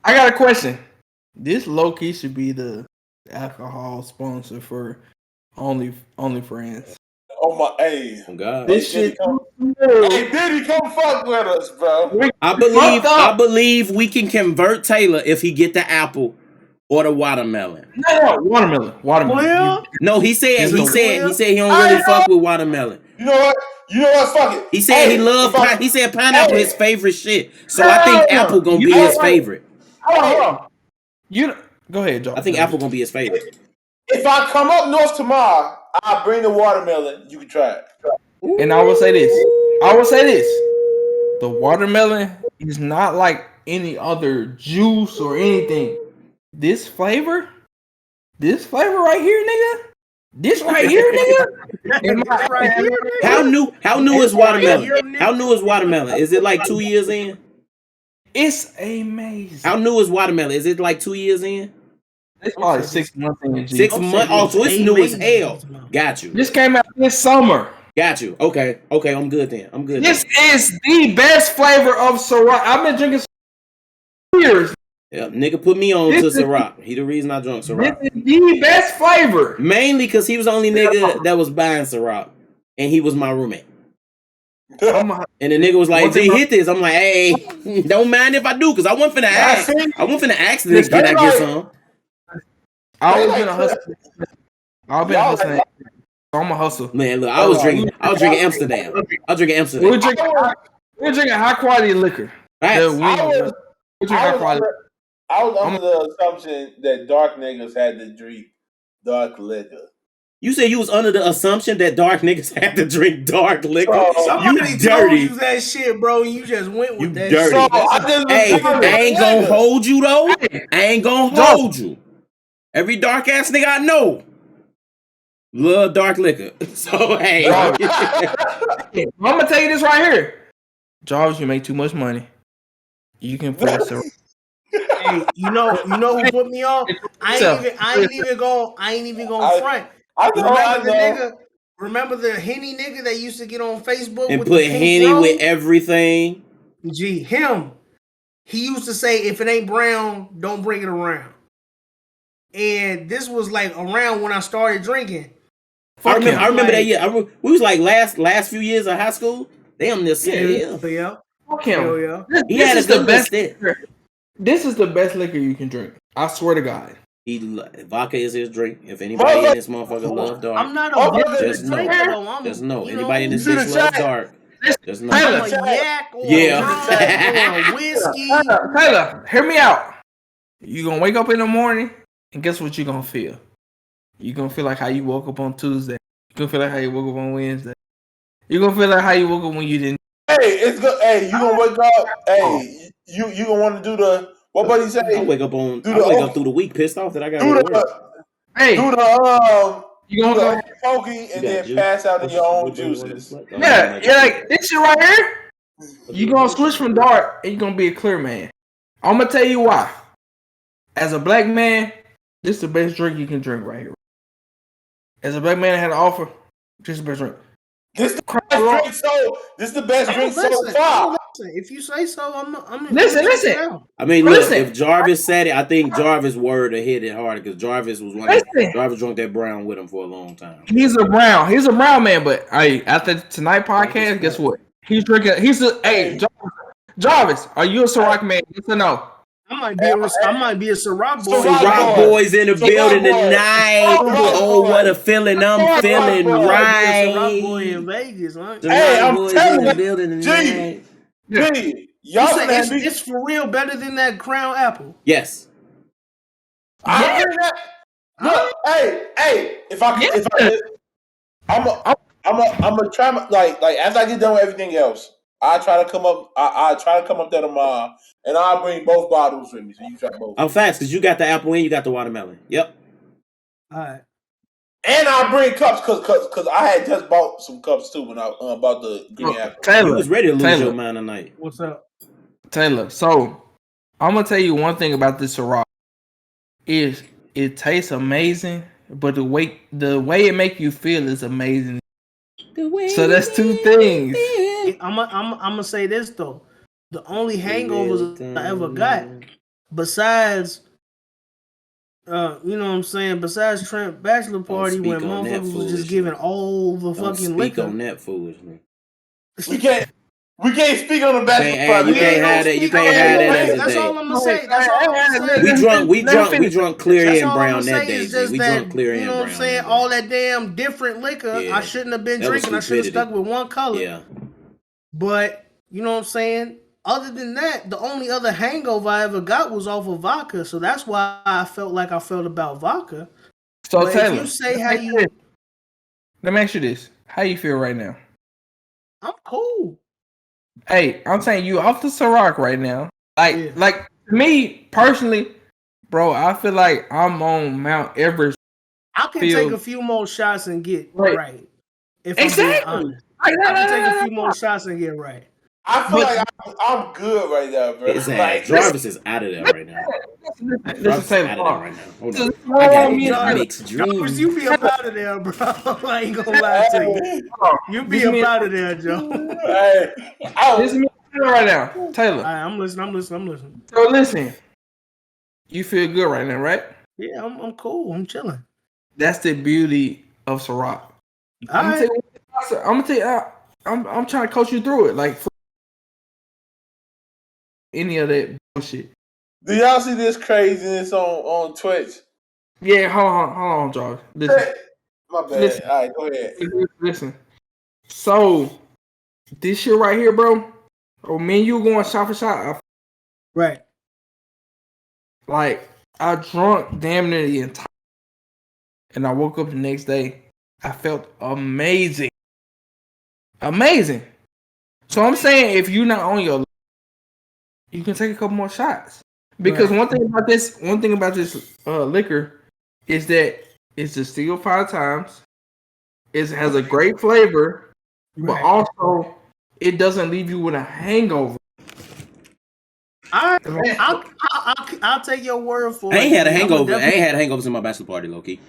I got a question. This low key should be the alcohol sponsor for only friends. Oh my, hey. Oh God. This Hey, shit. Hey, Diddy, come fuck with us, bro. I believe we can convert Taylor if he get the apple or the watermelon. No, watermelon. Well, No, he said he don't I really know. fuck with watermelon. You know what? Fuck it. He said he loved he said pineapple his favorite shit. So I think apple gonna be his favorite. Hold on. You go ahead, Joe. I think apple gonna be his favorite. If I come up north tomorrow, I'll bring the watermelon. You can try it. And I will say this. The watermelon is not like any other juice or anything. This flavor right here, nigga. This right here, nigga. How new is watermelon? How new is watermelon? Is it like 2 years in? It's amazing. How new is watermelon? Is it like 2 years in? It's probably 6 months in. 6 months. Oh, so it's new as hell. Got you. This came out this summer. Got you. Okay, I'm good then. This is the best flavor of Ciroc. I've been drinking for years. Yeah, nigga put me on to Ciroc. He the reason I drunk Ciroc. This is the best flavor. Mainly because he was the only nigga that was buying Ciroc. And he was my roommate. And the nigga was like, "They hit this." I'm like, "Hey, don't mind if I do, because I wasn't finna ask. I wasn't finna ask this. Can I get some?" I was gonna hustle. I've been hustling. I'm a hustle. Man, look, I was drinking Amsterdam. We're drinking high quality liquor. I was under the assumption that dark niggas had to drink dark liquor. You said you was under the assumption that dark niggas had to drink dark liquor. Somebody you dirty. told you that shit, bro. You just went with that. Dirty. So, I ain't gonna hold you though. I ain't gonna hold you. Every dark ass nigga I know love dark liquor. So hey, I'm gonna tell you this right here. Jarvis, you make too much money. You can press it. Hey, you know who put me on? I ain't even going front. Remember the Henny nigga that used to get on Facebook and with put Henny with everything? Gee, him. He used to say, if it ain't brown, don't bring it around. And this was like around when I started drinking. I remember that year. We was like last few years of high school. Damn, this yeah. Fuck him. Yeah. This is the best liquor. This is the best liquor you can drink. I swear to God. Vodka is his drink. If anybody in this motherfucker love dark, I'm not a just know. Just know. Anybody in this bitch love dark. Just know. I'm a yak or a whiskey. Taylor, hear me out. You gonna wake up in the morning and guess what you gonna feel? You gonna feel like how you woke up on Tuesday. You gonna feel like how you woke up on Wednesday. You gonna feel like how you woke up when you didn't. Hey, it's good. Hey, you gonna wake up? Hey, you gonna want to do the what buddy say? I wake up through the week pissed off that I got to work. You gonna go pokey and then pass out in your own juices. Yeah, like this shit right here. You gonna switch from dark and you gonna be a clear man. I'm gonna tell you why. As a black man, this is the best drink you can drink right here. As a black man that had an offer, this is the best drink. This is the best drink so far. If you say so, I'm listen. I mean, look, if Jarvis said it, I think Jarvis' word to hit it harder because Jarvis was Jarvis drunk that brown with him for a long time. He's a brown man, but after tonight podcast, guess what? He's drinking. Jarvis, are you a Ciroc man? Yes or no? I might be a Ciroc boy. Ciroc boys in the building tonight. Oh, what a feeling! I'm feeling right. Ciroc boy in Vegas, huh? Hey, I'm telling you, building tonight. G, y'all it's for real better than that Crown Apple. Yes. I hear that. Look, hey, if I'm gonna try like after I get done with everything else. I try to come up there tomorrow, and I'll bring both bottles with me, so you try both. I'm fast because you got the apple and you got the watermelon. Yep. All right. And I'll bring cups because I had just bought some cups too when I bought the green apple. Taylor, you was ready to lose your mind tonight. What's up, Taylor? So I'm gonna tell you one thing about this Ciroc is it tastes amazing, but the way it make you feel is amazing. So that's two things. I'm gonna say this though. The only hangovers I ever got besides, you know what I'm saying? Besides Trent bachelor party, when motherfuckers was just giving all the fucking liquor. On that foolishness. We can't speak on the bachelor party. You can't have that. You can't have that as a That's day. all I'm gonna say. That's all I'm gonna say. We drunk Cleary and Brown that day. We drunk Cleary and Brown. You know what I'm saying? All that damn different liquor. I shouldn't have been drinking. I should have stuck with one color. Yeah. But you know what I'm saying? Other than that, the only other hangover I ever got was off of vodka. So that's why I felt like I felt about vodka. So but Taylor, if you say how you, let me ask you this: how you feel right now? I'm cool. Hey, I'm saying you off the Ciroc right now. Like me personally, bro, I feel like I'm on Mount Everest. I can take a few more shots and get right. If exactly. I'm being honest. I can take a few more shots and get right. I feel like I'm good right now, bro. Jarvis is out of there right now. Jarvis is out of there right now. Hold on. I got mixed dreams. Jarvis, you be up out of there, bro. I ain't gonna lie to you. You be up out of there, Joe. This is me right now, Taylor. Right, I'm listening. So listen, you feel good right now, right? Yeah, I'm cool. I'm chilling. That's the beauty of Ciroc. I'm trying to coach you through it, like any of that bullshit. Do y'all see this craziness on Twitch? Yeah, hold on, Jarvis. Listen. My bad. Listen. All right, go ahead. Listen. So this shit right here, bro. Oh, me and you going shot for shot. Right. Like I drunk damn near the entire, and I woke up the next day. I felt amazing. Amazing. So I'm saying if you're not on your, you can take a couple more shots. Because one thing about this liquor is that it's distilled 5 times. It has a great flavor, but also it doesn't leave you with a hangover. I'll take your word for it. I ain't had a hangover. I ain't had hangovers in my bachelor party, low key.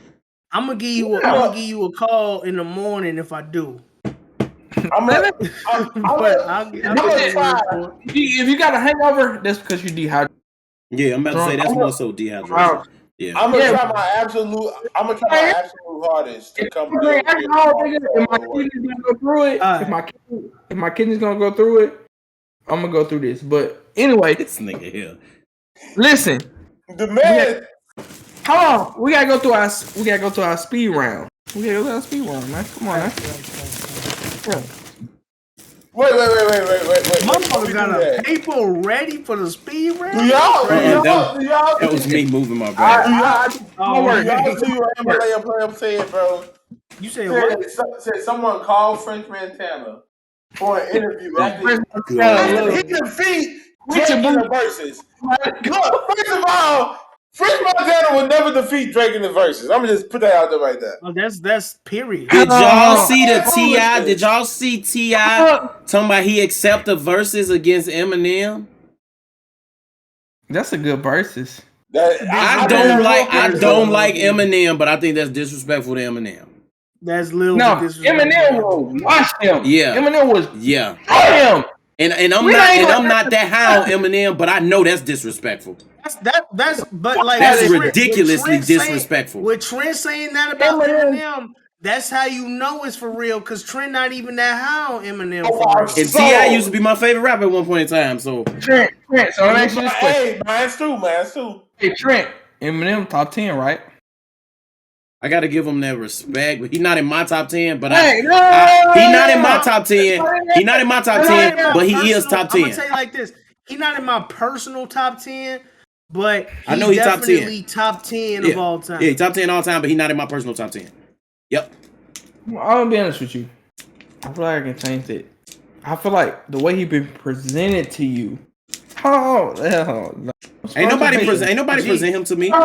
I'm gonna give you a call in the morning if I do. If you got a hangover, that's because you dehydrated. Yeah, I'm about to say that's more so dehydration. Yeah. I'm gonna try my absolute hardest to come through. If my kidneys gonna go through it, if my kidneys gonna go through it, I'm gonna go through this. But anyway, this nigga here. Listen, the man. Hold on, we gotta go through our speed round. We gotta go through our speed round, man. Come on, man. Wait. Motherfucker got a paper ready for the speed round? That was me moving my brain. I'm saying, bro. You said what? Said someone called French Montana for an interview after he defeat Drake in the verses. Look, first of all, French Montana will never defeat Drake in the verses. I'm gonna just put that out there right there. Oh, that's period. Did y'all see the T.I.? Did y'all see T.I. talking about he accept the verses against Eminem? That's a good verses. I don't like Eminem, but I think that's disrespectful to Eminem. That's little. No, Eminem will watch him. Yeah, Eminem was him. And I'm not that high on Eminem, but I know that's disrespectful. That's ridiculously disrespectful. With Trent saying that about Eminem, that's how you know it's for real. Cause Trent not even that high on Eminem. And T.I. used to be my favorite rapper at one point in time. So Trent. So I'm asking this question. Hey, mine's too. Hey Trent, Eminem top 10, right? I gotta give him that respect, but he's not in my top 10. But he's not in my top 10. He's not in my top 10, but he is top 10. I'm gonna tell you like this: he's not in my personal top 10, but I know he's definitely top 10 of all time. Yeah, top 10 all time, but he's not in my personal top 10. Yep. I'm gonna be honest with you. I feel like I can change it. I feel like the way he been presented to you. Ain't nobody present him to me. No,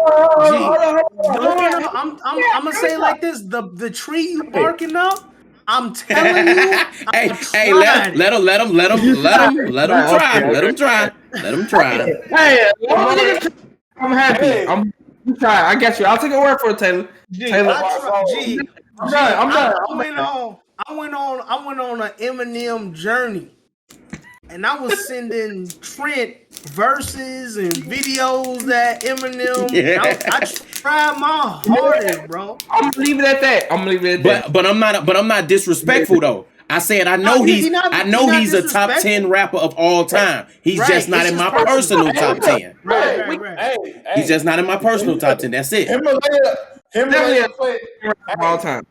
I'm gonna say it like this: the tree you barking up. I'm telling you. hey, let him try. Hey, I'm happy. I'm trying. I got you. I'll take a word for it, Taylor. I'm done. I went on an Eminem journey. and I was sending Trent verses and videos that Eminem. I tried my hardest, bro. I'm gonna leave it at that. But I'm not disrespectful though. I said I know he's a top 10 rapper of all time. He's just not in my personal top 10. Right. He's just not in my personal top 10. That's it. Himalaya all time.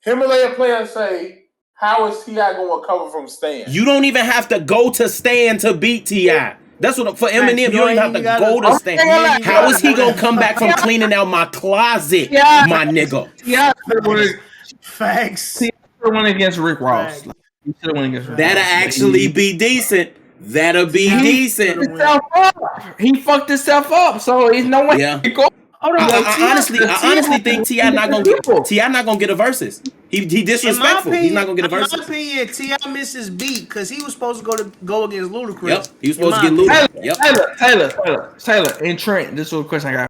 Himalaya players say, how is T.I. going to recover from Stan? You don't even have to go to Stan to beat T.I. That's what for Eminem. You don't even have to go to Stan. How is he gonna come back from cleaning out my closet, my nigga? Yeah, facts. He went against Rick Ross. Like, he should have went against Rick That'll Ross. actually be decent. That'll be decent. He fucked himself up, so there's no way. Yeah. He go. I honestly think T.I. not gonna get a versus. He disrespectful. He's not gonna get a versus. In my opinion, T.I. missed his beat because he was supposed to go against Ludacris. Yep, he was supposed to get Ludacris. Yep. Taylor, and Trent. This is a question I got.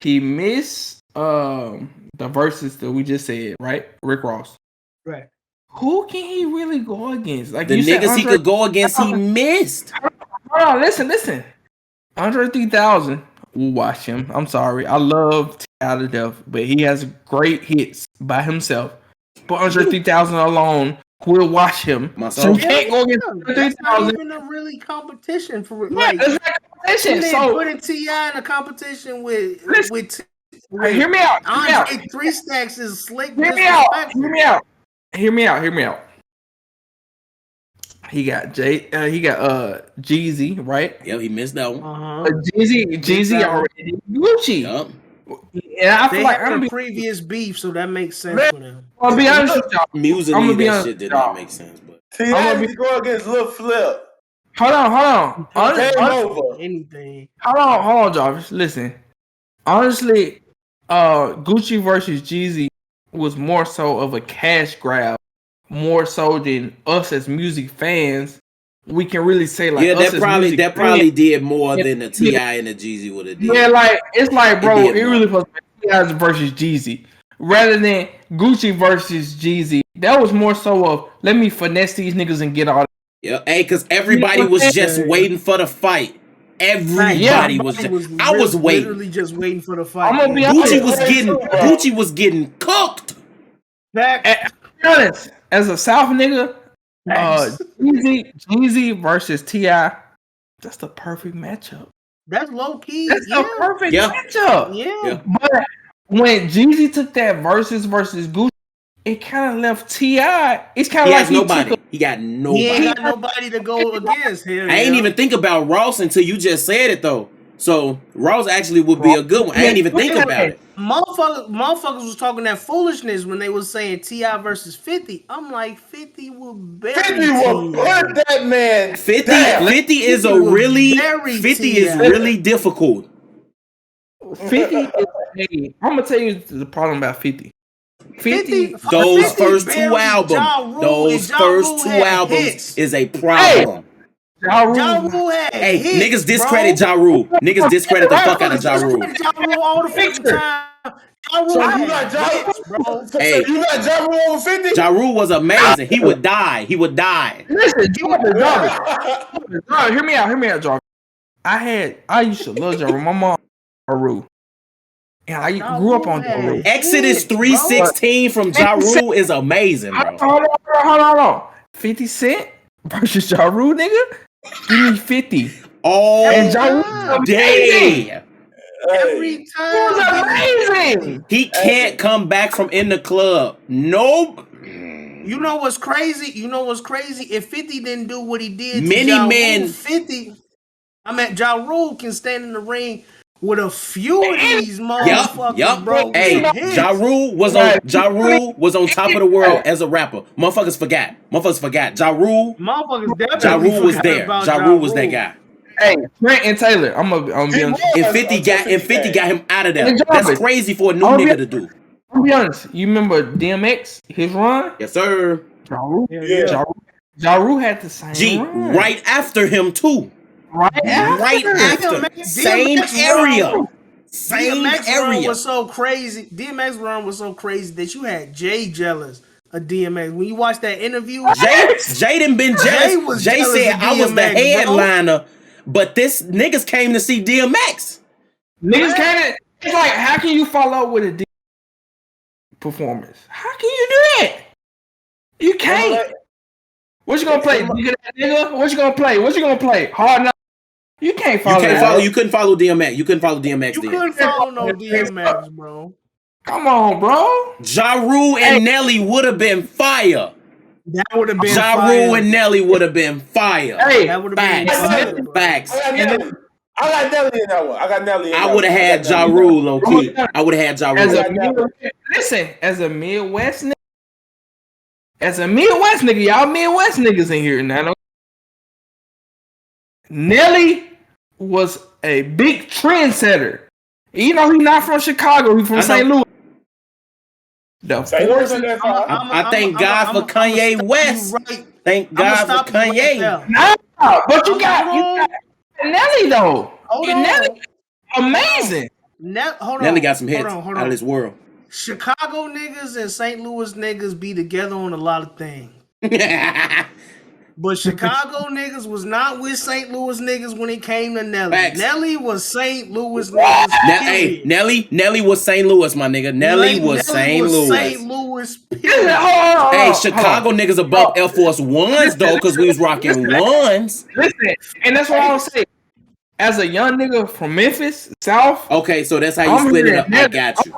He missed the verses that we just said, right? Rick Ross. Right. Who can he really go against? Like the niggas he could go against, he missed. Hold on, listen. Andre 3000. We'll watch him. I'm sorry. I love T.I. to death, but he has great hits by himself. But Andre 3000 alone, we'll watch him. So you can't go against Andre 3000. That's not even a really competition for like. It's not competition. So putting T.I. in a competition with hear me out. Andre 3 Stacks is slick. Hear me out. Hear me out. He got Jeezy, right? Yep, he missed that one. Jeezy already Gucci. Yep. And I feel like I'm previous beef, so that makes sense for them. I'll be honest with y'all. Musically, that shit did not make sense. But T.I. go against Lil Flip. Hold on. Anything. Hold on, Jarvis. Listen. Honestly, Gucci versus Jeezy was more so of a cash grab. More so than us as music fans, we can really say like that probably did more than the T.I. and the Jeezy would have did. Yeah, like it's like bro, it really supposed to be T.I. versus Jeezy rather than Gucci versus Jeezy. That was more so of let me finesse these niggas and get all. Yeah, because everybody was just waiting for the fight. Everybody was just. I was waiting. Literally just waiting for the fight. I'm gonna be Gucci was getting cooked. Be honest. As a South nigga, Jeezy versus T.I., that's the perfect matchup. That's low key. That's the perfect matchup. Yeah. But when Jeezy took that versus Gucci, it kind of left T.I. It's kind of like nobody. He got nobody. He ain't got nobody to go against here. I ain't even think about Ross until you just said it though. So Ross actually would be a good one. I ain't even think about it. Motherfuckers was talking that foolishness when they was saying T.I. versus 50. I'm like, 50 will bury 50 will put that man. 50 is really difficult. 50 is I'm gonna tell you the problem about 50. 50 those first two albums is a problem. Ja Rule had hits, niggas discredit Ja Rule. Niggas discredit the fuck out of Ja Rule. Ja Rule all the fucking time. Ja Rule you got Ja Rule over 50? Ja Rule was amazing. He would die. Listen, hear me out, Jarvis. I used to love Ja Rule. My mom Ja Rule. And I grew up on Ja Rule. Exodus 3:16 from Ja Rule is amazing, bro. Hold on. 50 Cent versus Ja Rule, nigga? Give me 50. All day. Every time. It was amazing. He can't come back from in the club. Nope. You know what's crazy? If 50 didn't do what he did to Ja Rule can stand in the ring with a few of these motherfuckers, bro. Hey, Ja Rule was on top of the world as a rapper. Motherfuckers forgot. Ja Rule was there. Ja Rule was that guy. Hey, Trent and Taylor, I'm gonna be honest. And 50 got him out of there. That's crazy for a new nigga to do. I'll be honest. You remember DMX, his run? Yes, sir. Ja Rule had the same run. Right after him too. Right after. Same area. DMX run was so crazy. DMX run was so crazy that you had Jay jealous of DMX. When you watch that interview, Jay done been jealous. Jay said I was the headliner, but this niggas came to see DMX. Niggas came. It's like, how can you follow up with a performance? How can you do that? You can't. What you gonna play? Nigga? What you gonna play? What you gonna play? Hard enough. You can't follow. You couldn't follow DMX. You couldn't follow DMX. You couldn't follow no DMX, bro. Come on, bro. Ja Rule and Nelly would have been fire. That would have been Ja Rule and Nelly would have been fire. Hey, that would have been facts. I got Nelly in that one. I got Nelly. I would have had Ja Rule, low key. I would have had Ja Rule. Listen, as a Midwest nigga, y'all Midwest niggas in here now. Nelly was a big trendsetter. You know, he's not from Chicago. He's from St. Louis. I thank God for Kanye West. Thank God for Kanye. Nah, but you got Nelly though. Nelly, amazing. Nelly got some hits out of this world. Chicago niggas and St. Louis niggas be together on a lot of things. But Chicago niggas was not with St. Louis niggas when it came to Nelly. Facts. Nelly was St. Louis niggas. Hey, Nelly was St. Louis, my nigga. Nelly was St. Louis. St. Louis. Hey, Chicago niggas above Air Force Ones though, because we was rocking ones. Listen, and that's what I was saying. As a young nigga from Memphis, South. Okay, so that's how you split it up. I got you.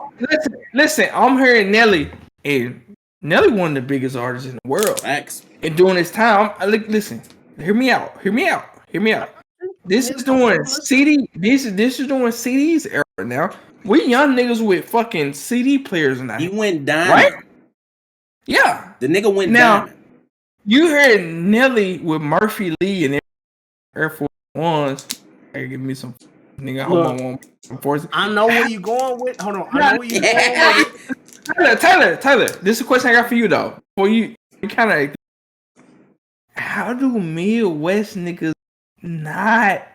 Listen, I'm hearing Nelly, and Nelly one of the biggest artists in the world. Facts. And during this time, listen, hear me out. This is doing CD. This is doing CDs era now. We young niggas with fucking CD players now. He went down, right? Yeah, the nigga went now, down. You heard Nelly with Murphy Lee and Air Force Ones. Hey, give me some nigga. I know where you going with. Hold on, I know where you going with. Taylor, this is a question I got for you though. For you kind of. How do Midwest niggas not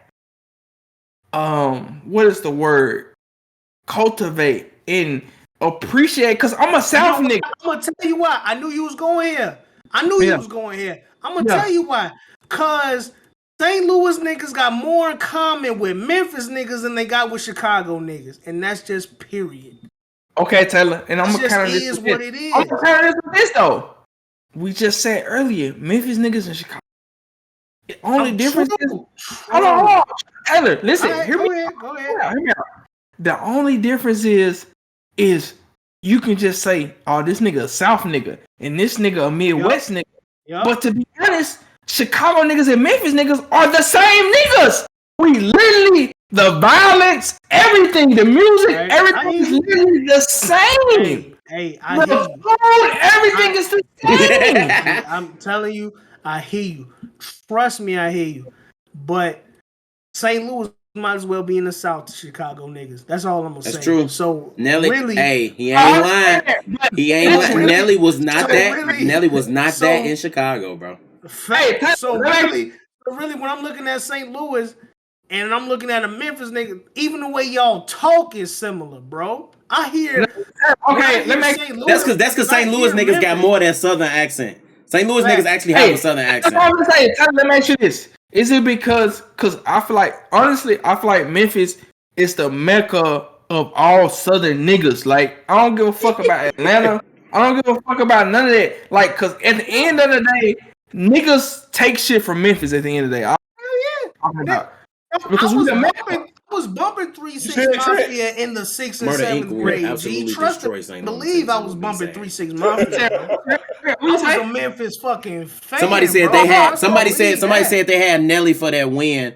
what is the word? Cultivate and appreciate? Cause I'm a South nigga. I'm gonna tell you why. I knew you was going here. I'm gonna tell you why. Cause St. Louis niggas got more in common with Memphis niggas than they got with Chicago niggas, and that's just period. Okay, Taylor, and I'm gonna kind of is what it is. I'm gonna kind of this though. We just said earlier, Memphis niggas in Chicago. The only difference is, hold on, Taylor, listen, hear me out. The only difference is you can just say, oh, this nigga a South nigga, and this nigga a Midwest nigga. Yep. But to be honest, Chicago niggas and Memphis niggas are the same niggas. We literally, the violence, everything, the music, everything is literally the same. Hey, I hear you. Everything is the same. I'm telling you, I hear you. Trust me, I hear you. But St. Louis might as well be in the South to Chicago niggas. That's all I'm gonna say. That's true. So Nelly, really, hey, he ain't lying. He ain't lying. Really, Nelly was not that. Really, Nelly was not that in Chicago, bro. So really, when I'm looking at St. Louis and I'm looking at a Memphis nigga, even the way y'all talk is similar, bro. I hear. Okay, that's because St. Louis niggas got more of that Southern accent. St. Louis niggas actually have a Southern accent. That's what I'm saying. Let me ask you this: is it because I feel like, honestly, Memphis is the mecca of all Southern niggas. Like, I don't give a fuck about Atlanta. I don't give a fuck about none of that. Like, cause at the end of the day, niggas take shit from Memphis. At the end of the day, because I was bumping 3 6 Mafia in the 6th and 7th grade. Believe I was bumping 3 6 Mafia. I was a Memphis fucking fan. Somebody said they had Nelly for that win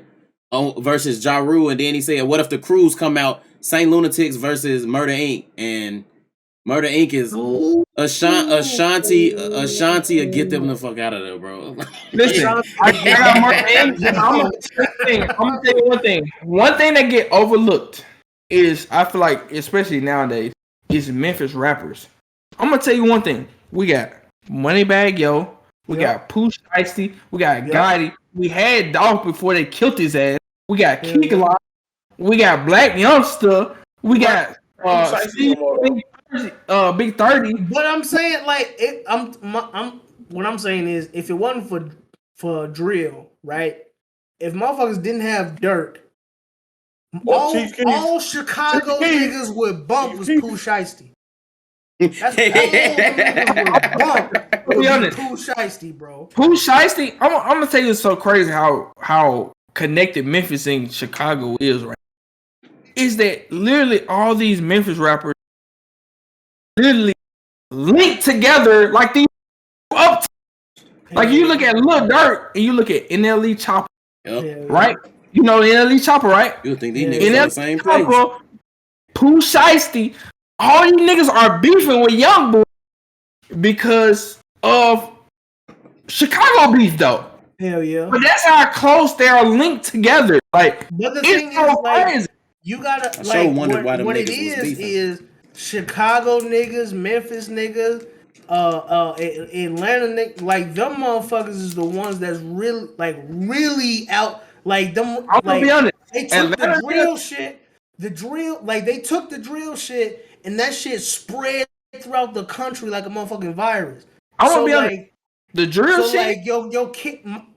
versus Ja Rule, and then he said, "What if the crews come out? Saint Lunatics versus Murder Inc. and Murder Inc. is Ashanti will get them the fuck out of there, bro." Listen, I got Murder Inc. I'm gonna tell you one thing. One thing that get overlooked is, I feel like, especially nowadays, is Memphis rappers. I'm gonna tell you one thing. We got Moneybagg Yo. We got Pooh Shiesty. We got Gotti. We had Dolph before they killed his ass. We got Keek-A-Lot. We got Black Youngster. We got Big 30. But I'm saying like what I'm saying is if it wasn't for drill, right? If motherfuckers didn't have dirt, all Chicago niggas would bump was Pooh Shiesty. That's all niggas would bump would be Pooh Shiesty, bro. Pooh Shiesty, I'm gonna tell you, it's so crazy how connected Memphis and Chicago is, right? Is that literally all these Memphis rappers literally linked together like these up. Like you look at Lil Durk and you look at NLE Chopper, right? You know NLE Chopper, right? You think these niggas are the same place? Pooh Shiesty, all these niggas are beefing with Young Boy because of Chicago beef, though. Hell yeah! But that's how close they are linked together. Like, but the thing is, like, you gotta like what it is Chicago niggas, Memphis niggas, Atlanta niggas, like them motherfuckers is the ones that's really out. Like them, I'm gonna be honest. They took the drill shit. The drill, like they took the drill shit, and that shit spread throughout the country like a motherfucking virus. I'm gonna be honest. The drill shit, like yo, King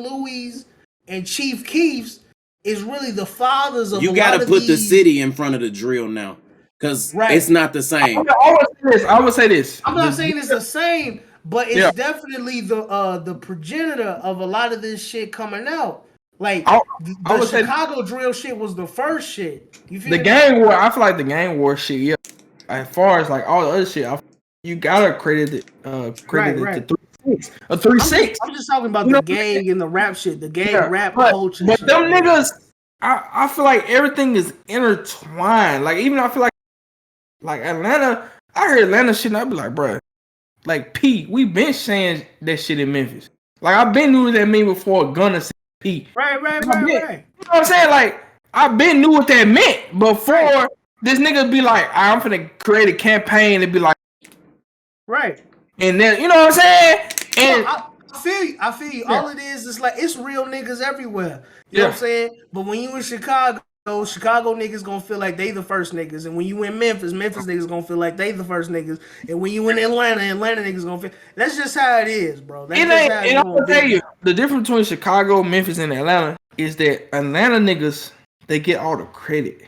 Louis and Chief Keefs is really the fathers of. You gotta put the city in front of the drill now, because it's not the same. I would say this. I'm not saying it's the same, but it's definitely the progenitor of a lot of this shit coming out. Like the Chicago drill shit was the first shit. You feel the gang war? I feel like the gang war shit. Yeah, as far as like all the other shit, you gotta credit it. Right. To 3-6. I'm just talking about the gang and the rap shit. The gang rap culture. But shit, them niggas, I feel like everything is intertwined. Like even I feel like Atlanta. I heard Atlanta shit and I be like, bro, like P, we been saying that shit in Memphis. Like I've been knew what that mean before Gunna said P. Right. You know what I'm saying? Like I've been knew what that meant before this nigga be like, I'm finna create a campaign and be like, right. And then you know what I'm saying? And I feel you. All it is like it's real niggas everywhere. You know what I'm saying? But when you in Chicago niggas gonna feel like they the first niggas, and when you in Memphis niggas gonna feel like they the first niggas, and when you in Atlanta niggas gonna feel. That's just how it is, bro. That's just how and I'm gonna tell you, the difference between Chicago, Memphis, and Atlanta is that Atlanta niggas, they get all the credit.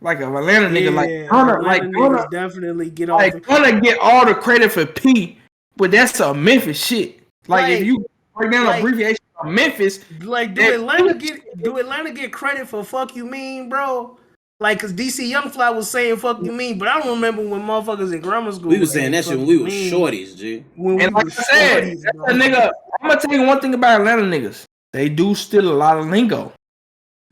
Like an Atlanta nigga, Gunna definitely get all. Like Gunna get all the credit for P, but that's a Memphis shit. Like if you break down abbreviation of Memphis, like do Atlanta get credit for fuck you mean, bro? Like, cause DC Young Fly was saying fuck you mean, but I don't remember when motherfuckers in grammar school. We was saying that shit when we was shorties, G. And like I said, that's a nigga. I'm gonna tell you one thing about Atlanta niggas. They do steal a lot of lingo.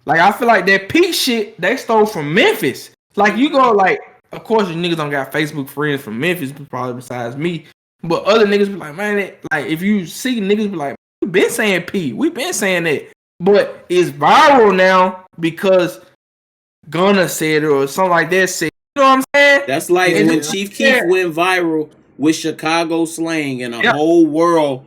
Like I feel like that P shit they stole from Memphis. Like you go like, of course you niggas don't got Facebook friends from Memphis, probably besides me. But other niggas be like, man, like if you see niggas be like, we been saying P, we been saying that, but it's viral now because Gunna said it or something like that said. You know what I'm saying? That's like when Chief Keef went viral with Chicago slang, and the whole world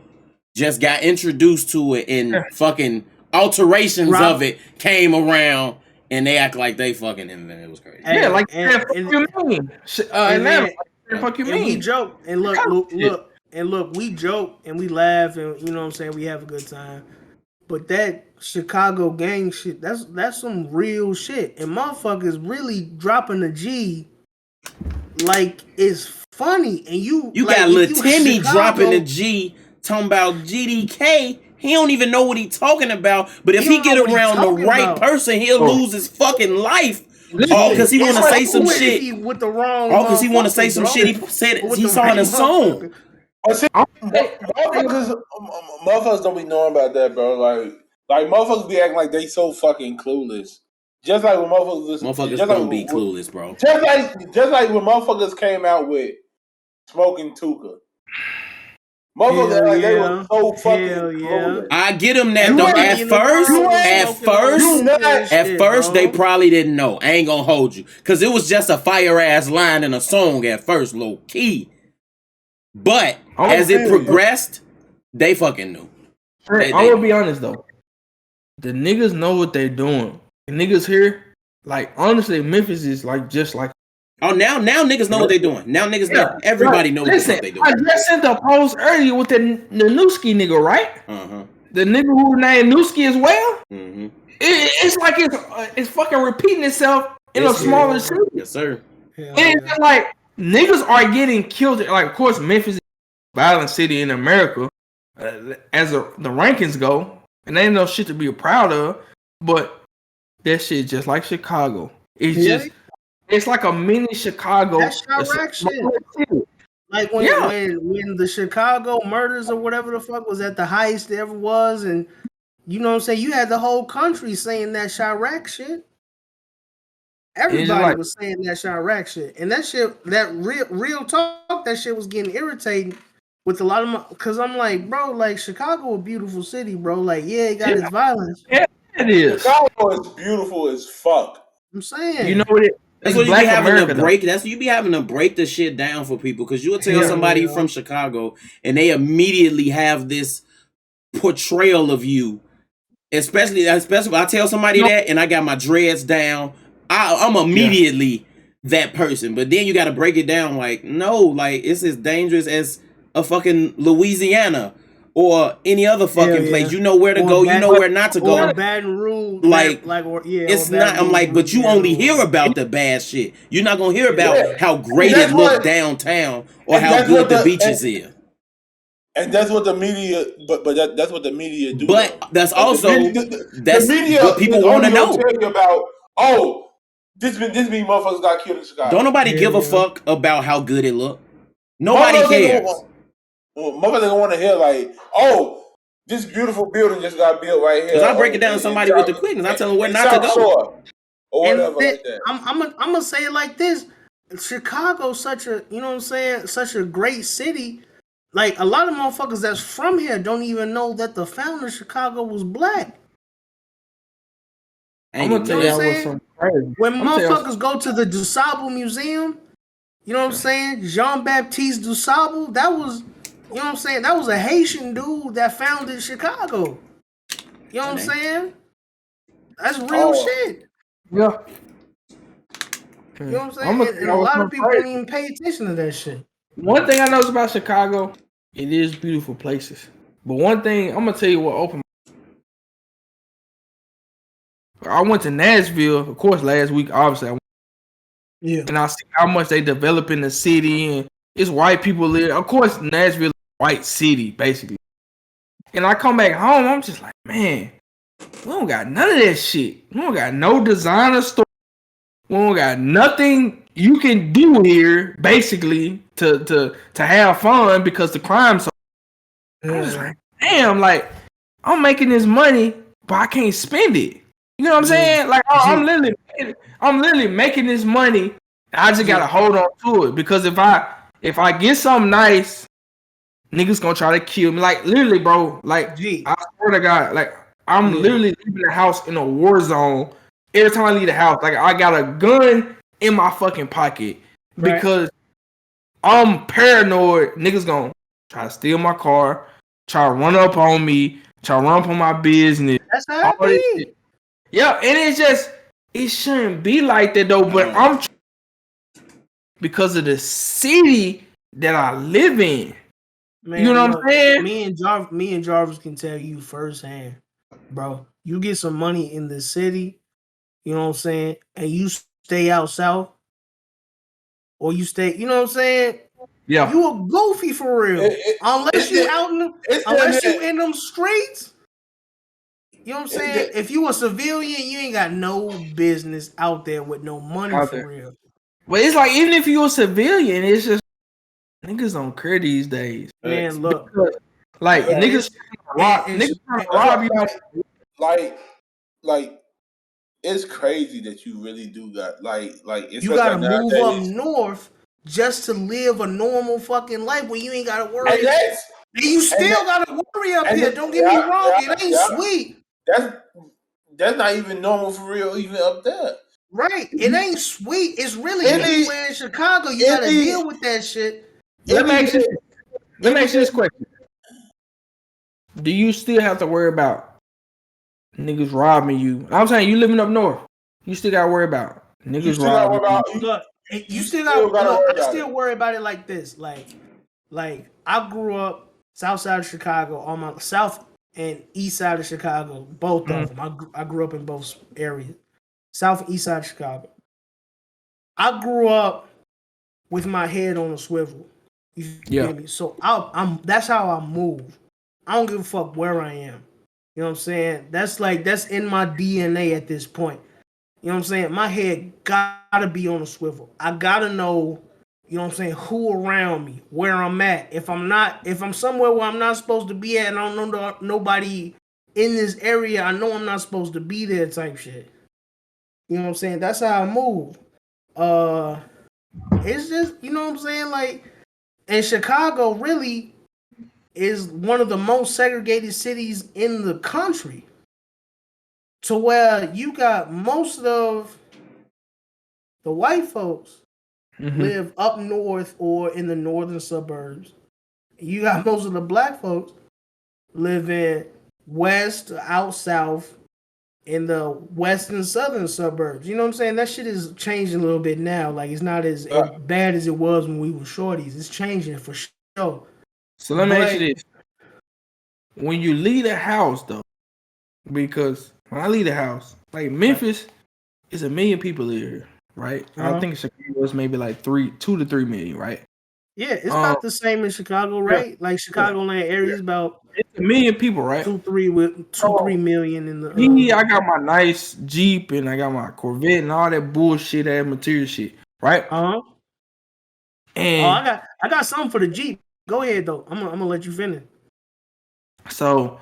just got introduced to it, and fucking alterations of it came around, and they act like they fucking invented it. It was crazy. Yeah, like fuck you mean? Fuck you mean? We joke and look, we joke and we laugh and you know what I'm saying, we have a good time. But that Chicago gang shit, that's some real shit. And motherfuckers really dropping the G like it's funny. And you like, got Lil Timmy dropping the G, talking about GDK. He don't even know what he talking about. But if he get around the right person, he'll lose his fucking life. Oh, because he want to say some shit. With the wrong. Oh, because he want to say some shit. He said he saw in a song. Motherfuckers don't be knowing about that, bro. Like motherfuckers be acting like they so fucking clueless. Just like when motherfuckers don't be clueless, bro. Just like when motherfuckers came out with Smoking Tuka. Motherfuckers like they were so fucking clueless. I get them that though. At first, they probably didn't know. I ain't gonna hold you, because it was just a fire ass line in a song at first, low key. But as it progressed, they fucking knew. I will be honest though, the niggas know what they're doing. The niggas here, like honestly, Memphis is like just like Oh, now niggas know what they doing. Now niggas know. Everybody know what the fuck they doing. I just sent a post earlier with the Newski nigga, right? The nigga who named Newski as well. It's like it's fucking repeating itself in a smaller city. Yes, sir. And it's just like niggas are getting killed. Like, of course, Memphis is a violent city in America, as the rankings go, and they ain't no shit to be proud of. But that shit just like Chicago. It's just. It's like a mini Chicago. That's Chirac shit. Like when the Chicago murders or whatever the fuck was at the highest it ever was, and you know what I'm saying, you had the whole country saying that Chirac shit. Everybody was saying that Chirac shit, and that shit, that real talk, that shit was getting irritating with a lot of because I'm like, bro, like Chicago a beautiful city, bro. Like, yeah, it got its violence. Yeah, it is. Chicago is beautiful as fuck. I'm saying, you know what it. That's what you be having to break. That's what you be having to break the shit down for people, because you will tell somebody from Chicago and they immediately have this portrayal of you. Especially I tell somebody that and I got my dreads down, I'm immediately that person. But then you got to break it down. Like, no, like it's as dangerous as a fucking Louisiana or any other fucking place. You know where to go. You know where not to go. Or Baton Rouge. It's not. I'm like, but you only hear about the bad shit. You're not gonna hear about how great it looked downtown or how good the beaches is. And that's what the media. But that's what the media do. But that's also that's the media, what people want to know. Tell you about this many motherfuckers got killed in Chicago. Don't nobody give a fuck about how good it looked. Nobody cares. Motherfuckers don't want to hear like, this beautiful building just got built right here. Because I break it down to somebody with the quickness. I tell them where not to go. Or whatever like that. I'm gonna say it like this: Chicago's such a, you know what I'm saying, such a great city. Like a lot of motherfuckers that's from here don't even know that the founder of Chicago was black. I'm gonna tell you when motherfuckers go to the DuSable Museum, you know what I'm saying? Jean-Baptiste DuSable, that was, you know what I'm saying? That was a Haitian dude that founded Chicago. You know what I'm saying? That's real shit. Yeah. You know what I'm saying? And a lot of people don't even pay attention to that shit. One thing I know about Chicago, it is beautiful places. But one thing, I'm gonna tell you what opened. I went to Nashville, of course, last week. Obviously, and I see how much they develop in the city, and it's white people live. Of course, Nashville is a white city, basically. And I come back home, I'm just like, man, we don't got none of that shit. We don't got no designer store. We don't got nothing you can do here, basically, to have fun because the crime's so. I'm just like, damn, like I'm making this money, but I can't spend it. You know what I'm saying? Like I'm literally making this money. I just gotta hold on to it, because if I get something nice, niggas gonna try to kill me. Like literally, bro. Like I swear to God, like I'm literally leaving the house in a war zone. Every time I leave the house, like I got a gun in my fucking pocket because I'm paranoid. Niggas gonna try to steal my car, try to run up on me, try to run up on my business. That's how it is. Yeah, and it's just, it shouldn't be like that though. But I'm because of the city that I live in. Man, you know what I'm saying? Me and Jarvis can tell you firsthand, bro. You get some money in the city. You know what I'm saying? And you stay out south, or you stay, you know what I'm saying? Yeah. You a goofy for real. Unless you in them streets. You know what I'm saying? If you a civilian, you ain't got no business out there with no money for real. Well, it's like, even if you a civilian, it's just niggas don't care these days. Man, look. Because, like, niggas trying to rob you. Like, it's crazy that you really do got like it's, you gotta move up north just to live a normal fucking life where you ain't gotta worry. And you still gotta worry up here. Don't get me wrong, it ain't sweet. That's not even normal for real, even up there. Right. It ain't sweet. It's really anywhere in Chicago. You gotta deal with that shit. Let me ask you this question. Do you still have to worry about niggas robbing you? I'm saying, you living up north, you still gotta worry about niggas robbing you. You still gotta look. I still worry about it like this. Like I grew up south side of Chicago, on my south and east side of Chicago, both of them. I grew up in both areas, south and east side of Chicago. I grew up with my head on a swivel. You feel me? So I'm that's how I move. I don't give a fuck where I am. You know what I'm saying? That's in my DNA at this point. You know what I'm saying? My head gotta be on a swivel. I gotta know, you know what I'm saying, who around me, where I'm at. If I'm somewhere where I'm not supposed to be at and I don't know nobody in this area, I know I'm not supposed to be there type shit. You know what I'm saying? That's how I move. It's just, you know what I'm saying? Like, and Chicago really is one of the most segregated cities in the country. To where you got most of the white folks live up north or in the northern suburbs. You got most of the black folks live in west, out south, in the west and southern suburbs. You know what I'm saying? That shit is changing a little bit now. Like, it's not as bad as it was when we were shorties. It's changing for sure. So let me ask you this. When you leave the house, though, because when I leave the house, like Memphis is 1 million people here, right? I think Chicago is maybe like 2 to 3 million, right? Yeah, it's about the same in Chicago, right? Like Chicagoland area is about it's 1 million people, right? 3 million in the. I got my nice Jeep and I got my Corvette and all that bullshit, that material shit, right? And I got something for the Jeep. Go ahead though. I'm gonna let you finish. So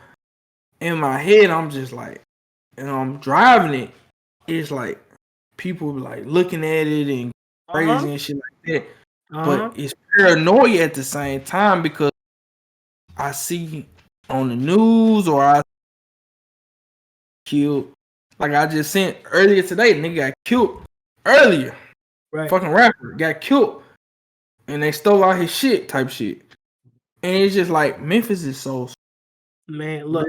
in my head, I'm just like, and I'm driving it. It's like people like looking at it and crazy and shit like that. But it's paranoia at the same time because I see on the news or I killed. Like I just sent earlier today, the nigga got killed earlier. Right. Fucking rapper got killed. And they stole all his shit type shit. And it's just like Memphis is so. Man, look,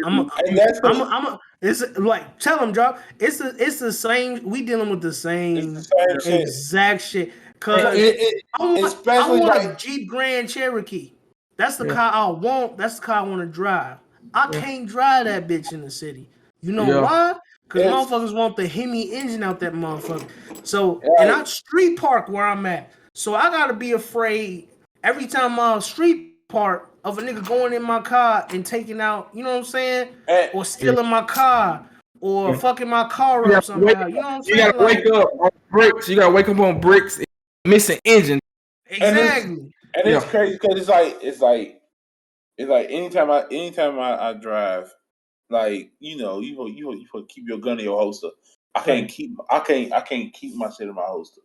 it's like tell them, drop. It's the same. We dealing with the same exact shit. Cause I want a Jeep Grand Cherokee. That's the car I want. That's the car I want to drive. I can't drive that bitch in the city. You know why? Because motherfuckers want the Hemi engine out that motherfucker. So, and I street park where I'm at. So I gotta be afraid every time I street park of a nigga going in my car and taking out, you know what I'm saying? Or stealing my car or fucking my car up somehow. You know what I'm saying? You gotta wake up on bricks. You gotta wake up on bricks and missing engine. Exactly. And it's crazy because it's like anytime I drive, like, you know, you keep your gun in your holster. I can't keep my shit in my holster.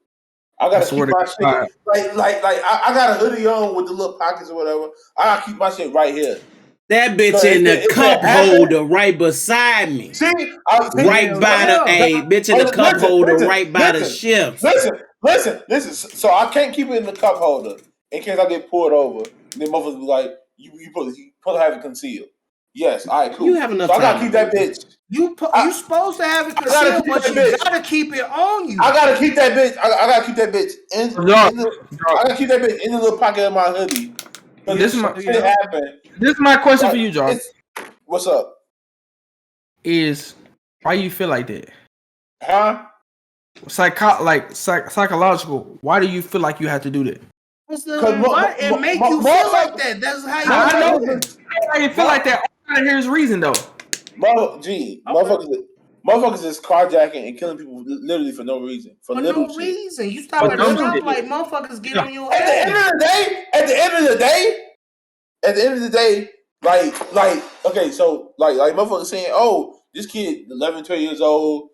I gotta keep my shit I got a hoodie on with the little pockets or whatever. I gotta keep my shit right here. That bitch in the cup holder right beside me. See, right by the bitch in the cup holder right by the shift. Listen. So I can't keep it in the cup holder in case I get pulled over. And then motherfuckers be like, you supposed to have it concealed. Yes, all right, cool. You have enough time. I gotta keep that bitch. You supposed to have it concealed, but you gotta keep it on you. I gotta keep that bitch. I gotta keep that bitch I gotta keep that bitch in the little pocket of my hoodie. This is my question for you, John. What's up? Is why you feel like that? Huh? Psychological. Why do you feel like you have to do that? It make you feel like that. That's how you know. How you feel like that? All I hear is reason though. Motherfuckers is carjacking and killing people literally for no reason. For no reason. You stop at a stoplight, motherfuckers get on your At the end of the day, like okay, so like motherfuckers saying, oh, this kid 11, 12 years old,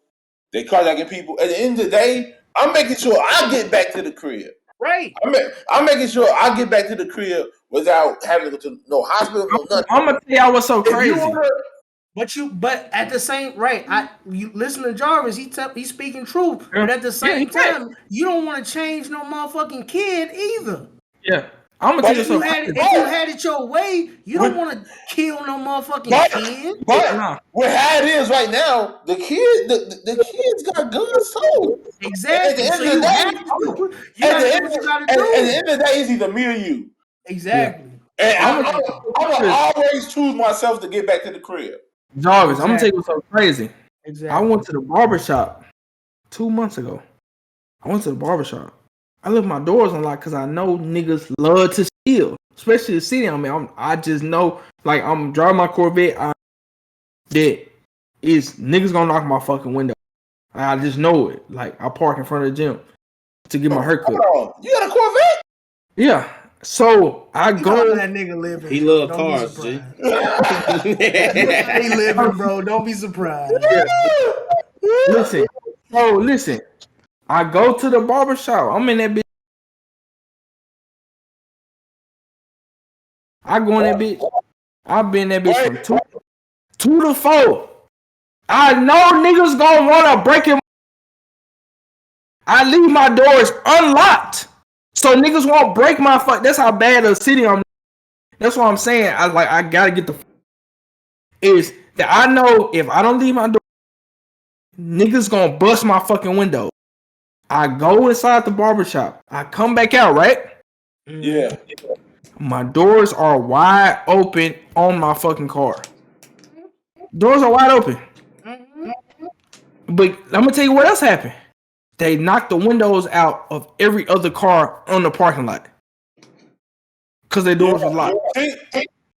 they carjacking people. At the end of the day, I'm making sure I get back to the crib. Right. I'm making sure I get back to the crib without having to go to no hospital, no nothing. I'm gonna tell y'all what's so crazy. But at the same you listen to Jarvis. He's speaking truth. But at the same time, you don't want to change no motherfucking kid either. Yeah, I'm gonna tell you If you something. had it your way, you don't want to kill no motherfucking kid. But with how it is right now, the kids got guns too. Exactly. At the end of the day, you gotta do what you gotta do. At the end of the day, it's either me or you. Exactly. And I'm gonna always choose myself to get back to the crib. Jarvis, I'm gonna tell you something crazy. Exactly. I went to the barbershop 2 months ago. I went to the barbershop. I left my doors unlocked because I know niggas love to steal, especially the city I'm in. I just know, like, I'm driving my Corvette. That is niggas gonna knock my fucking window. I just know it. Like, I park in front of the gym to get my haircut. Hold on. You got a Corvette? Yeah. So I go. That nigga living. He love cars, G. He living, bro. Don't be surprised. Yeah. Listen. I go to the barbershop. I'm in that bitch. I go in that bitch. I've been in that bitch from 2 to 4. I know niggas gonna wanna break it. I leave my doors unlocked, so niggas won't break my fuck. That's how bad a city I'm. That's what I'm saying. I gotta get the. Is that I know if I don't leave my door, niggas gonna bust my fucking window. I go inside the barbershop. I come back out, right? Yeah. My doors are wide open on my fucking car. Doors are wide open. But I'm gonna tell you what else happened. They knocked the windows out of every other car on the parking lot because their doors was locked.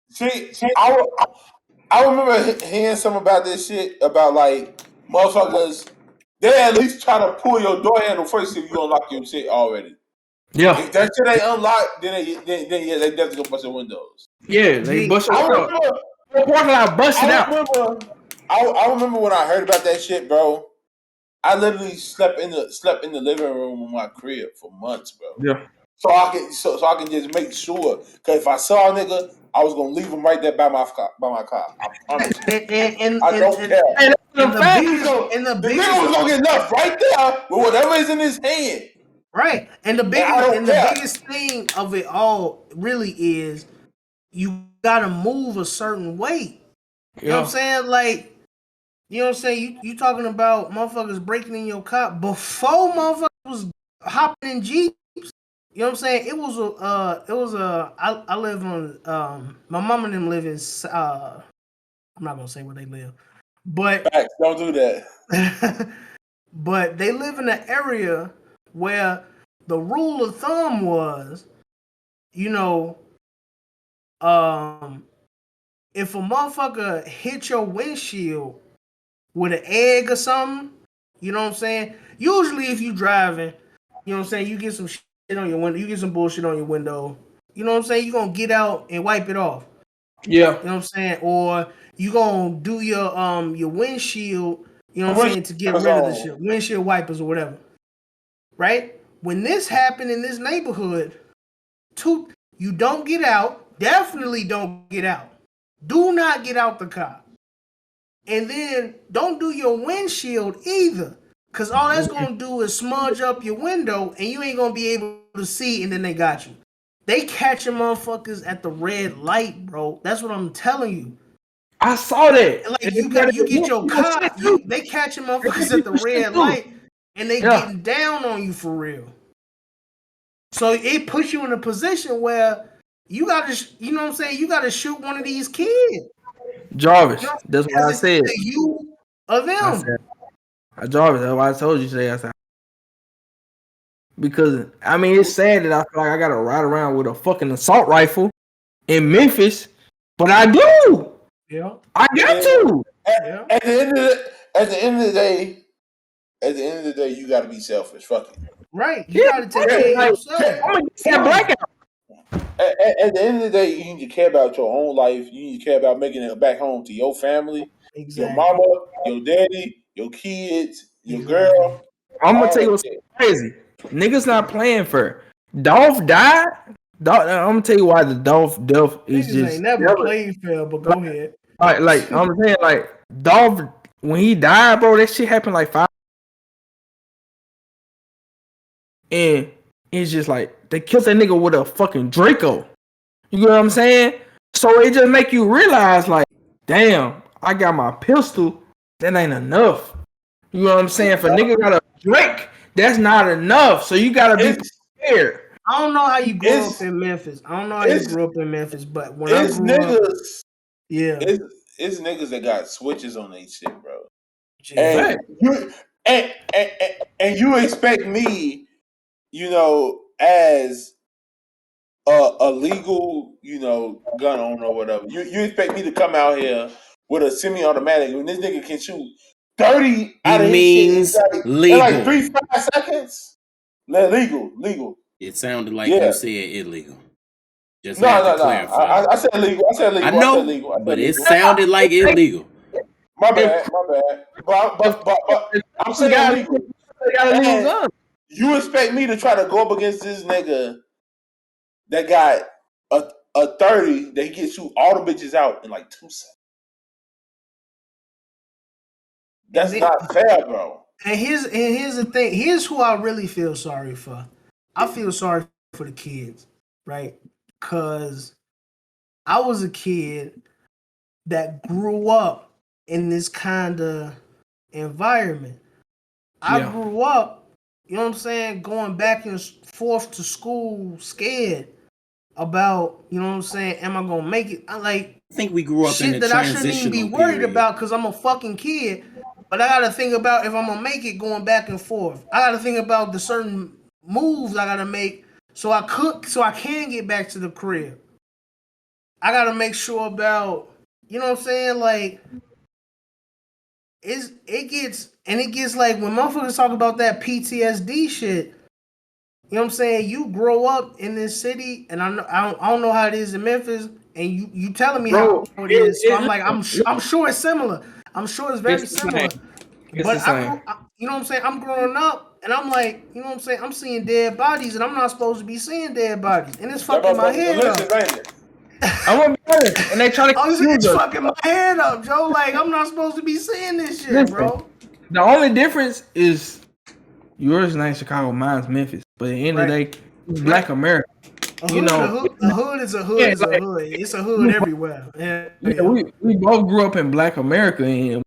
See, I remember hearing something about this shit about like motherfuckers. They at least try to pull your door handle first if you unlock your shit already. Yeah. If that shit ain't unlocked, then yeah, they definitely gonna bust your windows. Yeah, they bust your windows. The parking lot busted out. I remember when I heard about that shit, bro. I literally slept in the living room of my crib for months, bro. Yeah. So I can just make sure, because if I saw a nigga, I was gonna leave him right there by my car. I promise you. I don't care. And the nigga was gonna get left right there with whatever is in his hand. Right, and the biggest thing of it all really is you gotta move a certain way. You know what I'm saying? Like, you know what I'm saying? You talking about motherfuckers breaking in your car before motherfuckers was hopping in Jeeps. You know what I'm saying? I live on my mom and them live in I'm not gonna say where they live. But facts, don't do that. But they live in an area where the rule of thumb was, you know, if a motherfucker hit your windshield with an egg or something, you know what I'm saying? Usually if you driving, you know what I'm saying, you get some shit on your window, you get some bullshit on your window, you know what I'm saying? You're gonna get out and wipe it off. Yeah. You know what I'm saying? Or you gonna do your windshield, you know what I'm saying, to get rid of the shit. Windshield wipers or whatever. Right? When this happened in this neighborhood, you don't get out. Definitely don't get out. Do not get out the car. And then don't do your windshield either. Because all that's going to do is smudge up your window and you ain't going to be able to see, and then they got you. They catching motherfuckers at the red light, bro. That's what I'm telling you. I saw that. Like, you get your car, they catching motherfuckers at the red light and they getting down on you for real. So it puts you in a position where you got to, you know what I'm saying, you got to shoot one of these kids. Jarvis, you know, that's what I said. You or them. Jarvis, that's why I told you today. I said, because, I mean, it's sad that I feel like I got to ride around with a fucking assault rifle in Memphis, but I do. Yeah. I got to. At the end of the day, you got to be selfish. Fuck it. Right. You got to take care of yourself. I'm going to get blackout. At the end of the day, you need to care about your own life. You need to care about making it back home to your family, your mama, your daddy, your kids, your girl. I'm going to tell you what's crazy. Niggas not playing fair. Dolph died. I'm going to tell you why the Dolph death is niggas just... ain't never played fair, but go ahead. Like I'm saying, like, Dolph, when he died, bro, that shit happened like 5. And It's just like they killed that nigga with a fucking Draco. You know what I'm saying? So it just make you realize, like, damn, I got my pistol. That ain't enough. You know what I'm saying? If a nigga got a Drake, that's not enough. So you gotta be prepared. I don't know how you grew up in Memphis. But when I grew up, yeah, it's niggas that got switches on their shit, bro. And you expect me, you know, as a legal, you know, gun owner or whatever. You expect me to come out here with a semi-automatic when this nigga can shoot 30 out of his shit in like 3-5 seconds? Legal. It sounded like you said illegal. Just no. I said legal. I know, but it sounded like illegal. My bad. But I'm saying legal. And you expect me to try to go up against this nigga that got a 30 that he can shoot all the bitches out in like 2 seconds? That's not fair, bro. And here's the thing. Here's who I really feel sorry for. I feel sorry for the kids, right? Because I was a kid that grew up in this kind of environment. I grew up, you know what I'm saying, going back and forth to school scared about, you know what I'm saying, am I gonna make it? I think we grew up in a that I shouldn't even be worried about because I'm a fucking kid. But I gotta think about if I'm gonna make it going back and forth. I gotta think about the certain moves I gotta make so I can get back to the crib. I gotta make sure about, you know what I'm saying, like it gets like when motherfuckers talk about that PTSD shit. You know what I'm saying? You grow up in this city, and I don't know how it is in Memphis, and you telling me how it is. So I'm like, I'm sure it's similar. I'm sure it's very similar. But you know what I'm saying? I'm growing up, and I'm like, you know what I'm saying? I'm seeing dead bodies, and I'm not supposed to be seeing dead bodies, and it's fucking my head up. I want to be honest, and they try to. It's fucking my head up, Joe. Like I'm not supposed to be seeing this shit, bro. The only difference is yours not Chicago, mine's Memphis. But at the end of the day, it's Black America. You know, a hood is a hood. It's a hood. It's a hood everywhere. We both grew up in Black America, and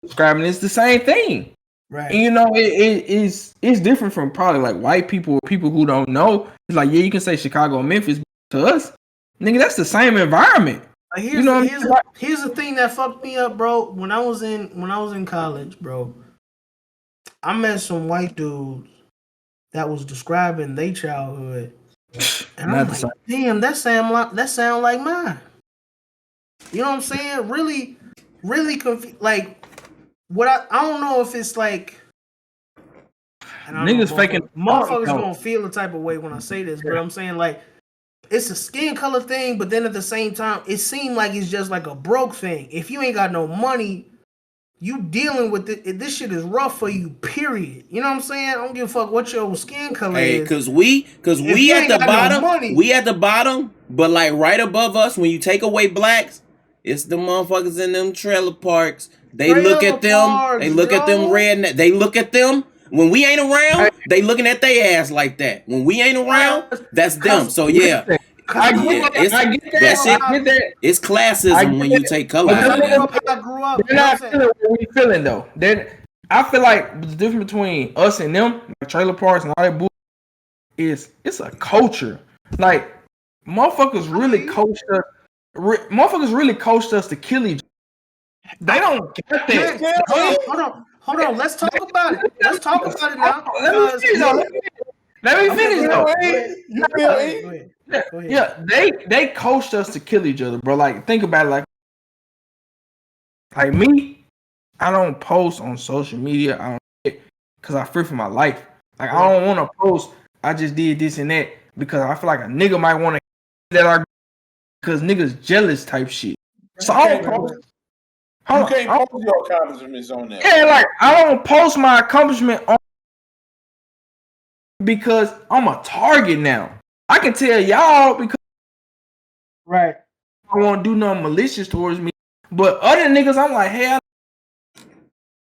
describing it's the same thing. Right. And you know, it's different from probably like white people or people who don't know. It's like, yeah, you can say Chicago and Memphis, but to us, nigga, that's the same environment. Here's the thing that fucked me up, bro. When I was in college, bro, I met some white dudes that was describing their childhood, and I'm like, damn, that sound like mine. You know what I'm saying? Really, really confused. Like, what I don't know if it's like. Niggas faking. Motherfuckers gonna feel the type of way when I say this, but I'm saying like. It's a skin color thing, but then at the same time, it seemed like it's just like a broke thing. If you ain't got no money, you dealing with it. This shit is rough for you, period. You know what I'm saying? I don't give a fuck what your skin color is. Cause we at the bottom, we at the bottom, but like right above us, when you take away blacks, it's the motherfuckers in them trailer parks. They look at them. They look at them redneck. They look at them. When we ain't around, they looking at their ass like that. When we ain't around, that's them. So yeah, I get that. It's classism when you take color out of them. They're not feeling what we feeling though. I feel like the difference between us and them, like trailer parks and all that bullshit, is it's a culture. Like motherfuckers really coached us. Motherfuckers really coached us to kill each other. They don't get that. Hold on. Let's talk about it. Let's talk about it now. Let me finish though. Go ahead. Yeah, they coached us to kill each other, bro. Like, think about it. Like me, I don't post on social media. I don't, because I fear for my life. Like, I don't want to post. I just did this and that because I feel like a nigga might want to that I because niggas jealous type shit. So I don't post. You can't post your accomplishments on there. Yeah, like I don't post my accomplishment on because I'm a target now. I can tell y'all because I won't do nothing malicious towards me. But other niggas, I'm like, hell,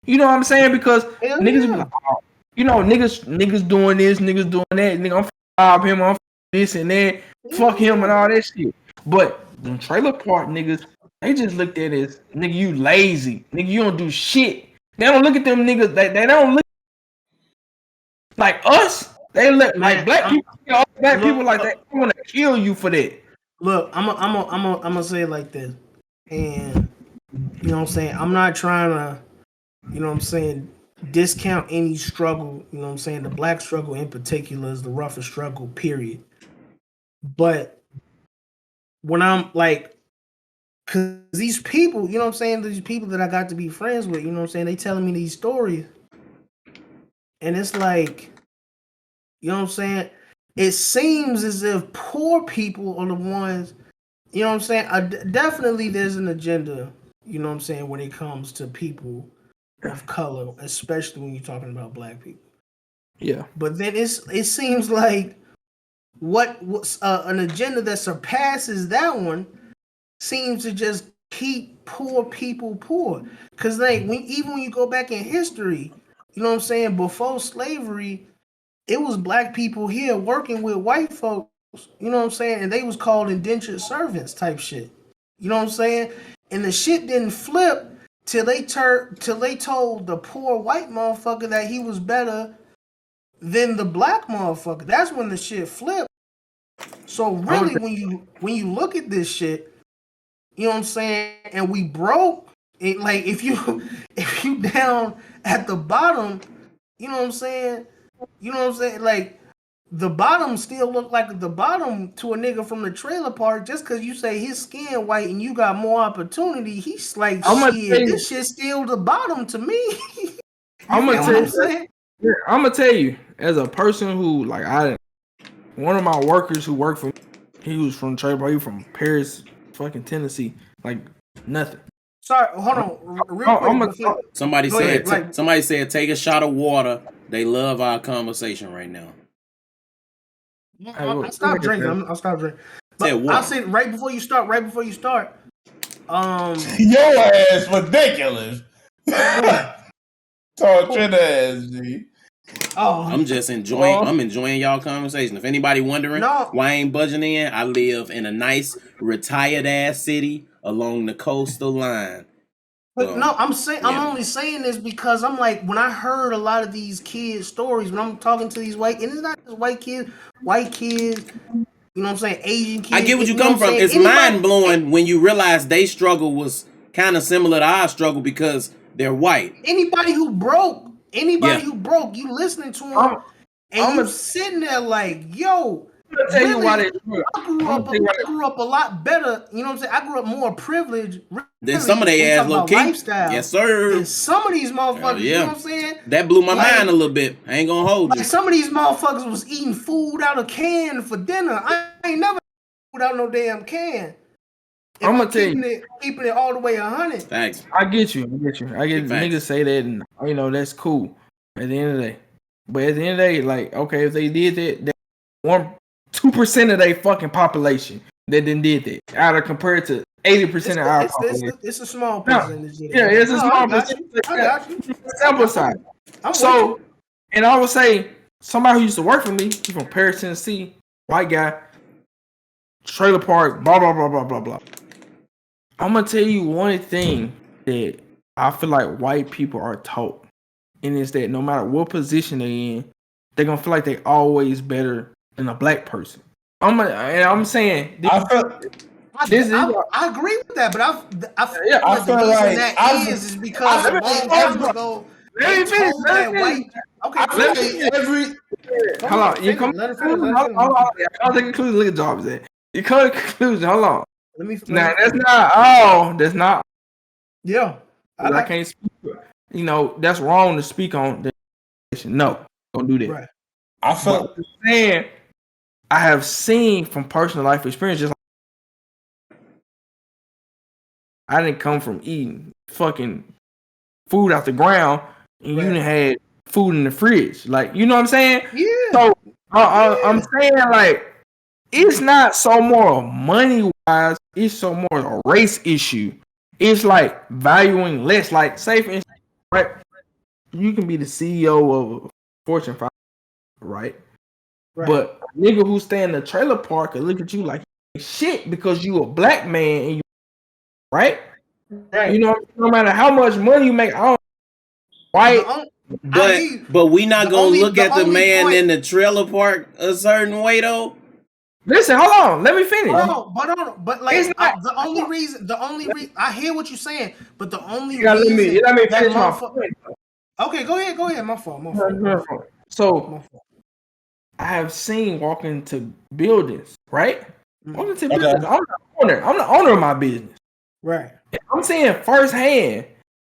you know what I'm saying? Because niggas be like, oh, you know, niggas doing this, niggas doing that, nigga, I'm rob him, I'm this and that, fuck him and all that shit. But them trailer park niggas, they just looked at it as nigga, you lazy, nigga, you don't do shit. They don't look at them niggas. They don't look like us. They look like black people. All black people like that. I want to kill you for that. Look, I'm gonna say it like this, and you know what I'm saying. I'm not trying to, you know what I'm saying, discount any struggle. You know what I'm saying. The black struggle in particular is the roughest struggle. Period. But when I'm like, cause these people, you know what I'm saying, these people that I got to be friends with, you know what I'm saying, they telling me these stories, and it's like, you know what I'm saying. It seems as if poor people are the ones, you know what I'm saying? Definitely there's an agenda, you know what I'm saying, when it comes to people of color, especially when you're talking about black people. Yeah. But then it seems like what's an agenda that surpasses that one seems to just keep poor people poor. Because like even when you go back in history, you know what I'm saying, before slavery, it was black people here working with white folks, you know what I'm saying? And they was called indentured servants type shit. You know what I'm saying? And the shit didn't flip till they told the poor white motherfucker that he was better than the black motherfucker. That's when the shit flipped. So really when you look at this shit, you know what I'm saying, and we broke it, like if you down at the bottom, you know what I'm saying? You know what I'm saying? Like, the bottom still look like the bottom to a nigga from the trailer park just because you say his skin white and you got more opportunity. He's like, shit, this shit's still the bottom to me. I'm gonna tell you, as a person who, like, one of my workers who worked for me, he was from trailer park, he was from Paris, fucking Tennessee, like nothing. Sorry, hold on, real quick. Somebody said, take a shot of water. They love our conversation right now. I'll stop drinking. I'll stop drinking. I'll say right before you start. Your ass ridiculous. Torture ass, G. Oh, I'm just enjoying. I'm enjoying y'all conversation. If anybody wondering why I ain't budging in, I live in a nice retired ass city along the coastal line. But no, I'm only saying this because I'm like, when I heard a lot of these kids' stories, when I'm talking to these and it's not just white kids, you know what I'm saying, Asian kids. I get what you come from. It's mind blowing when you realize they struggle was kind of similar to our struggle because they're white. Anybody who broke, you listening to them, and you sitting there like, yo. I'm tell you why I grew up a lot better. You know what I'm saying? I grew up more privileged than some of their ass low key. Lifestyle. Yes, sir. And some of these motherfuckers, you know what I'm saying? That blew my mind a little bit. I ain't gonna hold you. Some of these motherfuckers was eating food out of can for dinner. I ain't never food out no damn can. I'm gonna tell you, keeping it all the way 100. Thanks. I get you. I get niggas say that, and you know that's cool. At the end of the day, but at the end of the day, like, okay, if they did that 2% of their fucking population that then did that, out of compared to 80% of our population. It's a small percentage. Yeah, it's a small percentage. I got you. Sample size. So, and I would say somebody who used to work for me, he's from Paris, Tennessee, white guy, trailer park, blah blah blah blah blah blah. I'm gonna tell you one thing that I feel like white people are taught, and it's that no matter what position they're in, they're gonna feel like they always better than a black person. I'm saying I agree with that, but I feel like that is because a long time ago they told that white. Okay, hold on. You come. Hold on. I'll take a conclusion. Look at jobs there. You come to conclusion. Hold on. Now that's not all. That's not. Yeah, I can't speak. You know that's wrong to speak on. No, don't do that. Right. I feel saying. I have seen from personal life experience, just like I didn't come from eating fucking food out the ground, and you didn't have food in the fridge. Like, you know what I'm saying? Yeah. So I'm saying, like, it's not so more money wise, it's so more a race issue. It's like valuing less. Like, say for instance, right? You can be the CEO of Fortune 5, right? But a nigga who stay in the trailer park and look at you like shit because you a black man and you right? You know, no matter how much money you make, I don't white. But we not gonna look at the man in the trailer park a certain way though. Listen, hold on, let me finish. But like the only reason I hear what you're saying, but the only reason let me finish my point. Okay, go ahead. My fault. So I have seen walk into buildings, right? Walk into buildings. I'm the owner of my business. Right. And I'm saying firsthand,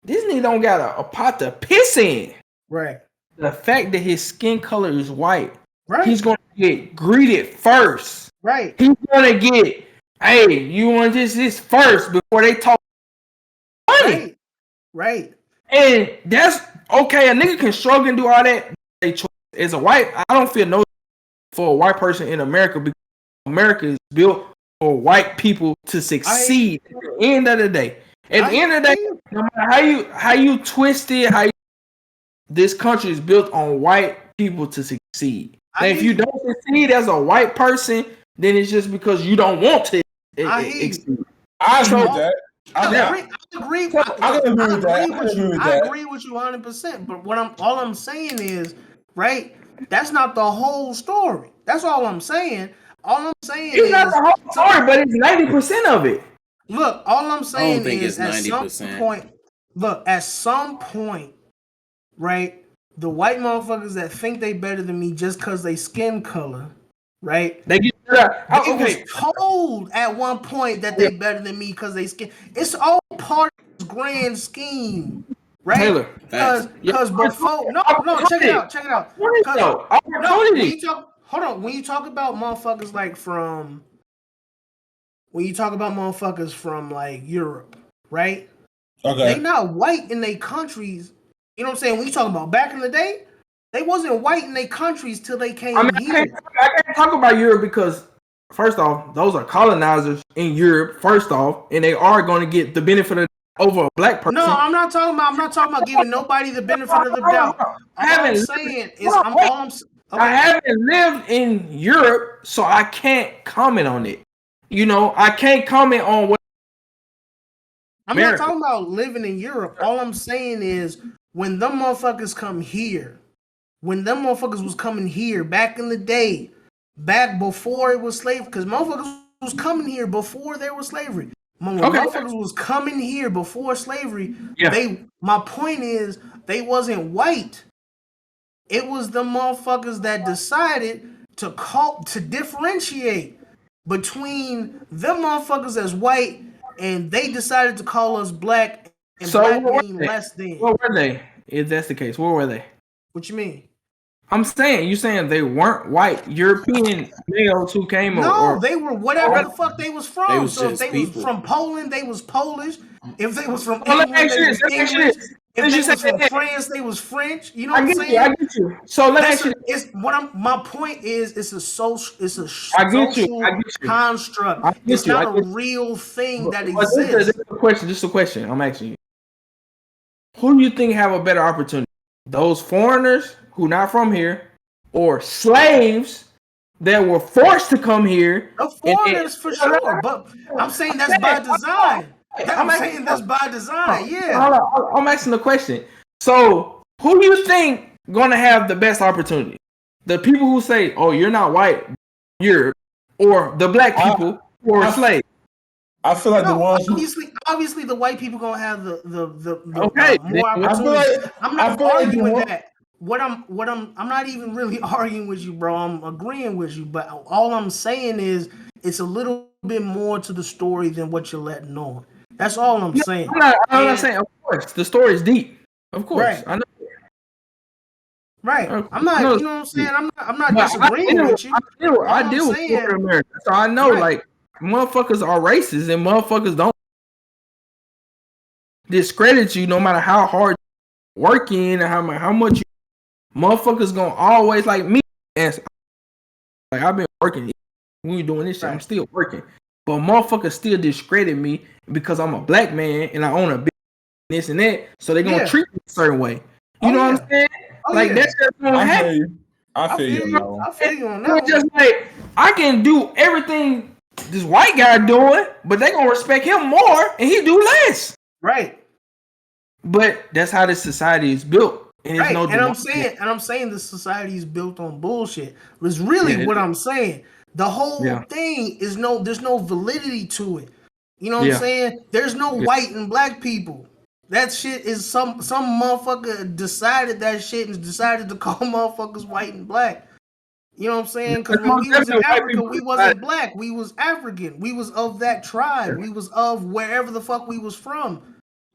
this nigga don't got a pot to piss in. Right. The fact that his skin color is white, right, he's gonna get greeted first. Right. He's gonna get, hey, you want this first before they talk money. Right. And that's okay. A nigga can struggle and do all that. As a white, I don't feel no for a white person in America because America is built for white people to succeed at the end of the day. At the end of the day, no matter how you twist it, this country is built on white people to succeed. And if you don't succeed as a white person, then it's just because you don't want to succeed. I agree with that. I agree with you 100%. But all I'm saying is, right? That's not the whole story. That's all I'm saying. All I'm saying it's not the whole story, but it's 90% of it. Look, all I'm saying is at some point, right? The white motherfuckers that think they better than me just because they skin color, right? They get was told at one point that they better than me because they skin. It's all part of this grand scheme, right? Taylor, because before check it out. When you talk about motherfuckers from like Europe, right? Okay, they not white in their countries. You know what I'm saying? When you talk about back in the day, they wasn't white in their countries till they came here. I can't talk about Europe because first off, those are colonizers in Europe. First off, and they are going to get the benefit of over a black person. No, I'm not talking about giving nobody the benefit of the doubt. I haven't lived in Europe, so I can't comment on it. You know, I can't comment on what. I'm not talking about living in Europe. All I'm saying is when them motherfuckers come here, when them motherfuckers was coming here back in the day, back before it was slavery, because motherfuckers was coming here before there was slavery. When motherfuckers was coming here before slavery, my point is they wasn't white. It was the motherfuckers that decided to differentiate between them motherfuckers as white, and they decided to call us black, and black mean less than. Where were they? If that's the case, where were they? What you mean? I'm saying, you saying they weren't white European males who came over? No, they were whatever the fuck they was from. So if they was from Poland, they was Polish. If they was from England, they was English. If they was from France, they was French. You know what I'm saying? I get you. So let me ask you. My point is, it's a social construct. It's not a real thing that exists. This is a question. I'm asking you. Who do you think have a better opportunity? Those foreigners who not from here, or slaves that were forced to come here? The foreigners for sure, but I'm saying that's by design. I'm saying that's by design. Yeah. I'm asking the question. So, who do you think gonna have the best opportunity? The people who say, "Oh, you're not white, you're," or the black people who are slaves? I feel like the ones obviously the white people gonna have the more opportunities. I'm not arguing with that. I'm not even really arguing with you, bro. I'm agreeing with you, but all I'm saying is it's a little bit more to the story than what you're letting on. That's all I'm saying. I'm not saying, of course, the story is deep. Of course, right. I know. Right. I'm not. You know what I'm saying? I'm not disagreeing with you. I deal with corporate America, so I know like motherfuckers are racist and motherfuckers don't discredit you no matter how hard you working and how much you, motherfuckers gonna always like me. And like I've been working when we doing this shit, I'm still working. But motherfuckers still discredit me because I'm a black man and I own a business, this and that. So they're gonna treat me a certain way. You know what I'm saying? like that's just gonna happen. I feel you on that one. I feel you on that one. Just like I can do everything this white guy doing, but they gonna respect him more and he do less. Right. But that's how this society is built. And right. I'm saying the society is built on bullshit. It's really what I'm saying. The whole thing is there's no validity to it. You know what I'm saying? There's no white and black people. That shit is some motherfucker decided that shit and decided to call motherfuckers white and black. You know what I'm saying? Because when we was in Africa, we wasn't black. We was African. We was of that tribe. We was of wherever the fuck we was from.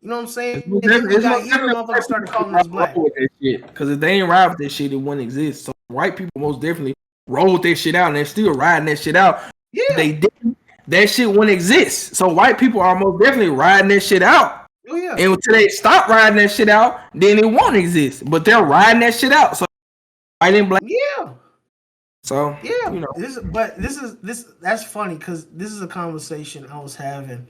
You know what I'm saying? And then we got here, motherfuckers started calling us black. Because if they ain't ride with that shit, it wouldn't exist. So white people most definitely rolled that shit out and they're still riding that shit out. Yeah. They didn't. That shit wouldn't exist. So white people are most definitely riding that shit out. Oh, yeah. And until they stop riding that shit out, then it won't exist. But they're riding that shit out. So white and black. Yeah. So yeah, you know. That's funny because this is a conversation I was having,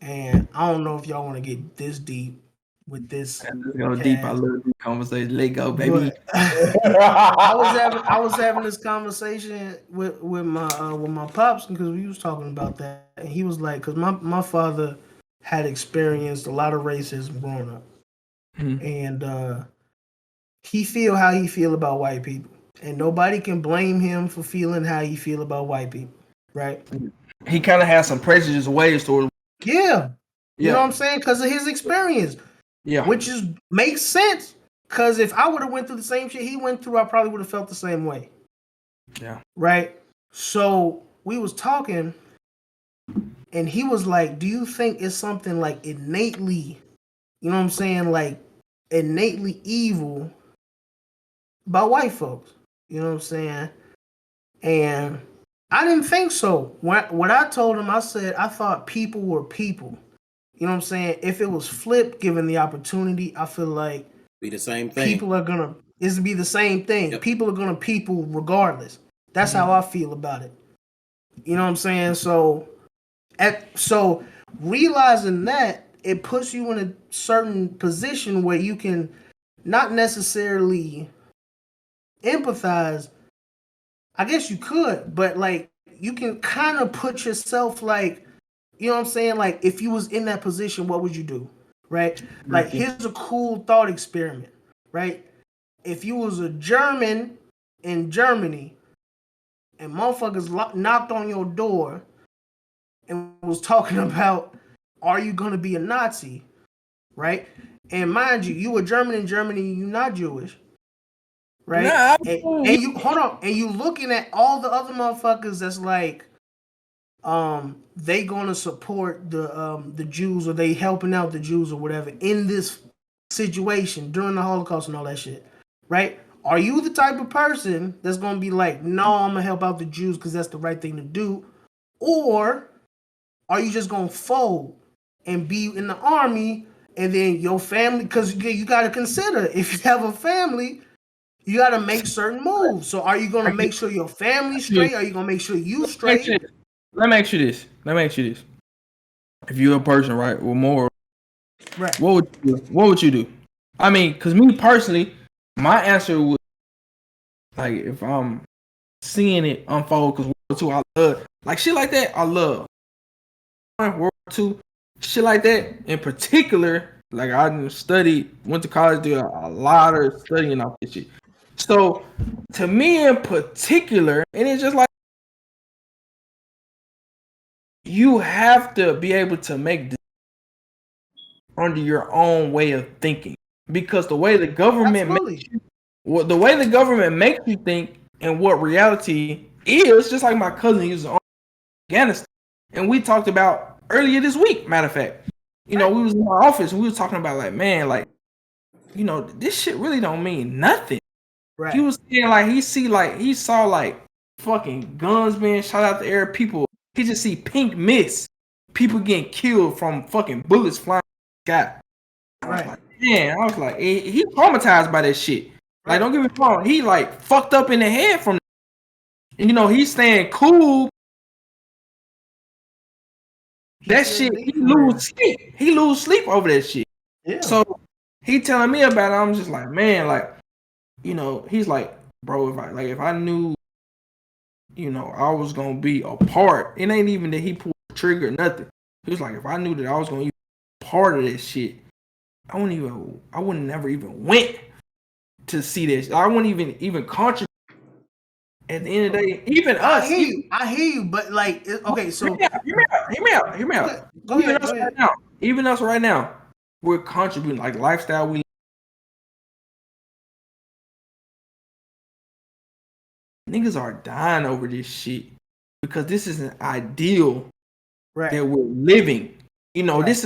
and I don't know if y'all want to get this deep with this. Let's go deep. I love deep conversation. Let go, baby. I was having this conversation with my pops because we was talking about that, and he was like, because my father had experienced a lot of racism growing up, and he feel how he feel about white people. And nobody can blame him for feeling how he feel about white people, right? He kind of has some prejudiced ways toward. Yeah, you know what I'm saying? Because of his experience. Yeah, which makes sense. Because if I would have went through the same shit he went through, I probably would have felt the same way. Yeah. Right. So we was talking, and he was like, "Do you think it's something like innately, you know what I'm saying, like innately evil about white folks?" You know what I'm saying? And I didn't think so. What I told him, I said, I thought people were people. You know what I'm saying? If it was flipped, given the opportunity, I feel like be the same thing. People are gonna be the same thing. Yep. People are gonna people regardless. That's how I feel about it. You know what I'm saying? So realizing that, it puts you in a certain position where you can not necessarily empathize. I guess you could, but like you can kind of put yourself like, you know what I'm saying? Like if you was in that position, what would you do? Right? Like here's a cool thought experiment, right? If you was a German in Germany and motherfuckers knocked on your door and was talking about, are you going to be a Nazi? Right? And mind you, you a German in Germany, you not Jewish. Right? Nah, and you hold on, and you looking at all the other motherfuckers that's like, they gonna support the Jews, or they helping out the Jews or whatever in this situation during the Holocaust and all that shit, right? Are you the type of person that's gonna be like, no, I'm gonna help out the Jews because that's the right thing to do, or are you just gonna fold and be in the army and then your family? Because you got to consider, if you have a family, you got to make certain moves. So are you going to make sure your family's straight? Are you going to make sure you straight? Let me ask you this. If you're a person, right, with moral, right, what would you do? I mean, because me personally, my answer would, like, if I'm seeing it unfold, because World War II, I love, like, shit like that, I love. World War II, shit like that, in particular, like, I went to college, did a lot of studying off this shit. So, to me in particular, and it's just like, you have to be able to make decisions under your own way of thinking, because the way the government makes you think and what reality is, just like my cousin, he was in Afghanistan, and we talked about earlier this week. Matter of fact, we was in our office and we was talking about, like, man, like, this shit really don't mean nothing. Right. He was saying, like, he saw like fucking guns being shot out the air, people. He just see pink mist, people getting killed from fucking bullets flying in the sky. I was like, he traumatized by that shit. Like, don't get me wrong, he like fucked up in the head from, he's staying cool. That shit, he lose sleep over that shit. Yeah. So he telling me about it. I'm just like, man, like, he's like, bro, if I knew, I was gonna be a part, it ain't even that he pulled the trigger or nothing. He was like, if I knew that I was gonna be part of this shit, I wouldn't never even went to see this. I wouldn't even contribute. At the end of the day, even us. I hear you, but like, okay, so hear me out. Go ahead. Even us right now, we're contributing like lifestyle. We niggas are dying over this shit because this is an ideal that we're living. This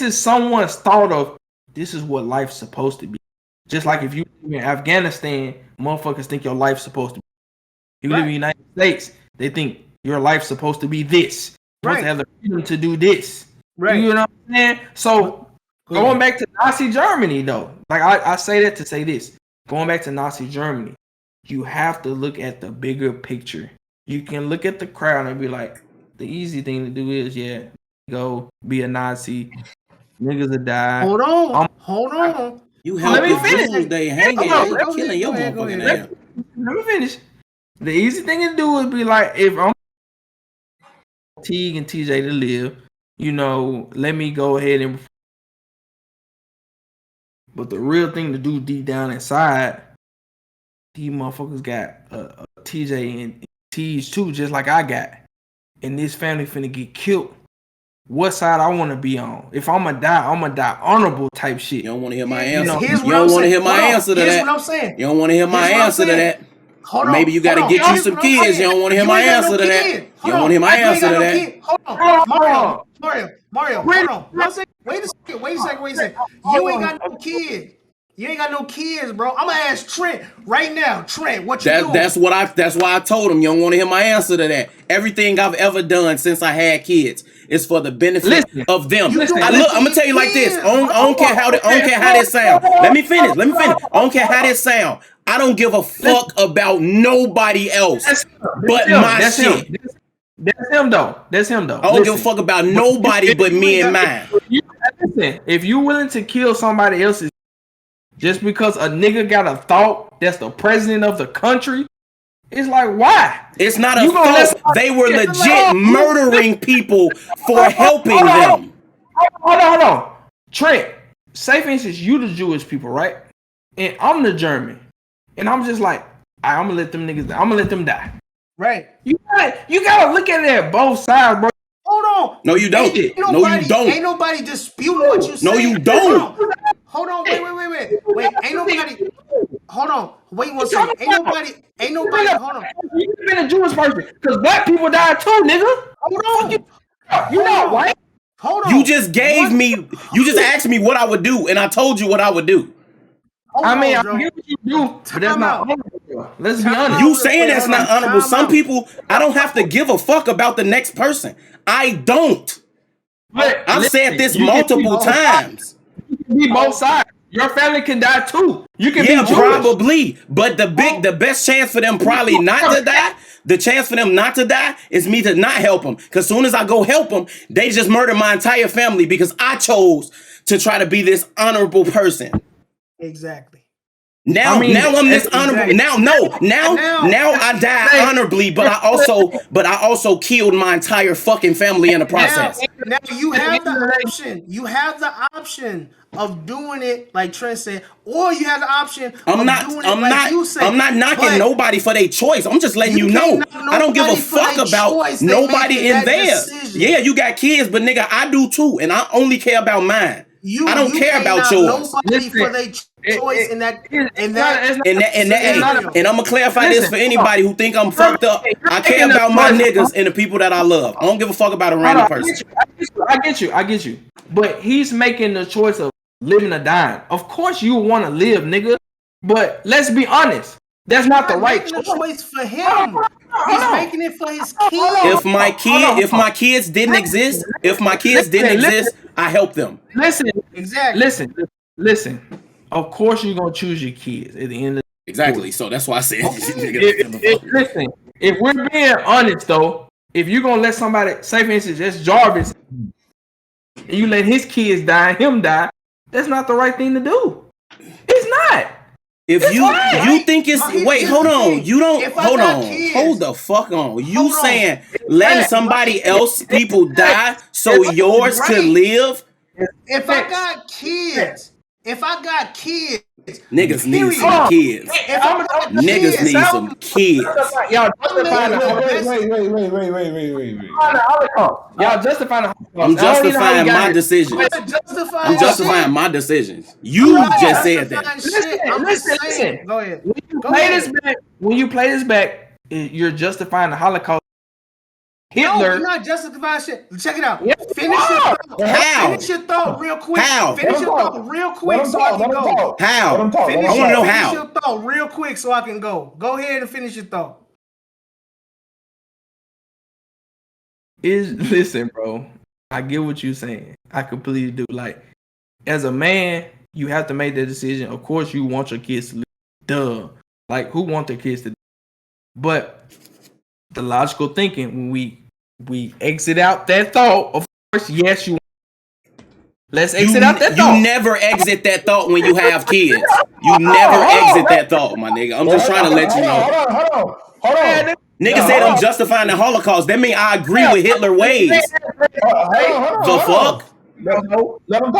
is someone's thought of this is what life's supposed to be. Just like if you live in Afghanistan, motherfuckers think your life's supposed to be. You live in the United States, they think your life's supposed to be this. You're supposed to have the freedom to do this. Right. You know what I'm saying? So going back to Nazi Germany though, like I say that to say this. Going back to Nazi Germany, you have to look at the bigger picture. You can look at the crowd and be like, the easy thing to do is, go be a Nazi. Niggas will die. Hold on. You help me finish. They hanging. They killing your motherfucking ass. Let me finish. The easy thing to do is be like, if I'm Teague and TJ to live, let me go ahead and. But the real thing to do deep down inside, these motherfuckers got TJ and Teague too, just like I got. And this family finna get killed. What side I want to be on? If I'm gonna die honorable type shit. You don't want to hear my answer. You don't want to hear my answer to that. Here's what I'm saying. You don't want to hear my answer to that. Maybe you got to get you some kids. You don't want to hear my answer to that. You don't want to hear my answer to that. Hold on, Mario. Hold on. Wait a second. You ain't got no kids. You ain't got no kids, bro. I'm gonna ask Trent right now. Trent, what you doing? That's why I told him you don't want to hear my answer to that. Everything I've ever done since I had kids is for the benefit of them. I'm gonna tell you like this. I don't care how this sound. Let me finish. I don't care how this sound. I don't give a fuck about nobody else but my shit. That's him though. I don't give a fuck about nobody but me and mine. Listen, if you willing to kill somebody else's just because a nigga got a thought that's the president of the country, it's like, why? It's not a thought. They were legit murdering people for helping them. Hold on. Trent, say for instance, you the Jewish people, right? And I'm the German. And I'm just like, I'm gonna let them niggas die. I'm gonna let them die. Right. You gotta look at it at both sides, bro. Hold on. No, you don't. You don't. Ain't nobody disputing what you said. No, you don't. Hold on. Wait. Ain't nobody. Hold on. Wait 1 second. Ain't nobody. Hold on. You been a Jewish person because black people died too, nigga. Hold on. You know, right? Hold on. You just asked me what I would do, and I told you what I would do. I get what you do, but that's not honorable. Let's be honest. You saying that's not honorable. Some people, I don't have to give a fuck about the next person. I don't. I've said this multiple times. You can be both sides. Your family can die too. You can be Jewish. Probably. But the best chance for them probably not to die, the chance for them not to die is me to not help them. Because soon as I go help them, they just murder my entire family because I chose to try to be this honorable person. Exactly. Now I'm this honorable. Now I die honorably, but I also killed my entire fucking family in the process. Now you have the option. You have the option of doing it like Trent said, or you have the option of doing it like you said. I'm not knocking nobody for their choice. I'm just letting you know. I don't give a fuck about nobody in there. Yeah, you got kids, but nigga, I do too, and I only care about mine. I don't care about yours. Nobody for their choice in that. And I'm gonna clarify this for anybody who think I'm fucked up. I care about my niggas and the people that I love. I don't give a fuck about a random person. I get you. But he's making the choice of living or dying. Of course you want to live, nigga. But let's be honest. That's not the right choice for him. He's making it for his kids. If my kids didn't exist, I help them. Listen. Of course you're gonna choose your kids at the end of the Exactly. So that's why I said listen, if we're being honest though, if you're gonna let somebody, say for instance, that's Jarvis, and you let his kids die and him die, that's not the right thing to do. It's not. If you think it's wait, hold on. You don't hold on. Hold the fuck on. You saying letting somebody else people die so yours could live? If I got kids, niggas need some kids. Niggas need some kids. Y'all justifying Y'all justifying the Holocaust. I'm justifying my decisions. I'm justifying my decisions. You just said that. Listen. Go ahead. When you play this back, you're justifying the Holocaust. Hitler. No, you're not justifying shit. Check it out. Finish your thought real quick. How? Finish your thought real quick so I can go. How? I want to know how. Finish your thought real quick so I can go. Go ahead and finish your thought. Listen, bro. I get what you're saying. I completely do. Like, as a man, you have to make that decision. Of course, you want your kids to live. Duh. Like, who want their kids to live? But the logical thinking, when we exit out that thought, of course, yes, you. Let's exit out that thought. You never exit that thought when you have kids. You never exit that thought, my nigga. I'm just trying to let you know. Hold on. Nigga said I'm justifying the Holocaust. That mean I agree with Hitler ways. The fuck? Let him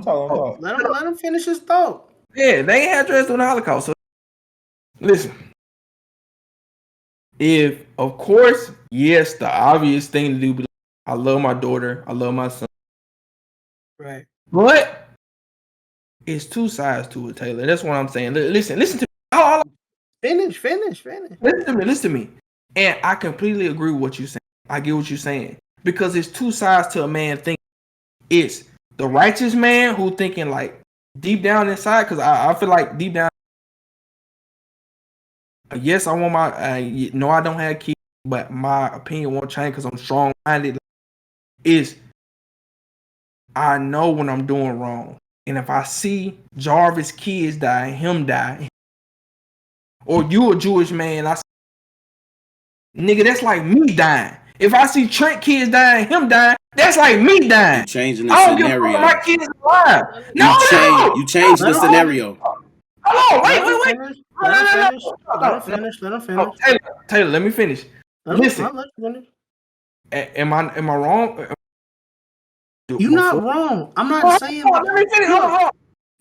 talk. Let him finish his thought. Yeah, they ain't had dress during the Holocaust. So listen. If, of course, yes, the obvious thing to do be like, I love my daughter, I love my son. Right. But it's two sides to it, Taylor. That's what I'm saying. Listen to me. Finish. Listen to me. And I completely agree with what you're saying. I get what you're saying. Because it's two sides to a man thinking. It's the righteous man who thinking like deep down inside, because I feel like deep down, yes, I want my, no, I don't have kids, but my opinion won't change because I'm strong-minded. Is I know when I'm doing wrong. And if I see Jarvis' kids die, him die, or you a Jewish man, nigga, that's like me dying. If I see Trent kids dying, him dying, that's like me dying. You changing the scenario. My kids alive. You changed the scenario. Hold on, wait. Let him finish. Taylor, let me finish. Listen. Am I wrong? You're not wrong. I'm not saying. Let me finish. Hold on.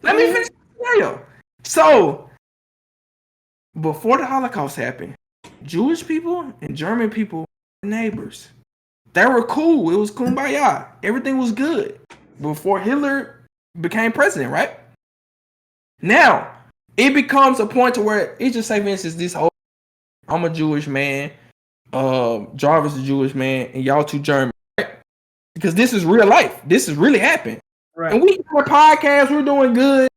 Let me finish the scenario. So, before the Holocaust happened, Jewish people and German people were neighbors. They were cool. It was kumbaya. Everything was good before Hitler became president, right? Now, it becomes a point to where it just say, for instance, this whole I'm a Jewish man, Jarvis is a Jewish man, and y'all two German, right? Because this is real life. This is really happening. Right. And we doing podcasts, we're doing good.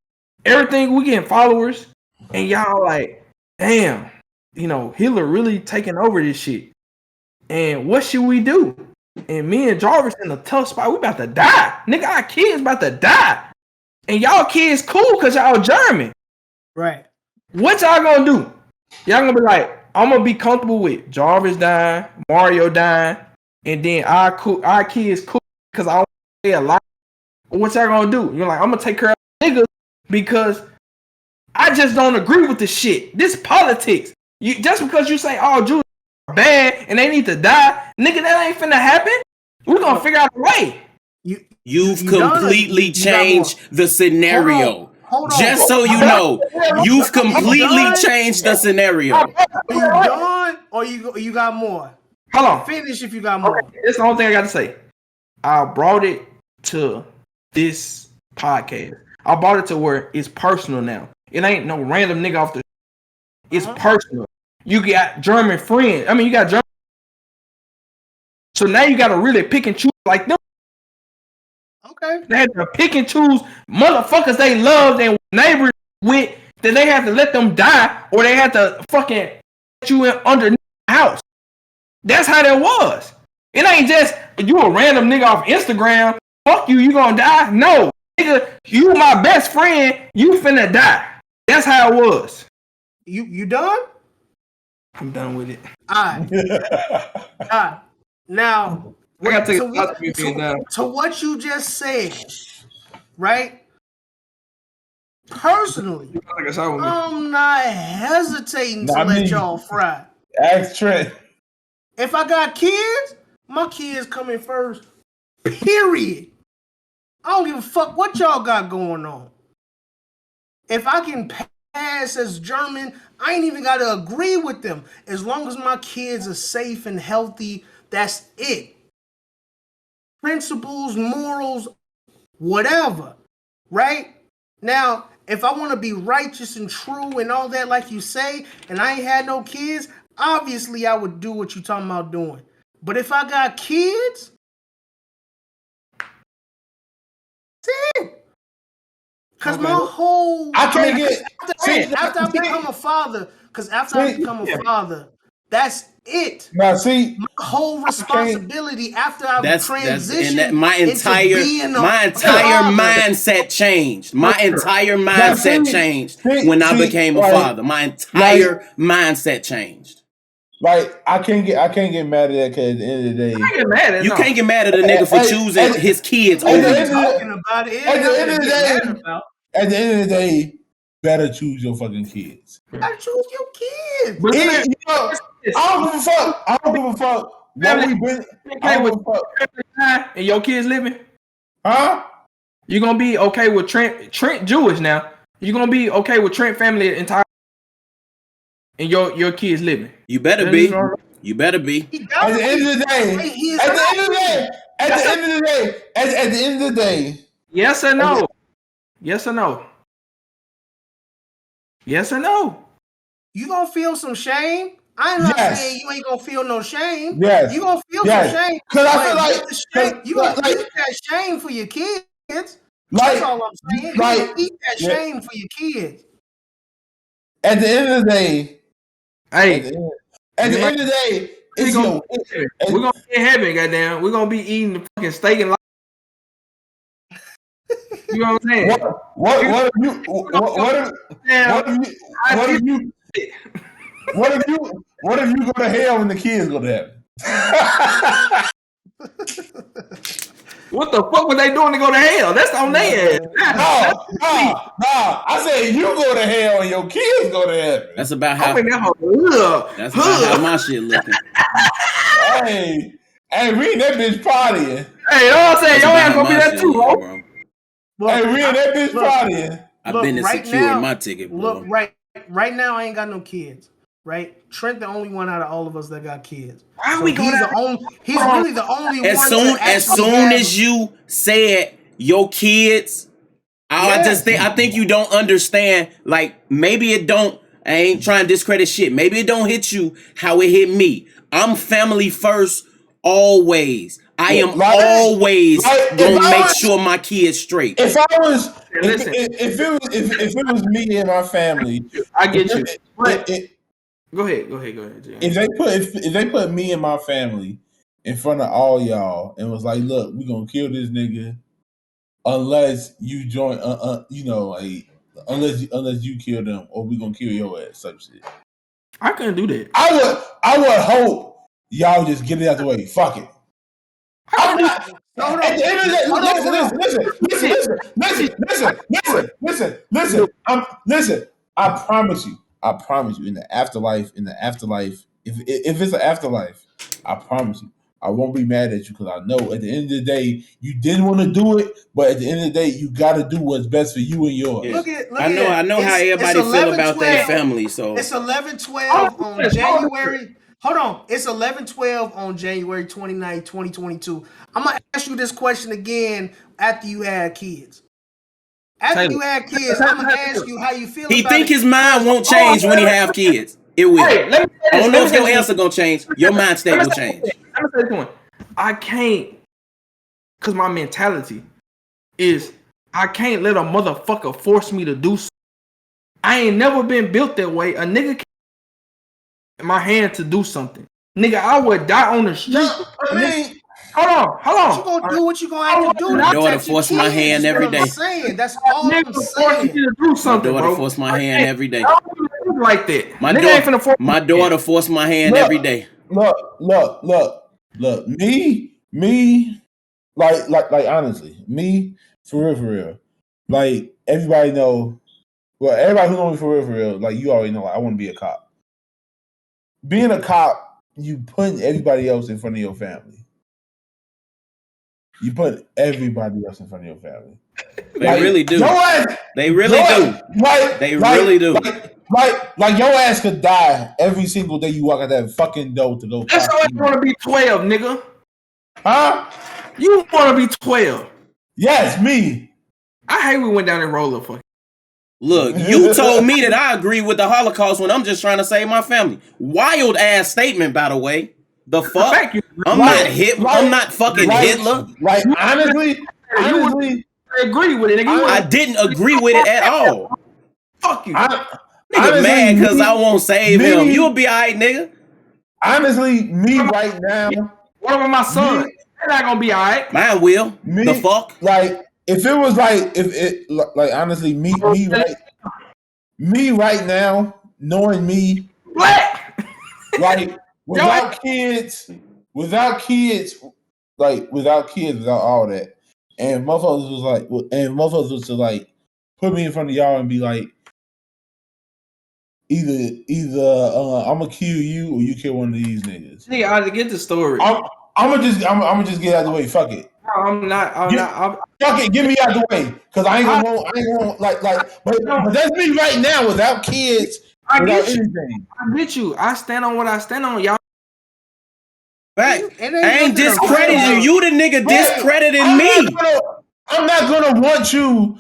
Everything, we getting followers. And y'all like, damn, Hitler really taking over this shit. And what should we do? And me and Jarvis in a tough spot. We about to die. Nigga, our kids about to die. And y'all kids cool because y'all German. Right. What y'all gonna do? Y'all gonna be like, I'm gonna be comfortable with Jarvis dying, Mario dying, and then our kids cool because I don't say a lot. What y'all gonna do? You're like, I'm gonna take care of niggas because I just don't agree with this shit. This politics. Just because you say all Jews are bad and they need to die, nigga, that ain't finna happen. We're gonna figure out a way. You've completely changed the scenario. Hold on. Just so you know, you've completely changed the scenario. Are you done or you got more? Hold on. Finish if you got more. Okay, that's the only thing I got to say. I brought it to this podcast. I brought it to where it's personal now. It ain't no random nigga off the. It's personal. You got German friends. I mean, you got German. So now you got to really pick and choose like them. Okay. They have to pick and choose motherfuckers they love and neighbors with that they have to let them die or they have to fucking put you in underneath the house. That's how that was. It ain't just you a random nigga off Instagram. Fuck you gonna die? No. Nigga, you my best friend, you finna die. That's how it was. You done? I'm done with it. Alright. Now I gotta take to what you just said, right? personally, I'm not hesitating to let y'all fry. Ask Trent. If I got kids, my kids coming first. Period. I don't give a fuck what y'all got going on. If I can pass as German, I ain't even got to agree with them. As long as my kids are safe and healthy, that's it. Principles, morals, whatever. Right? Now, if I want to be righteous and true and all that, like you say, and I ain't had no kids, obviously I would do what you talking about doing. But if I got kids, that's it. Because my whole... After I become a father, that's it. Now, see, my whole responsibility after I transitioned my entire mindset changed. My entire mindset changed when I became a father. My entire mindset changed. Like I can't get mad at that because at the end of the day, you can't get mad at a nigga for choosing his kids over you. At the end of the day, better choose your fucking kids. Better choose your kids. I don't give a fuck. What we been? I don't give a fuck. And your kids living? Huh? You gonna be okay with Trent Jewish now? You gonna be okay with Trent family entire? And your kids living? You better be. You better be. At the end of the day. Yes or no? Yes or no? Yes or no? You gonna feel some shame? I'm not saying you ain't gonna feel no shame. Yes. You gonna feel some shame. Because I feel like you gonna eat that shame for your kids. That's all I'm saying. You gonna eat that shame for your kids. At the end of the day, hey. At the end of the day, we're gonna be in heaven, goddamn. We're gonna be eating the fucking steak and you know what I'm saying? What if you go to hell and the kids go to heaven? What the fuck were they doing to go to hell? That's on their ass. Nah. I said you go to hell and your kids go to heaven. That's about how. That's about how my shit looking. Hey, we in that bitch partying. Hey, you know what I'm saying? Your ass gonna be that too, bro. Hey, we in that bitch partying. I've been secured my ticket, bro. Look, right now I ain't got no kids. Right? Trent the only one out of all of us that got kids. So he's really the only one. As soon as you said your kids, I think you don't understand. Like maybe it don't. I ain't trying to discredit shit. Maybe it don't hit you how it hit me. I'm family first, always. I am always gonna make sure my kids straight. If it was me and my family, I get you. Go ahead, Jay. If they put me and my family in front of all y'all and was like, look, we gonna kill this nigga unless you join unless you kill them or we gonna kill your ass, some shit. I couldn't do that. I would hope y'all just get it out the way. Fuck it. At the end of the day, listen. I promise you, in the afterlife, if it's an afterlife, I promise you, I won't be mad at you because I know at the end of the day, you didn't want to do it, but at the end of the day, you got to do what's best for you and yours. Yeah. I know how everybody feel about their family. So it's 11/12 on January. Hold on. It's 11/12 on January 29th, 2022. I'm going to ask you this question again after you had kids. After you had kids, I'm going to ask you how you feel about it. He think his mind won't change when he have kids. It will. Hey, I don't know if your answer going to change. Your mind state will change. Let me say this one. I can't, because my mentality is I can't let a motherfucker force me to do something. I ain't never been built that way. A nigga can't in my hand to do something. Nigga, I would die on the street. Hold on. You gonna do what you gonna have to do. My daughter forced my hand every day. That's all I'm saying. My daughter forced my hand every day. Like that. My daughter forced my hand every day. Look. Me, like honestly, me, for real. Like everybody know Well, everybody who knows me for real, like you already know, like, I want to be a cop. Being a cop, you put everybody else in front of your family. You put everybody else in front of your family. They really do. They really do. They really do. Like your ass could die every single day you walk out that fucking door to go. That's why you want to be 12, nigga. Huh? You want to be 12? Yes, me. I hate we went down and roller fucking. Look, you told me that I agree with the Holocaust when I'm just trying to save my family. Wild ass statement, by the way. The fuck? Thank you. I'm not Hitler. I'm not fucking Hitler. Like honestly, I agree with it. Nigga. I didn't agree with it at all. Fuck you. Nigga mad because I won't save him. You'll be alright, nigga. Honestly, me right now. What about my son? They're not gonna be alright. Mine will. The fuck? Like if it was like honestly, me right now, knowing me, black, like without kids, without all that, and motherfuckers was to like put me in front of y'all and be like, either I'm gonna kill you or you kill one of these niggas. Nigga, I get the story. I'm gonna just get out of the way. Fuck it. I'm not. Fuck it. Get me out the way, cause I ain't gonna like. But that's me right now without kids. I without get you. anything. I get you. I stand on what I stand on, y'all. Fact. I ain't discrediting you. You the nigga discrediting me. I'm not gonna want you.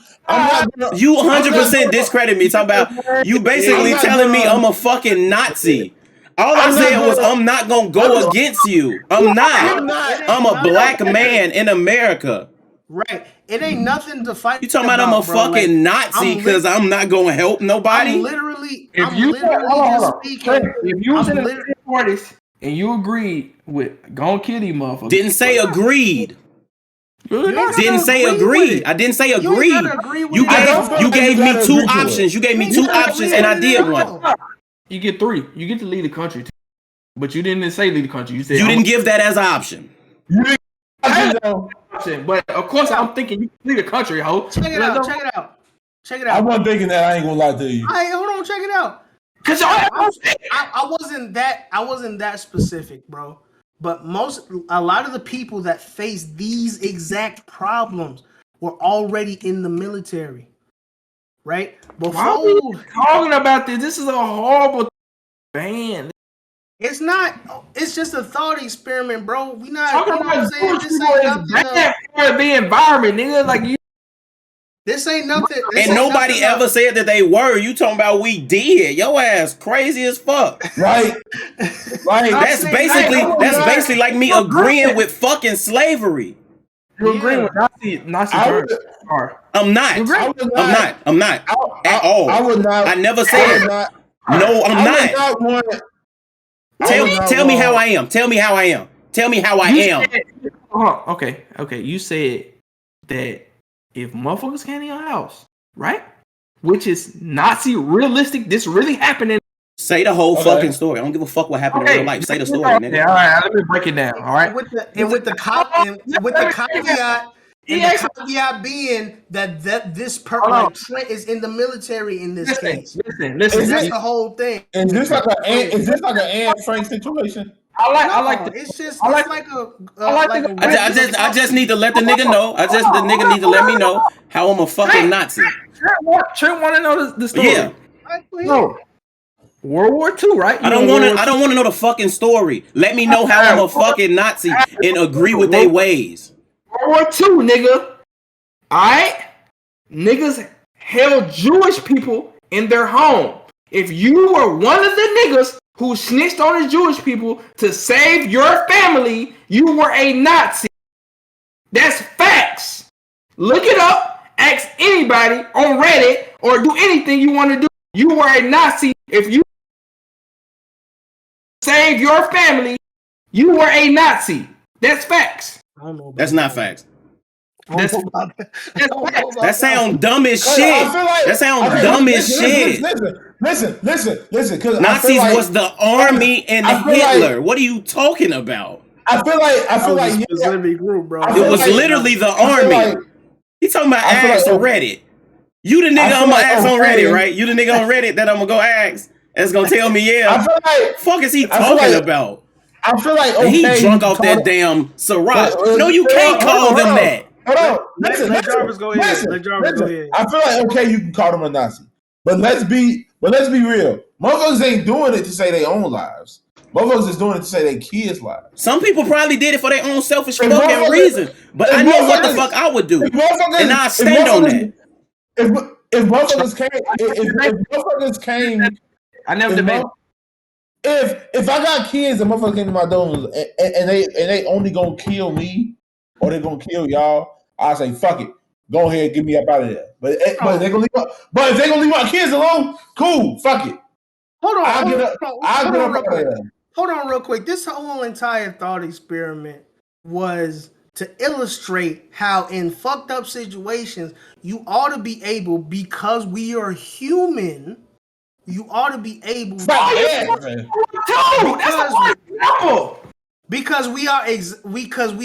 You 100% discredit me. Talking about you basically telling me I'm a fucking Nazi. All I said was I'm not gonna go against you. I'm not. I'm a black man in America. Right. It ain't nothing to fight. You talking about I'm a fucking Nazi because I'm not gonna help nobody? I'm literally If you was in the 40s and you agreed with gonna kill these motherfuckers. Didn't say agreed. Didn't say agreed. I didn't say agreed. You gave me two options. You gave me two options and I did one. You get three. You get to lead the country, but you didn't say lead the country. You said you didn't give that as an option. But of course, I'm thinking you lead the country, ho. Check it out. Check it out. Check it out. I wasn't thinking that. I ain't gonna lie to you. Hold on. Check it out. Cause I wasn't that specific, bro. But a lot of the people that face these exact problems were already in the military, right? Before why are we talking about this? This is a horrible ban. It's not. It's just a thought experiment, bro. We not. Talking you know what I'm saying? This ain't bad for the environment, nigga. Like you. This ain't nothing. And nobody ever said that they were. You talking about we did? Your ass crazy as fuck. Right. That's basically like me agreeing with fucking slavery. You agreeing with Nazi terms? I'm not. I'm not at all. I would not. I never said. No, I'm not. Tell me how I am. Tell me how I am. Tell me how I am. Okay. You said that if motherfuckers came in your house, right? Which is Nazi realistic. This really happening. Say the whole fucking story. I don't give a fuck what happened in real life. Say the story, nigga. All right, let me break it down. All right. With the caveat being that this person Trent is in the military in this case. Listen. That's the whole thing. Is this like an Anne Frank situation? I just need to let the nigga know. The nigga need to let me know how I'm a fucking Nazi. Trent want to know the story. Yeah. No. World War II, right? I don't want to know the fucking story. Let me know how I'm a fucking Nazi and agree with their ways. World War II, nigga. Alright? Niggas held Jewish people in their home. If you were one of the niggas who snitched on the Jewish people to save your family, you were a Nazi. That's facts. Look it up. Ask anybody on Reddit or do anything you want to do. You were a Nazi. If you save your family, you were a Nazi. That's facts. That's not facts. That sound dumb as shit. That sound dumb as shit. Listen. Nazis was the army and Hitler. What are you talking about? I feel like specific group, bro. It was literally the army. He talking about ass or Reddit. You the nigga I'm gonna ask on Reddit, right? You the nigga on Reddit that I'm gonna go ask. That's gonna tell me, yeah. I feel like fuck is he talking about? I feel like he drunk off that damn Ciroc. No, you can't call them that. Hold on. Let Jarvis go ahead. Let Jarvis go ahead. I feel like okay, you can call them a Nazi, but let's be real. Motherfuckers ain't doing it to say their own lives. Motherfuckers is doing it to say their kids' lives. Some people probably did it for their own selfish fucking reason, but I know what the fuck I would do, and I stand on that. If motherfuckers came, if motherfuckers came, I never debate. If I got kids and motherfuckers came to my door and they only gonna kill me or they gonna kill y'all, I say fuck it, go ahead, get me up out of there. But if they gonna leave my kids alone, cool, fuck it. Hold Hold on real quick. This whole entire thought experiment was to illustrate how in fucked up situations you ought to be able, because we are human, you ought to be able because we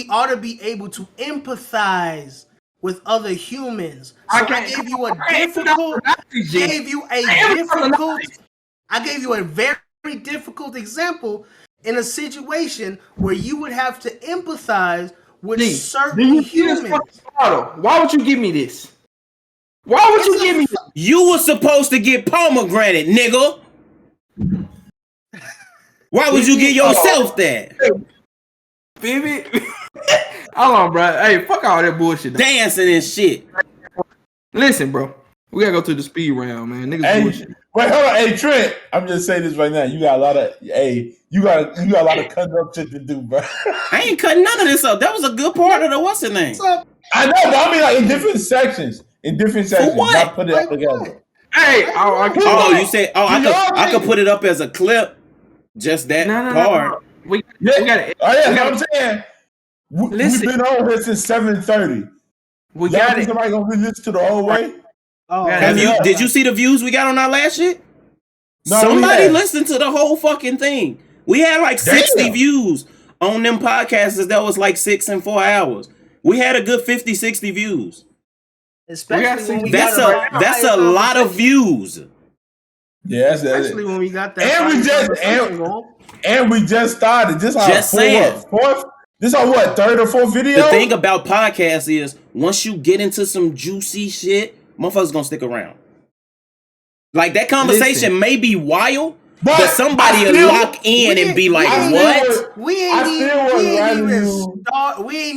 ought to be able to empathize with other humans. So I gave you a very difficult example in a situation where you would have to empathize with certain humans. Why would you give me this? Why would you give me this? You were supposed to get pomegranate, nigga. Why would you give yourself that? Baby. Hold on, bro. Hey, fuck all that bullshit. Dancing and shit. Listen, bro. We gotta go to the speed round, man. Niggas bullshit. Wait, hold on. Hey, Trent. I'm just saying this right now. You got a lot of you got a lot of cutting up shit to do, bro. I ain't cutting none of this up. That was a good part of the what's the name? I know, but I mean like in different sections. For what? Not put it all together. Hey, you said I could put it up as a clip. Just that part. We got it. Oh yeah, I'm saying. We've been on here since 7:30. We got it. Somebody gonna listen to the whole way? Oh, did you see the views we got on our last shit? No, somebody listened to the whole fucking thing. We had like 60 views on them podcasts that was like 6 and 4 hours. We had a good 50, 60 views. Especially when that's a lot of views. Yeah, especially when we got that. And we just started. This is our what, third or fourth video? The thing about podcasts is once you get into some juicy shit, motherfuckers gonna stick around. Like that conversation may be wild, but somebody will lock in and be like, "What?" We ain't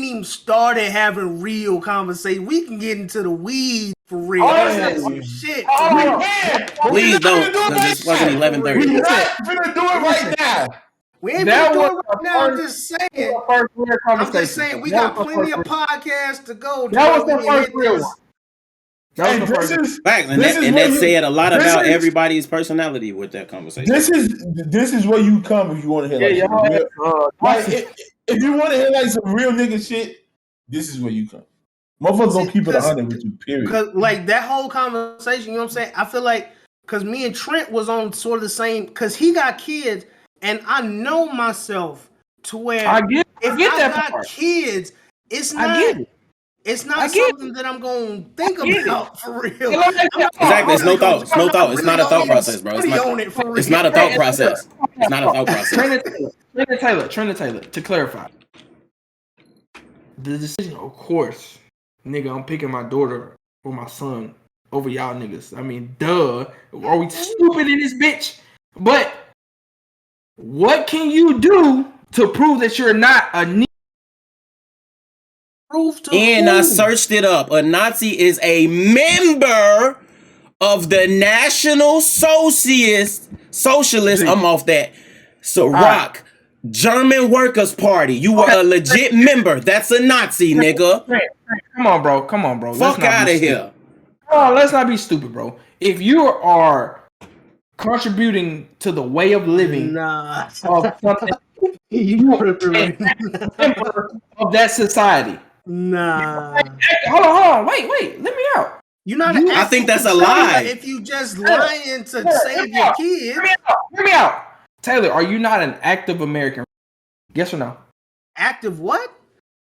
even started having real conversation. We can get into the weeds for real. Shit. Please don't, because it's fucking 11:30. We're not gonna do it right now. We ain't gonna do it right now. I'm just saying. We got plenty of podcasts to go. That was the first real one. And that said a lot about everybody's personality with that conversation. This is where you come if you want to hear if you want to hear like some real nigga shit. This is where you come. Motherfuckers gonna keep it 100 with you. Period. Because like that whole conversation, you know what I'm saying? I feel like because me and Trent was on sort of the same. Because he got kids, and I know myself to where if I got kids, it's not. It's not something that I'm going to think about for real. Exactly. It's no thought. It's no thought. It's not a thought process, bro. It's not a thought process. It's not a thought process. Trent Taylor, to clarify. The decision, of course, nigga, I'm picking my daughter or my son over y'all niggas. I mean, duh. Are we stupid in this bitch? But what can you do to prove that you're not a nigga? I searched it up. A Nazi is a member of the National Socialist. I'm off that. Ciroc, German Workers' Party. You were a legit member. That's a Nazi, nigga. Come on, bro. Fuck out of here. Oh, let's not be stupid, bro. If you are contributing to the way of living of something, you are a member of that society. Nah. Hold on. Wait. Let me out. You're not. I think that's a lie. If you just lying to save your kids. Hear me out. Taylor, are you not an active American? Yes or no? Active what?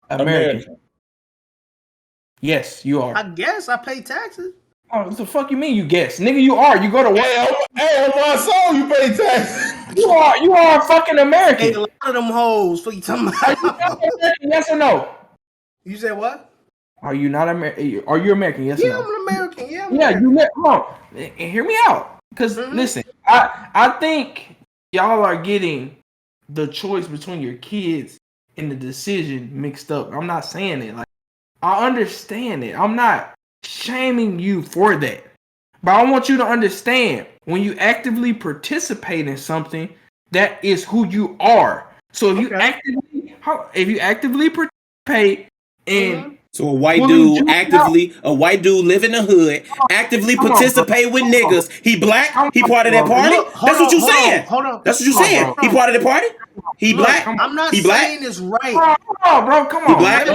American. Yes, you are. I guess I pay taxes. Oh, what the fuck you mean you guess? Nigga, you are. You go to work. Hey, on my soul, you pay taxes. You are a fucking American. Hey, a lot of them hoes. What you talking about? American, yes or no? You said what? Are you not American? Are you American? Yes or no? I'm an American. Yeah, I'm Yeah, American. come on. And hear me out. Because listen, I think y'all are getting the choice between your kids and the decision mixed up. I'm not saying it. Like, I understand it. I'm not shaming you for that. But I want you to understand when you actively participate in something, that is who you are. So if you actively participate in so a white dude live in the hood, actively participate with niggas. He black, he part of that party. That's what you saying. That's what you saying. He part of the party. He black. I'm not he black. saying it's right. Come on, bro. Come on. He black.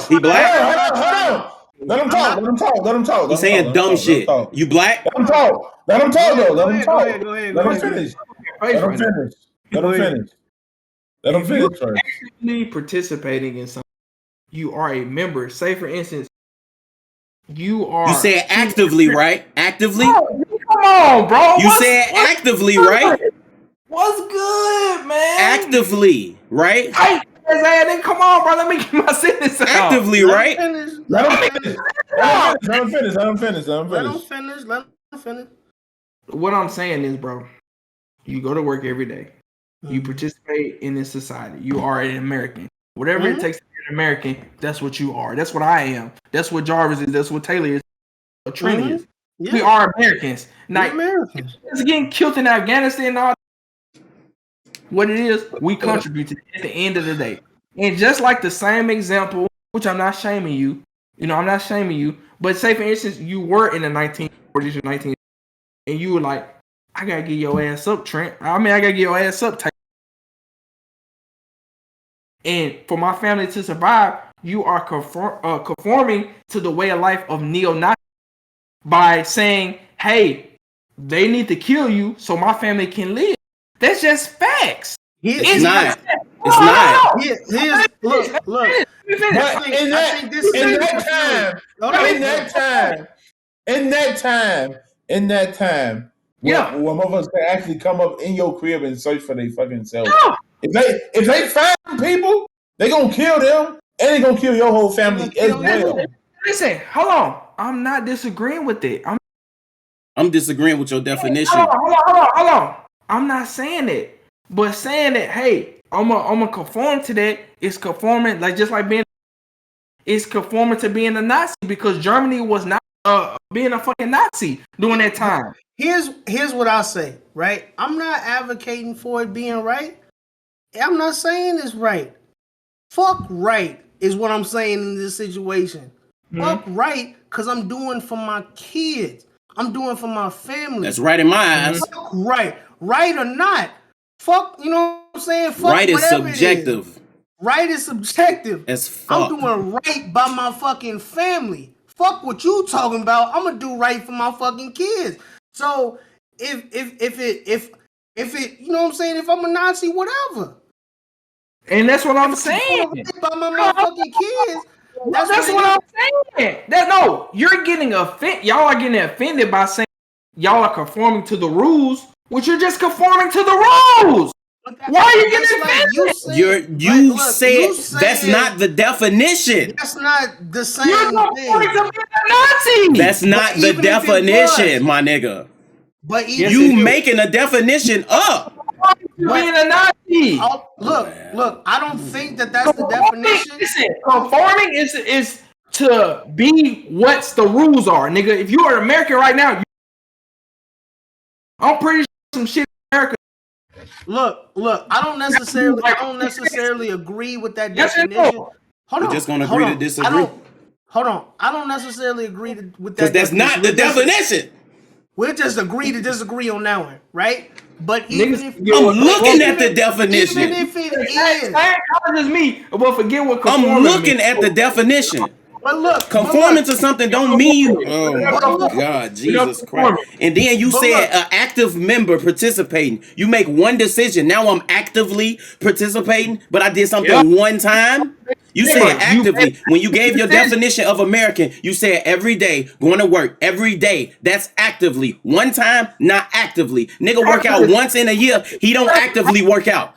He black. Hold on. Let him talk. He's saying dumb shit. You black? Let him talk. Let him talk though. Let him talk. Go ahead. Let him finish. Let him finish first. Actively participating in something. You are a member. Say for instance, you said actively, right? Actively? Oh, come on, bro. You said actively, right? What's good, man? Actively, right? Then come on, bro. Let me get my sentence out. Actively, right? Let him finish. What I'm saying is, bro, you go to work every day. You participate in this society. You are an American. Whatever it takes to be an American, that's what you are. That's what I am. That's what Jarvis is. That's what Taylor is. What Trent is. Yeah. We are Americans. Now, Americans. It's getting killed in Afghanistan and all. What it is, we contribute to it at the end of the day. And just like the same example, which I'm not shaming you, but say for instance, you were in the 1940s or 1950s, and you were like, I gotta get your ass up, Trent. I gotta get your ass up, Taylor. And for my family to survive, you are conforming to the way of life of neo-Nazi by saying, hey, they need to kill you so my family can live. That's just facts. It's not. Look. In that time, when motherfuckers can actually come up in your crib and search for their fucking self. Yeah. If they find people, they gonna kill them and they gonna kill your whole family as well. Listen, hold on. I'm not disagreeing with it. I'm disagreeing with your definition. Hold on. I'm not saying it, but saying that, hey, I'm gonna conform to that. It's conforming, like just like being. It's conforming to being a Nazi because Germany was not being a fucking Nazi during that time. Here's what I say, right? I'm not advocating for it being right. I'm not saying it's right. Fuck right is what I'm saying in this situation. Fuck right, because I'm doing for my kids. I'm doing for my family. That's right in my eyes. Fuck right. Right or not. Fuck, you know what I'm saying? Fuck right is subjective. Right is subjective. As fuck. I'm doing right by my fucking family. Fuck what you talking about. I'm gonna do right for my fucking kids. So if it, you know what I'm saying? If I'm a Nazi, whatever. And that's what I'm saying. By my motherfucking kids. That's what I'm saying. You're getting offended. Y'all are getting offended by saying y'all are conforming to the rules, which you're just conforming to the rules. Why are you getting offended? You said that's not the definition. That's not the same thing. Nazi. That's not the definition, my nigga. But you making a definition up. Being a Nazi. Look. I don't think that's the definition. Listen, conforming is to be what the rules are, nigga. If you are American right now, I'm pretty sure some shit in America. Look. I don't necessarily agree with that definition. We're just gonna agree to disagree. Hold on. I don't necessarily agree with that. Because that's not the definition. We'll just agree to disagree on that one, right? But even if I'm looking at the definition, even if it is, me, but forget what I'm looking at the definition. conforming to something don't mean you. Oh my God, Jesus Christ! And then you said an active member participating. You make one decision. Now I'm actively participating, but I did something one time. You said actively. When you gave your definition of American, you said every day, going to work, every day. That's actively. One time, not actively. Nigga work out once in a year. He don't actively work out.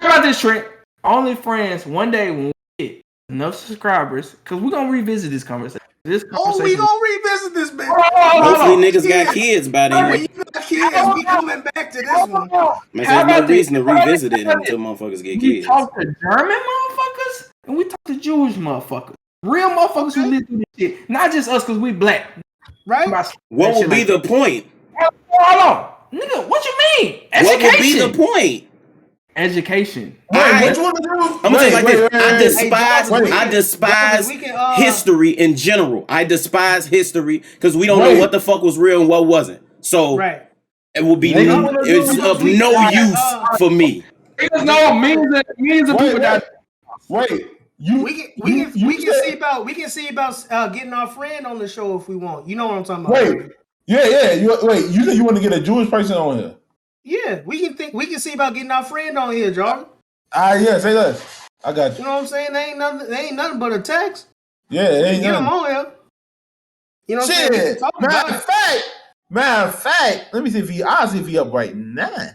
How about this, Trent? Only friends, one day when we get enough subscribers, because we're going to revisit this conversation. We gonna revisit this, bitch. Hopefully niggas got kids by then. When you got kids, we coming back to this one. Man, there's no reason to revisit it until motherfuckers get kids. We talk to German motherfuckers and we talk to Jewish motherfuckers. Real motherfuckers who live through this shit. Not just us because we black. Right? What would be the point? Hold on. Nigga, what you mean? Education. What would be the point? Education. Which one? I'm gonna say it like this. I despise history in general. I despise history because we don't know what the fuck was real and what wasn't. So it will be it's of no use for me. There's no millions of people that we can see about getting our friend on the show if we want. You know what I'm talking about? You want to get a Jewish person on here? Yeah, we can see about getting our friend on here, Jordan. Yeah, say that. I got you. You know what I'm saying? They ain't nothing but a text. Yeah, it ain't get them on here. You know what I'm saying? Matter of fact, let me see if I'll see if he up right now.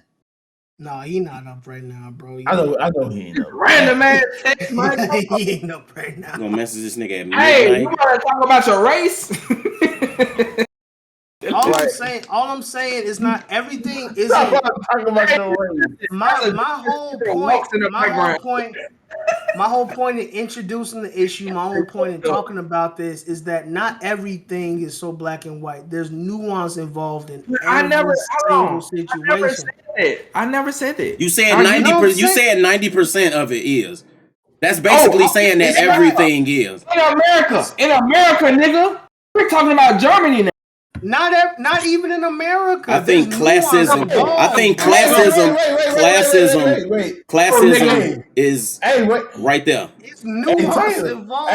No, he not up right now, bro. I know he ain't up. Random man text, he ain't up right now. You gonna message this nigga at midnight? Hey, you wanna talk about your race? All I'm saying is not everything is my whole point in introducing the issue, my whole point in talking about this is that not everything is so black and white. There's nuance involved in every single situation. I never said that. You said 90%. You said 90% of it is. That's basically saying that everything is. In America, nigga. We're talking about Germany now. Not even in America. I think classism. Classism is right there. It's nuance involved.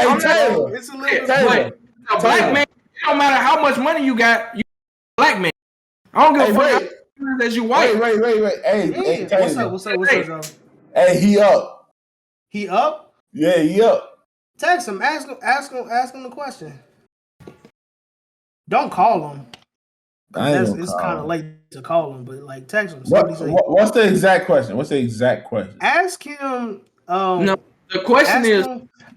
It's a little bit. A black man. It don't matter how much money you got. You black man. I don't give a fuck as you white. Wait. Hey, what's up, John? Hey, he up. He up? Yeah, he up. Text him. Ask him the question. Don't call him. It's kind of late to call him, but like text him. What's the exact question? Ask him. No, the question is.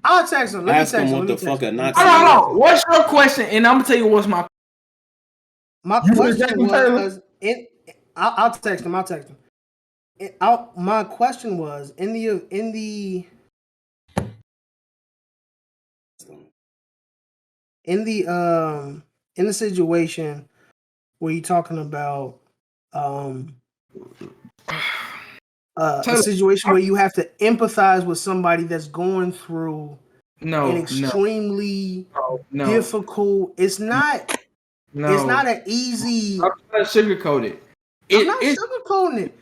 I'll text him. Ask him what the fuck a Nazi. Hold on. What's your question? And I'm gonna tell you what's my question was. I'll text him. My question was in the situation where you're talking about a situation where you have to empathize with somebody that's going through an extremely difficult. It's not an easy. I'm trying to sugarcoat it. I'm not sugarcoating it.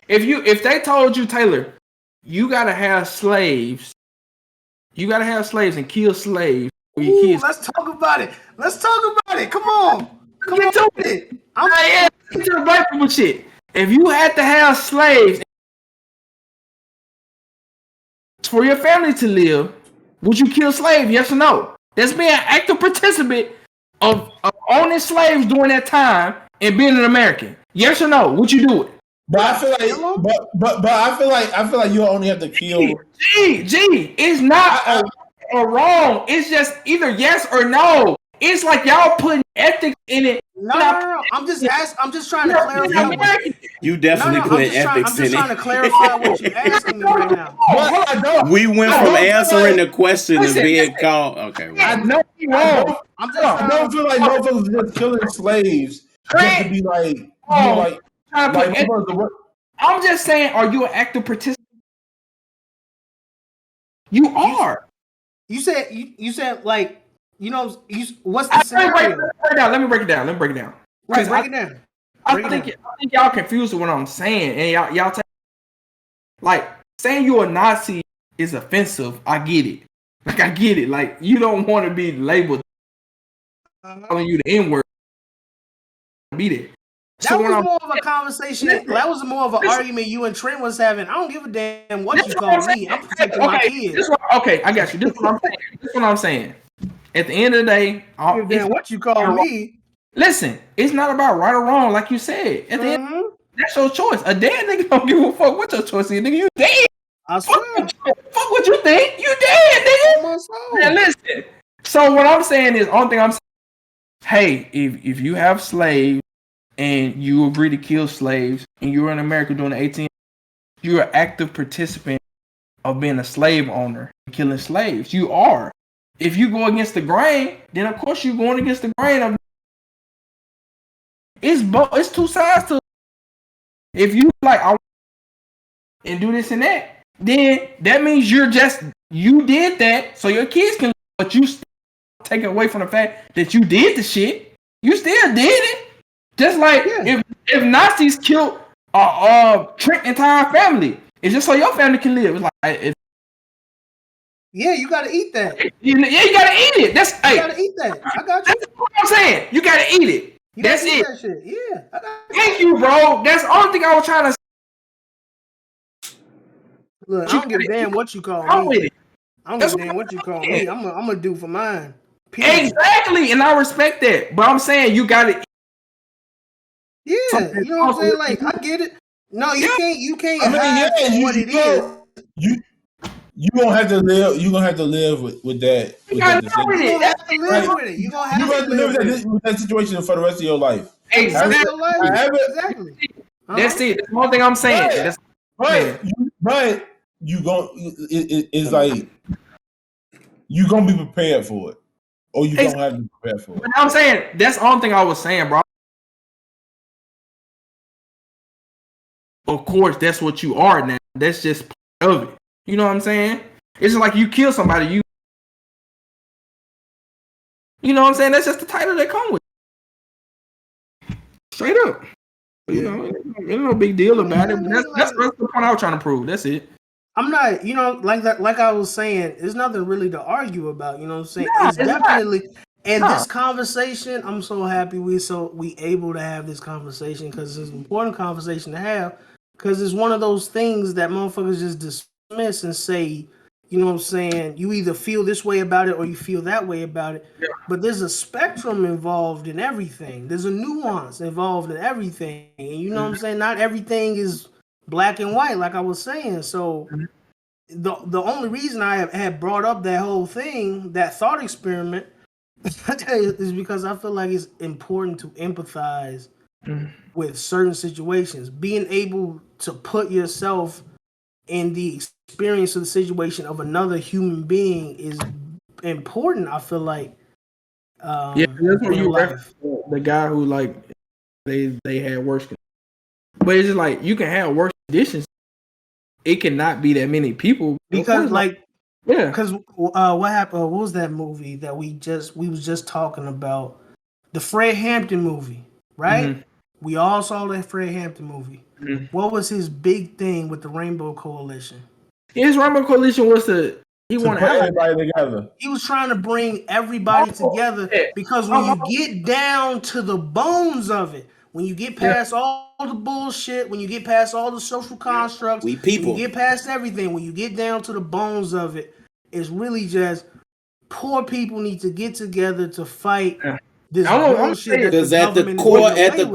If they told you, Taylor, you gotta have slaves and kill slaves. Let's talk about it. Come on. Get to it. I'm to the black people shit. If you had to have slaves for your family to live, would you kill slaves? Yes or no? That's being an active participant of owning slaves during that time and being an American. Yes or no? Would you do it? But I feel like I feel like you only have to kill. It's not or wrong. It's just either yes or no. It's like y'all putting ethics in it. No. I'm just trying to clarify. You definitely put ethics in it. I'm just trying to clarify what you're asking me right now. We went from answering the question to being called. Okay. I know you wrong. I don't feel like motherfuckers just killing slaves just to be like, I'm just saying, are you an active participant? You are. You said like, what's the scenario? Let me break it down. Right, break it down. I think y'all confused with what I'm saying, and y'all like saying you're a Nazi is offensive. I get it. Like I get it. Like you don't want to be labeled calling you the N-word. Be there. That was more of a conversation. That was more of an argument you and Trent was having. I don't give a damn what you call me. I'm protecting my kids. Okay, I got you. This is what I'm saying. This is what I'm saying. At the end of the day, what you call me. Listen, it's not about right or wrong, like you said. At the end, that's your choice. A dead nigga don't give a fuck what your choice is, nigga. You dead. I swear. Fuck what you think. You dead, nigga. Now listen. So what I'm saying is, only thing I'm saying, hey, if you have slaves and you agree to kill slaves and you're in America during the 18th, you're an active participant of being a slave owner and killing slaves. You are. If you go against the grain, then of course you're going against the grain of it's two sides to it. If you like and do this and that, then that means you did that so your kids can, but you still take it away from the fact that you did the shit. You still did it. Just like if Nazis killed Trent entire family, it's just so your family can live. It's like you gotta eat that. You gotta eat it. You gotta eat that. I got you. That's what I'm saying. You gotta eat it. That's it. That shit. Yeah. Thank you, bro. That's the only thing I was trying to say. Look, I don't give a damn what you call me. I don't give a damn what you call me. I'm gonna do for mine. Period. Exactly, and I respect that. But I'm saying you gotta. Yeah, you know what I'm saying? Like, I get it. No, you can't. I mean, what it is. You gonna have to live. You gonna have to live with that. You gonna have to live with it. You gonna have to live with that situation for the rest of your life. Exactly. Exactly. That's it. That's one thing I'm saying. But you gonna it's like you gonna be prepared for it, or you don't have to be prepared for it. But I'm saying that's the only thing I was saying, bro. Of course, that's what you are now. That's just part of it. You know what I'm saying? It's just like you kill somebody, you know what I'm saying? That's just the title they come with. Straight up. You know, there's no big deal about it. That's the point I was trying to prove. That's it. I'm not, like that, like I was saying, there's nothing really to argue about. You know what I'm saying? It's definitely. And this conversation, I'm so happy we able to have this conversation because it's an important conversation to have. Because it's one of those things that motherfuckers just dismiss and say, you know what I'm saying, you either feel this way about it or you feel that way about it. Yeah. But there's a spectrum involved in everything. There's a nuance involved in everything. And you know what I'm saying? Not everything is black and white, like I was saying. So the only reason I had brought up that whole thing, that thought experiment, is because I feel like it's important to empathize with certain situations. Being able to put yourself in the experience of the situation of another human being is important. I feel like, that's what you reference the guy who like they had worse, but it's just like you can have worse conditions. It cannot be that many people because because what happened? What was that movie that we was just talking about? The Fred Hampton movie, right? Mm-hmm. We all saw that Fred Hampton movie. Mm-hmm. What was his big thing with the Rainbow Coalition? His Rainbow Coalition was he wanted everybody together. He was trying to bring everybody together because when you get down to the bones of it, when you get past all the bullshit, when you get past all the social constructs, when you get past everything, when you get down to the bones of it, it's really just poor people need to get together to fight this bullshit. Because at the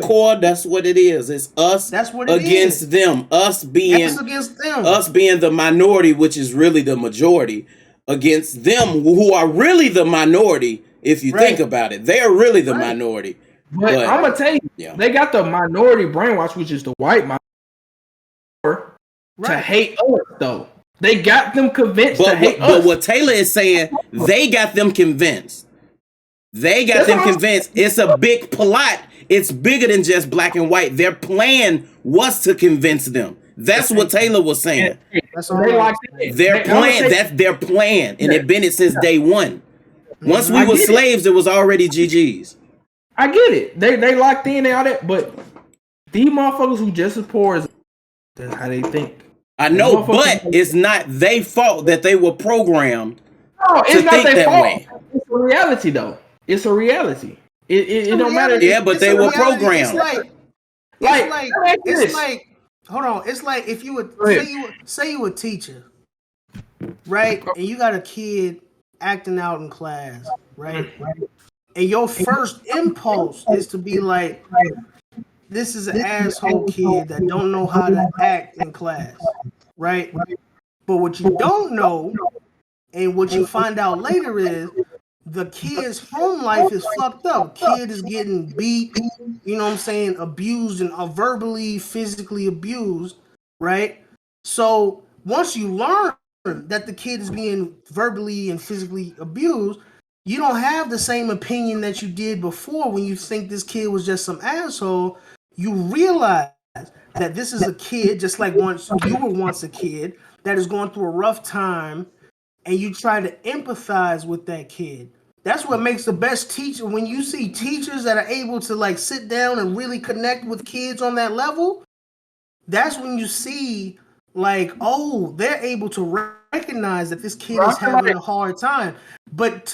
core, that's what it is. It's us against them. Us being the minority, which is really the majority, against them who are really the minority. If you think about it, they are really the minority. But I'm gonna tell you, they got the minority brainwash, which is the white minority, to hate us though. They got them convinced to hate us. But what Taylor is saying, they got them convinced. It's a big plot. It's bigger than just black and white. Their plan was to convince them. That's what Taylor was saying. That's their plan. And it's been since day one. Once we were slaves, it was already GG's. I get it. They locked in and all that, but these motherfuckers who just as poor as that's how they think. I know, but it's not their fault that they were programmed it's not think their that fault. way. It's a reality, though. It's a reality. It don't matter. Yeah, but they were programmed. It's like. Hold on. It's like if you would say you a teacher, right? And you got a kid acting out in class, right? And your first impulse is to be like, this is an asshole kid that don't know how to act in class, right? But what you don't know, and what you find out later is the kid's home life is fucked up. Kid is getting beat, you know what I'm saying, abused and verbally, physically abused, right? So once you learn that the kid is being verbally and physically abused, you don't have the same opinion that you did before when you think this kid was just some asshole. You realize that this is a kid, just like once you were once a kid, that is going through a rough time, and you try to empathize with that kid. That's what makes the best teacher. When you see teachers that are able to like sit down and really connect with kids on that level, that's when you see like, oh, they're able to recognize that this kid is having a hard time. But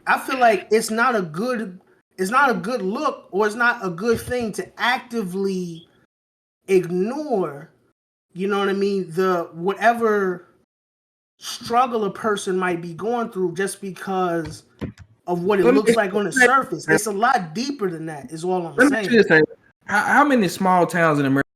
I feel like it's not a good look, or it's not a good thing to actively ignore, you know what I mean, the whatever struggle a person might be going through just because of what it looks like on the surface. It's a lot deeper than that, is all I'm saying. How many small towns in America?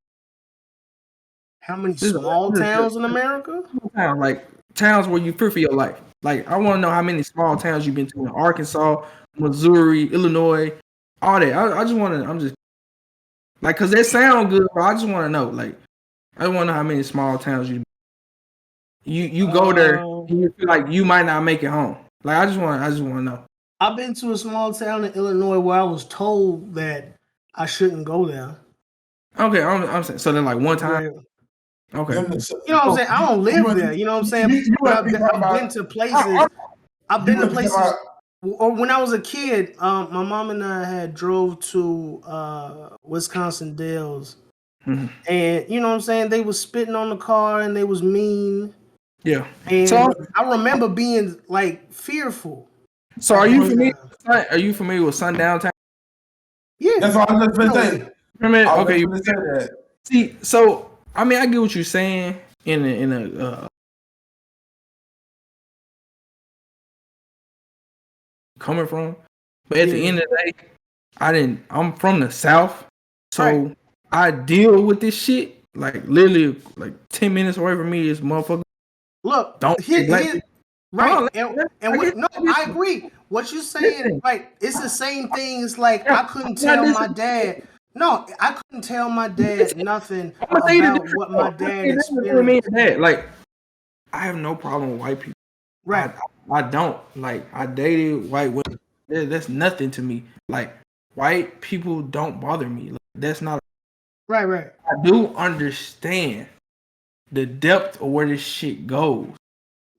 How many small towns in America? Like towns where you fear for your life. Like, I want to know how many small towns you've been to in Arkansas, Missouri, Illinois, all that. I just want to. I'm just like, because they sound good, but I just want to know. Like, I want to know how many small towns you go there and you feel like you might not make it home. Like, I just want to know. I've been to a small town in Illinois where I was told that I shouldn't go there. Okay, I'm saying, so then like one time. Yeah. Okay. You know what I'm saying? I don't live there. You know what I'm saying? But I've been to places. I've been to places. Or when I was a kid, my mom and I had drove to Wisconsin Dells, and you know what I'm saying, they was spitting on the car and they was mean. Yeah. And so I remember being like fearful. So are you familiar? Are you familiar with Sundown Town? Yeah, that's what I was just saying. Okay. See, so I mean, I get what you're saying in a coming from, but at the end of the day, I'm from the South, so I deal with this shit like literally like 10 minutes away from me is motherfucker. Look, don't right? I agree. What you're saying, right? It's the same thing. It's like I couldn't tell my dad. No, I couldn't tell my dad nothing about what my dad experienced. Like, I have no problem with white people. Right. I don't. Like, I dated white women. That's nothing to me. Like, white people don't bother me. Like, that's not. Right. I do understand the depth of where this shit goes.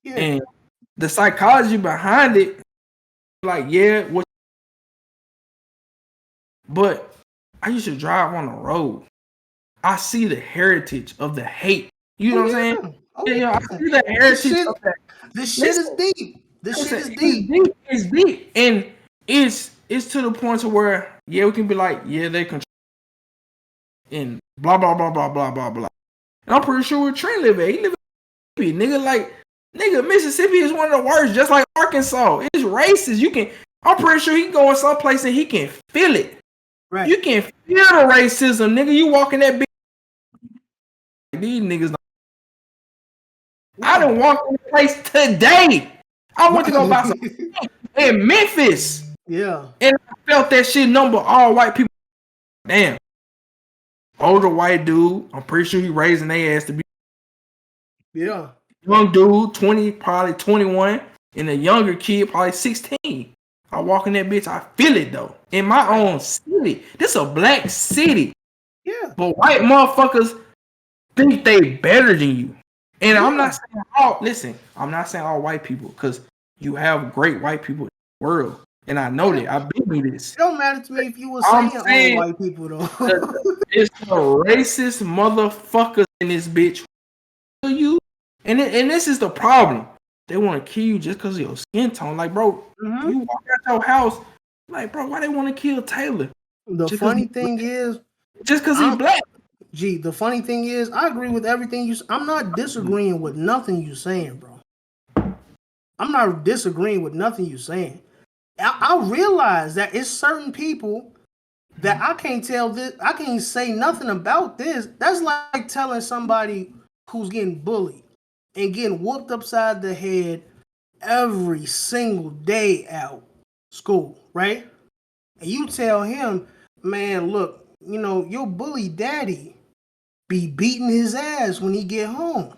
Yeah. And the psychology behind it, like, but I used to drive on the road. I see the heritage of the hate. You know what I'm saying? I see the heritage of that. This shit is deep. It's deep. And it's to the point to where, we can be like, they control and blah, blah, blah, blah, blah, blah, blah. And I'm pretty sure where Trent live at. He live in Mississippi. Nigga, Mississippi is one of the worst, just like Arkansas. It's racist. I'm pretty sure he can go in some place and he can feel it. Right. You can feel the racism, nigga. You walk in that bitch. These niggas. I done walked in the place today. I went to go buy some in Memphis. Yeah. And I felt that shit number all white people. Damn. Older white dude. I'm pretty sure he raising their ass to be. Yeah. Young dude, 20, probably 21. And a younger kid, probably 16. I walk in that bitch, I feel it though. In my own city. This a black city. Yeah. But white motherfuckers think they better than you. And I'm not saying all white people, because you have great white people in the world. And I know that. I've been through this. It don't matter to me if you were saying all white people though. It's the racist motherfuckers in this bitch. You and this is the problem. they want to kill you just because of your skin tone. Like, bro, you walk out your house, like, bro, why they want to kill Taylor? The funny thing is, just because he's black. Gee, the funny thing is, I agree with everything you. I'm not disagreeing with nothing you saying, bro. I'm not disagreeing with nothing you saying. I realize that it's certain people that I can't tell this. I can't say nothing about this. That's like telling somebody who's getting bullied and getting whooped upside the head every single day out school, right? And you tell him, man, look, you know, your bully daddy be beating his ass when he get home.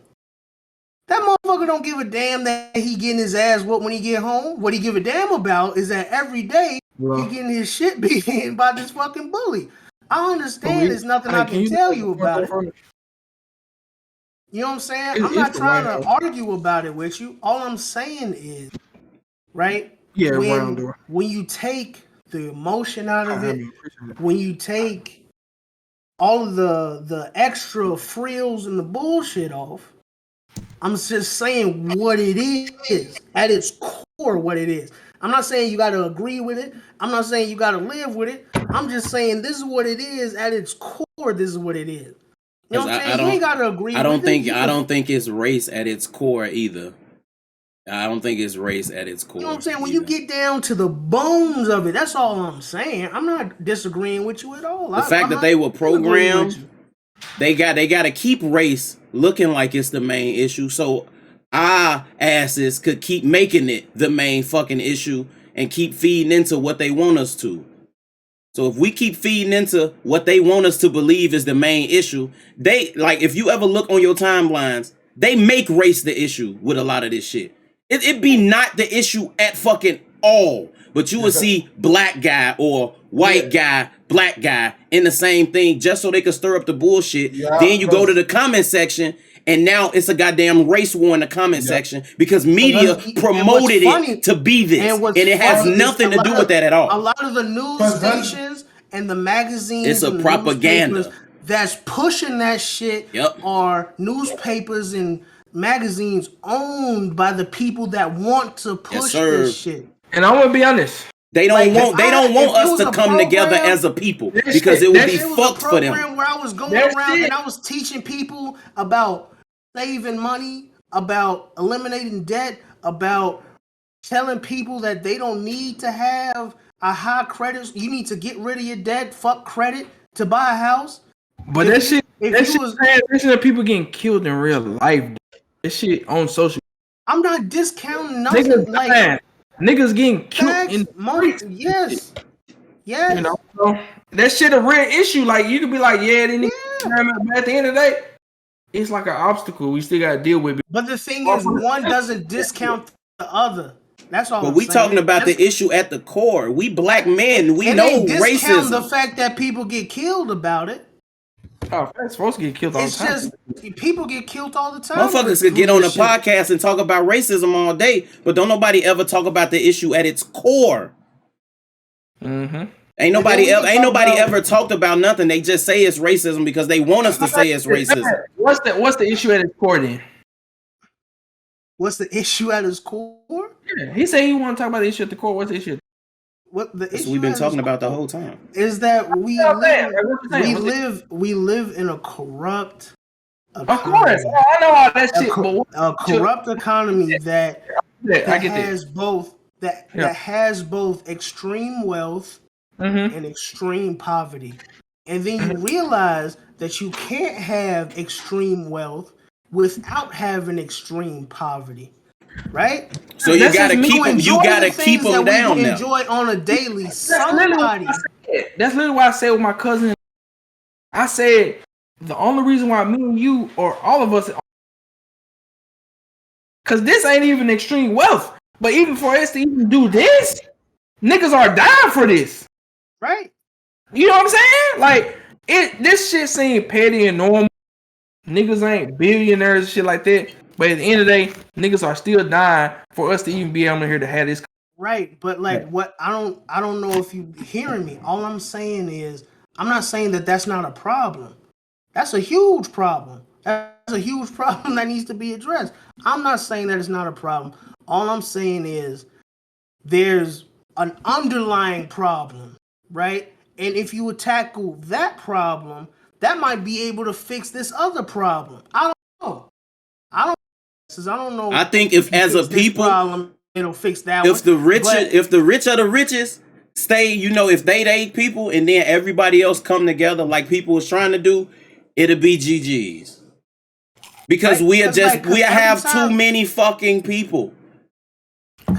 That motherfucker don't give a damn that he getting his ass whooped when he get home. What he give a damn about is that every day he getting his shit beaten by this fucking bully. I understand there's nothing I can tell you about it. You know what I'm saying? I'm not trying to argue about it with you. All I'm saying is, right? Yeah, when you take the emotion out of it, when you take all of the extra frills and the bullshit off, I'm just saying what it is at its core. What it is. I'm not saying you got to agree with it. I'm not saying you got to live with it. I'm just saying this is what it is at its core. This is what it is. You know what I'm saying? You ain't got to agree. I don't think it's race at its core either. I don't think it's race at its core. You know what I'm saying? When you get down to the bones of it, that's all I'm saying. I'm not disagreeing with you at all. The fact that they were programmed, they got to keep race looking like it's the main issue, so our asses could keep making it the main fucking issue and keep feeding into what they want us to. So if we keep feeding into what they want us to believe is the main issue, they, like, if you ever look on your timelines, they make race the issue with a lot of this shit. It be not the issue at fucking all, but you will see black guy or white guy, black guy in the same thing just so they could stir up the bullshit. Then you go to the comment section and now it's a goddamn race war in the comment section because media promoted it to be this. And it has nothing to do with that at all. A lot of the news stations and the magazines, it's a propaganda that's pushing that shit are newspapers and magazines owned by the people that want to push this shit. And I'm gonna be honest. They don't want us to come together as a people because it would be fucked for them. Where I was going around and I was teaching people about saving money, about eliminating debt, about telling people that they don't need to have a high credit. You need to get rid of your debt, fuck credit to buy a house. But that shit transition of people getting killed in real life. That shit on social. I'm not discounting nothing. Niggas getting killed in money. Yes. You know, that shit a real issue. Like you could be like, but at the end of the day, it's like an obstacle we still gotta deal with. But the thing is, one doesn't discount the other. That's all. But we talking about the issue at the core. We black men, we know racism. The fact that people get killed about it. Oh, that's supposed to get killed all the time. It's just people get killed all the time. Motherfuckers could get on a podcast and talk about racism all day, but don't nobody ever talk about the issue at its core. Mm-hmm. Ain't nobody ever talked about nothing. They just say it's racism because they want us to say it's racism. What's the issue at its core then? What's the issue at its core? Yeah, he said he want to talk about the issue at the core. What's the issue? What the issue we've been talking about the whole time is that we live in a corrupt economy. Of course, I know all that shit. A corrupt economy that has both extreme wealth and extreme poverty, and then you realize that you can't have extreme wealth without having extreme poverty. Right, so you gotta keep them. You gotta keep them down now. Enjoy on a daily. That's literally why I said with my cousin. I said the only reason why me and you or all of us, because this ain't even extreme wealth. But even for us to even do this, niggas are dying for this. Right. You know what I'm saying? Like this shit seem petty and normal. Niggas ain't billionaires and shit like that. But at the end of the day, niggas are still dying for us to even be able to here to have this. Right, but like what I don't know if you hearing me. All I'm saying is I'm not saying that that's not a problem. That's a huge problem. That's a huge problem that needs to be addressed. I'm not saying that it's not a problem. All I'm saying is there's an underlying problem, right? And if you would tackle that problem, that might be able to fix this other problem. I don't know. I don't know. I think if as a people, problem, it'll fix that. If the rich are the richest stay, if they people, and then everybody else come together like people was trying to do, it'll be GG's. Because we have too many fucking people.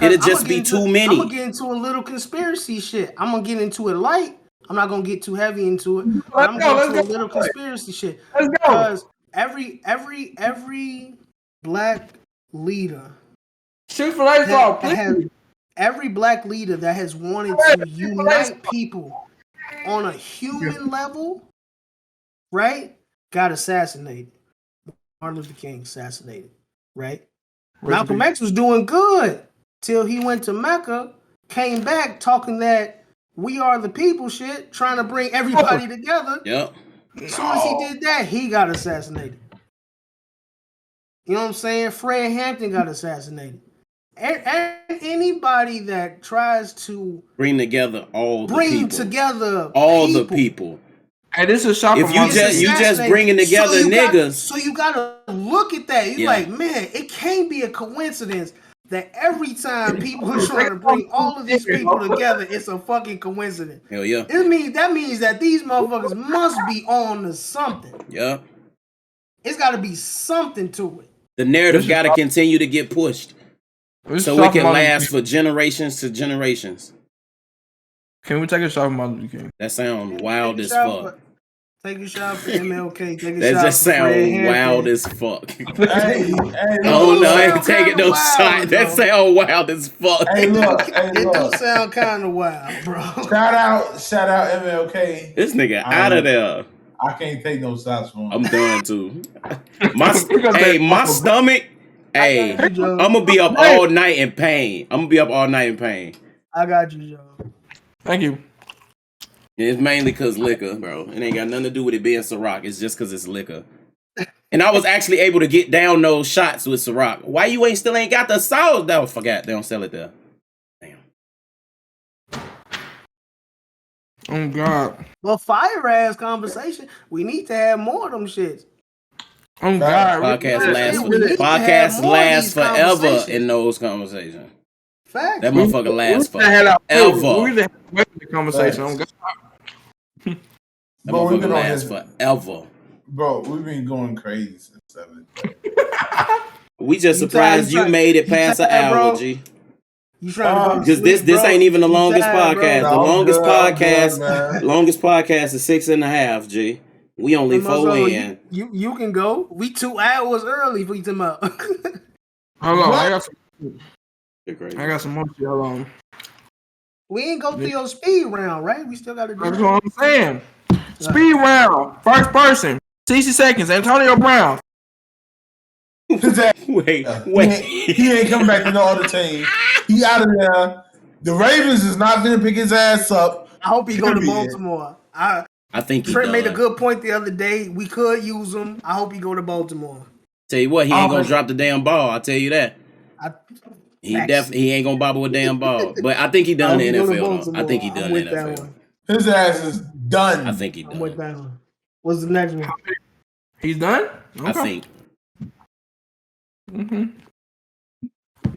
It'll just be too many. I'm gonna get into a little conspiracy shit. I'm gonna get into it light. I'm not gonna get too heavy into it. But I'm gonna get into a little conspiracy shit. Let's go. Because every black leader, every black leader that has wanted to unite people on a human level, right, got assassinated. Martin Luther King assassinated, right? Malcolm X was doing good till he went to Mecca, came back talking that we are the people shit, trying to bring everybody together. Yep. As soon as he did that, he got assassinated. You know what I'm saying? Fred Hampton got assassinated. And anybody that tries to bring together all the people. Hey, this is shocking. If you just bringing together niggas. So you gotta look at that. You're like, man, it can't be a coincidence that every time people are trying to bring all of these people together, it's a fucking coincidence. Hell yeah. That means that these motherfuckers must be on to something. Yeah. It's gotta be something to it. The narrative gotta continue to get pushed. So it can last for generations to generations. Can we take a shot of Martin Luther King? That sounds wild as fuck. Take a shot for MLK. That just sounds wild as fuck. Oh no, I ain't taking no shot. That sounds wild as fuck. Hey, look. It do sound kind of wild, bro. Shout out MLK. This nigga out of there. I can't take no shots from him. I'm done too. My stomach. Hey, I'm gonna be up all night in pain. I got you, Joe. Thank you. It's mainly because liquor, bro. It ain't got nothing to do with it being Ciroc. It's just because it's liquor. And I was actually able to get down those shots with Ciroc. Why you still ain't got the sauce? That was forgot. They don't sell it there. Damn. Oh God. Well, fire ass conversation. We need to have more of them shits. Oh God. Podcasts last forever in those conversations. Fact. That motherfucker lasts forever. We had the conversation. Oh God. That motherfucker lasts forever. Bro, we've been going crazy since 7. We just surprised you made it past an hour, G. You trying to because this ain't even the longest podcast. The longest podcast is 6.5, G. We only 4 in. You can go. We 2 hours early for you to up. Hold on, I got some more shit. Hold on. We ain't go through your speed round, right? We still got to do That's what I'm saying. Speed round. First person. 60 seconds. Antonio Brown. Wait. He ain't coming back to no other team. He out of there. The Ravens is not going to pick his ass up. I hope he go to Baltimore. I think Trent made a good point the other day. We could use him. I hope he go to Baltimore. Tell you what, he ain't going to drop the damn ball. I'll tell you that. He ain't gonna bobble a damn ball, but I think he done the NFL. I think he done the NFL. His ass is done. I think he done. With that one. What's the next one? He's done. Okay. I think.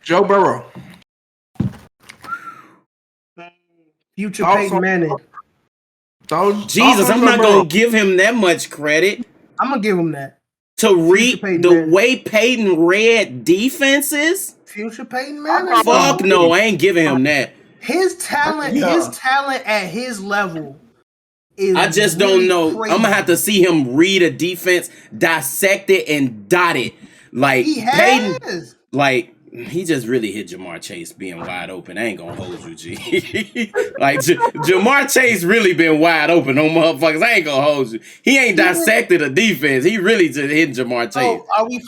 Joe Burrow. Future Peyton Manning. Jesus, I'm not gonna give him that much credit. I'm gonna give him that. To read the way Peyton read defenses. Future Peyton Manning. Fuck no, I ain't giving him that. His talent at his level is I just really don't know. crazy. I'm gonna have to see him read a defense, dissect it, and dot it. Like he Peyton, has. like he just really hit Jamar Chase being wide open. I ain't gonna hold you, G. Like Jamar Chase really been wide open on motherfuckers. I ain't gonna hold you. He ain't dissected a defense. He really just hit Jamar Chase. Oh, are we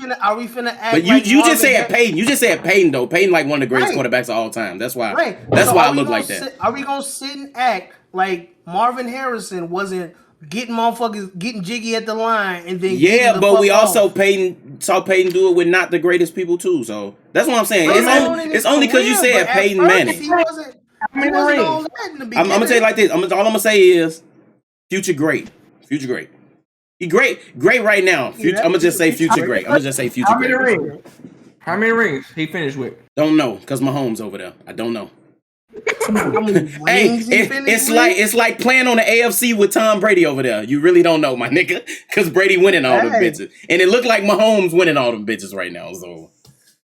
finna act? But you just said Peyton. You just said Peyton though. Peyton like one of the greatest quarterbacks of all time. That's why. Right. That's why I look like that. Are we gonna sit and act like Marvin Harrison wasn't getting motherfuckers getting jiggy at the line, and then but we also saw Peyton do it with not the greatest people too. So that's what I'm saying. It's only because you said Peyton Manning. He wasn't all that in the beginning. I'm gonna tell you like this. All I'm gonna say is Future great. He great right now. I'm gonna just say Future great. How many rings he finished with? Don't know, cause Mahomes over there. I don't know. Hey, it's like playing on the AFC with Tom Brady over there. You really don't know, my nigga, cause Brady winning all them bitches, and it looked like Mahomes winning all them bitches right now. So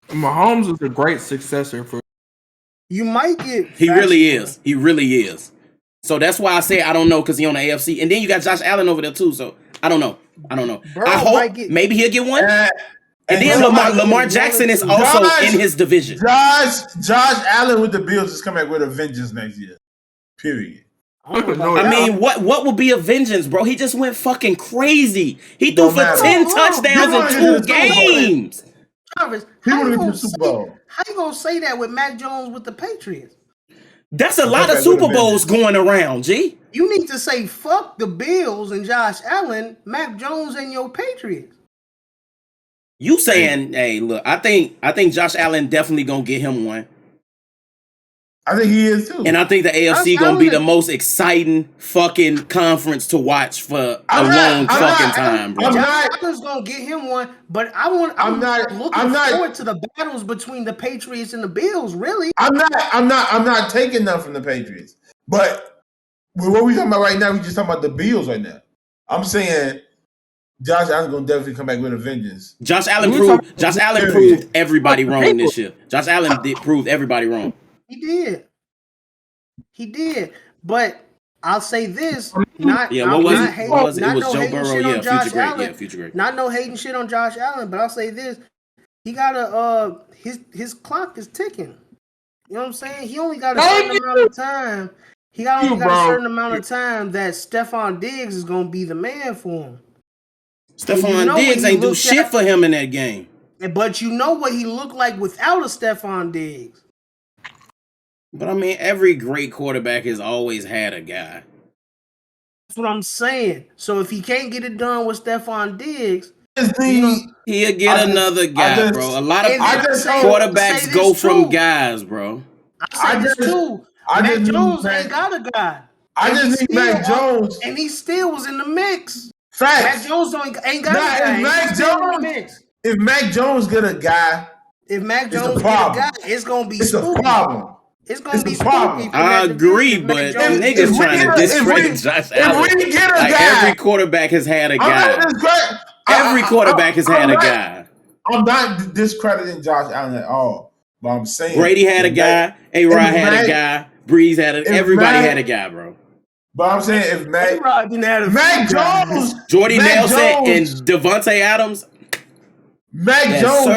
Mahomes is a great successor for. You might get. He really is. So that's why I say I don't know, because he on the AFC, and then you got Josh Allen over there too. So I don't know. Bro, I hope maybe he'll get one. And then Lamar Jackson is also in his division. Josh Allen with the Bills is coming back with a vengeance next year. Period. I mean, what will be a vengeance, bro? He just went fucking crazy. He threw for 10 touchdowns in 2 games. Travis, how you gonna say that with Mac Jones with the Patriots? That's a lot of Super Bowls going around, G. You need to say fuck the Bills and Josh Allen, Mac Jones and your Patriots. You saying, hey, look, I think Josh Allen definitely gonna get him one. I think he is too. And I think the AFC gonna be the most exciting fucking conference to watch for a long time, bro. Josh Allen's gonna get him one, but I'm looking forward to the battles between the Patriots and the Bills, really. I'm not taking none from the Patriots. But what we talking about right now, we just talking about the Bills right now. I'm saying Josh Allen's gonna definitely come back with a vengeance. Josh Allen proved everybody wrong this year. Josh Allen proved everybody wrong. He did. But I'll say this: It was Joe Burrow. Future great. Not no hating shit on Josh Allen, but I'll say this: he got his clock is ticking. You know what I'm saying? He only got a certain amount of time. He only got a certain amount of time that Stephon Diggs is gonna be the man for him. Stephon Diggs ain't do shit for him in that game. But you know what he looked like without a Stephon Diggs. But I mean, every great quarterback has always had a guy. That's what I'm saying. So if he can't get it done with Stephon Diggs, he'll get another guy, bro. A lot of quarterbacks go from guys, bro. I say this too. Mac Jones ain't got a guy. I just need Mac Jones, and he still was in the mix. Facts. Mac Jones ain't got a guy. If Mac Jones get a guy, it's gonna be a problem. It's gonna be spooky. I agree, but niggas trying to discredit Josh Allen. If we get a guy, every quarterback has had a guy. Every quarterback has had a guy. I'm not discrediting Josh Allen at all, but I'm saying Brady had a guy. A-Rod had a guy. Breeze had a. Everybody had a guy, bro. But I'm saying if Mac Jones, Jordy Nelson, and Devontae Adams. Mac Jones,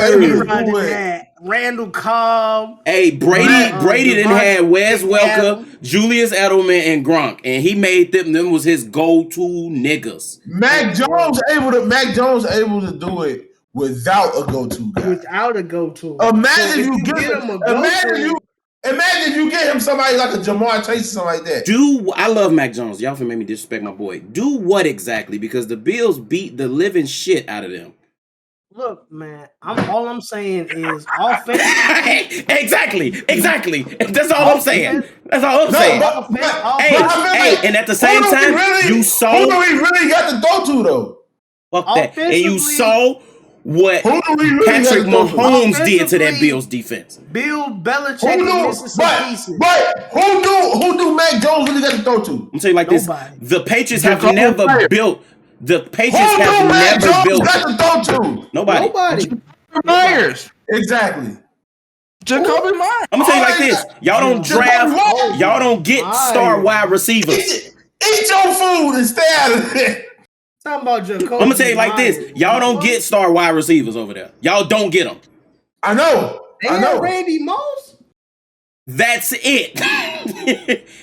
Randall Cobb. Hey, Brady didn't have Wes Welker, Julius Edelman, and Gronk, and he made them was his go-to niggas. Mac Jones able to do it without a go-to guy. Without a go-to. Imagine you get him a go-to. Imagine you get him somebody like a Jamar Chase or something like that. I love Mac Jones. Y'all finna make me disrespect my boy. Do what exactly? Because the Bills beat the living shit out of them. Look, man, all I'm saying is offense. Exactly. That's all I'm saying. And at the same time, you saw who do we really got to throw to though? Fuck that. And you saw what Patrick Mahomes did to that Bills defense. Bill Belichick missing some pieces. But who do Mac Jones really got to throw to? I'm gonna tell you like this: the Patriots have never built. The Patriots have never built. Nobody. Myers. Exactly. Jacoby Myers. I'm gonna tell you like this: y'all don't draft. Y'all don't get star wide receivers. Eat your food and stay out of it. Talking about Jacoby. I'm gonna tell you like this: y'all don't get star wide receivers over there. Y'all don't get them. I know. Randy Moss. That's it.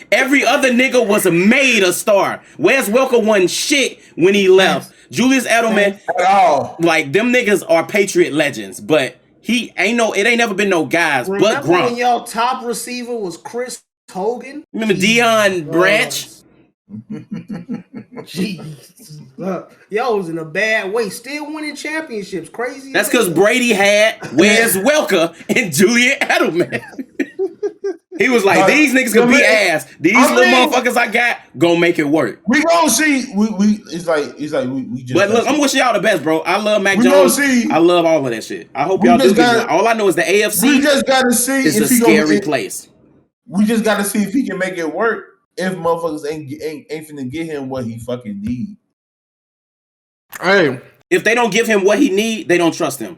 Every other nigga was made a star. Wes Welker wasn't shit when he left. Julius Edelman, at all. Like them niggas are Patriot legends, but it ain't never been no guys. Remember but Gronk. When y'all top receiver was Chris Hogan? Remember Deion Branch? Jesus. Y'all was in a bad way. Still winning championships. Crazy. That's because Brady had Wes Welker and Julian Edelman. He was like, these niggas could be ass. These little motherfuckers I got gonna make it work. We gonna see. It's like we just. But look, I'm wishing y'all the best, bro. I love Mac Jones. I love all of that shit. I hope y'all do good. All I know is the AFC. We just gotta see is a scary place. We just gotta see if he can make it work. If motherfuckers ain't finna get him what he fucking need. Hey, if they don't give him what he need, they don't trust him.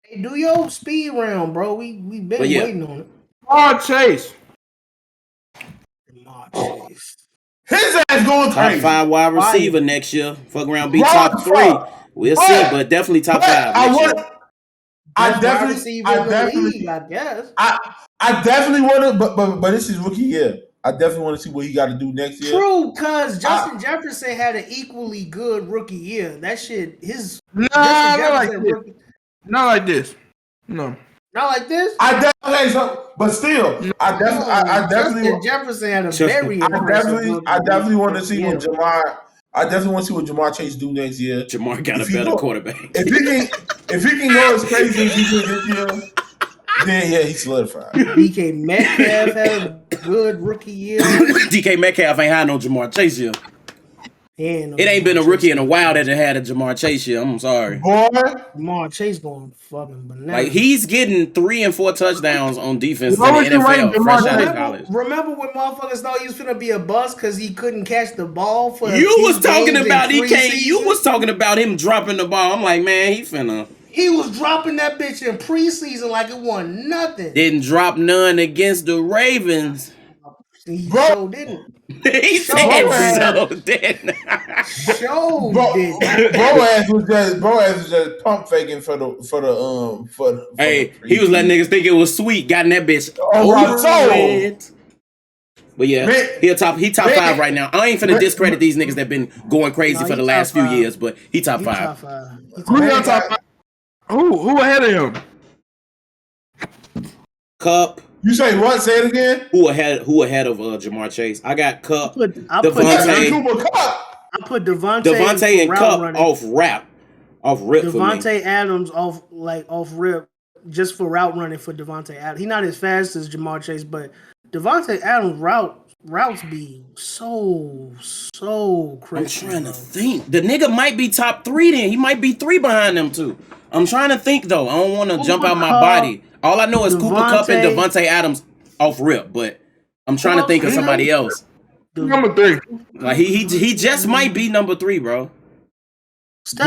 Hey, do your speed round, bro. We been waiting on it. Chase. His ass going crazy. Top 5 wide receiver next year. Fuck around, be top 3. We'll see, but definitely top 5. I definitely want to, but this is rookie year. I definitely want to see what he got to do next year. True, because Justin Jefferson had an equally good rookie year. That shit, not like this. No. Not like this? I definitely, but still, I definitely. Justin Jefferson had a very impressive I definitely want to see what Jamar. I definitely want to see what Jamar Chase do next year. Jamar got a better quarterback. If he can go as crazy as he did this year, then yeah, he's solidified. DK Metcalf had a good rookie year. DK Metcalf ain't had no Jamar Chase year. It ain't been a rookie in a while that it had a Jamar Chase year. I'm sorry. Boy, Jamar Chase going fucking bananas. Like, he's getting 3 and 4 touchdowns on defense in the NFL. Fresh out of college. Remember when motherfuckers thought he was finna be a bust because he couldn't catch the ball for You was talking about You was talking about him dropping the ball. I'm like, man, he finna. He was dropping that bitch in preseason like it wasn't nothing. Didn't drop none against the Ravens. He so didn't. He said so didn't. Bro ass was just pump faking for the Hey, he was letting niggas think it was sweet. Got in that bitch. But yeah, he top 5 right now. I ain't finna discredit these niggas that been going crazy for the last few years, but he top 5. Who ahead of him? Cup. You say what? Say it again. Who ahead of Jamar Chase? I got Cup. Devontae. I put Devontae and Cup running. Off rip. Devontae Adams off rip just for route running for Devontae Adams. He's not as fast as Jamar Chase, but Devontae Adams routes be so crazy. I'm trying to think. The nigga might be top 3 then. He might be 3 behind them too. I'm trying to think though. I don't want to jump out my body. All I know is Cooper Kupp and Devontae Adams off rip, but I'm trying to think of somebody else. Number 3. Like he just might be number 3, bro.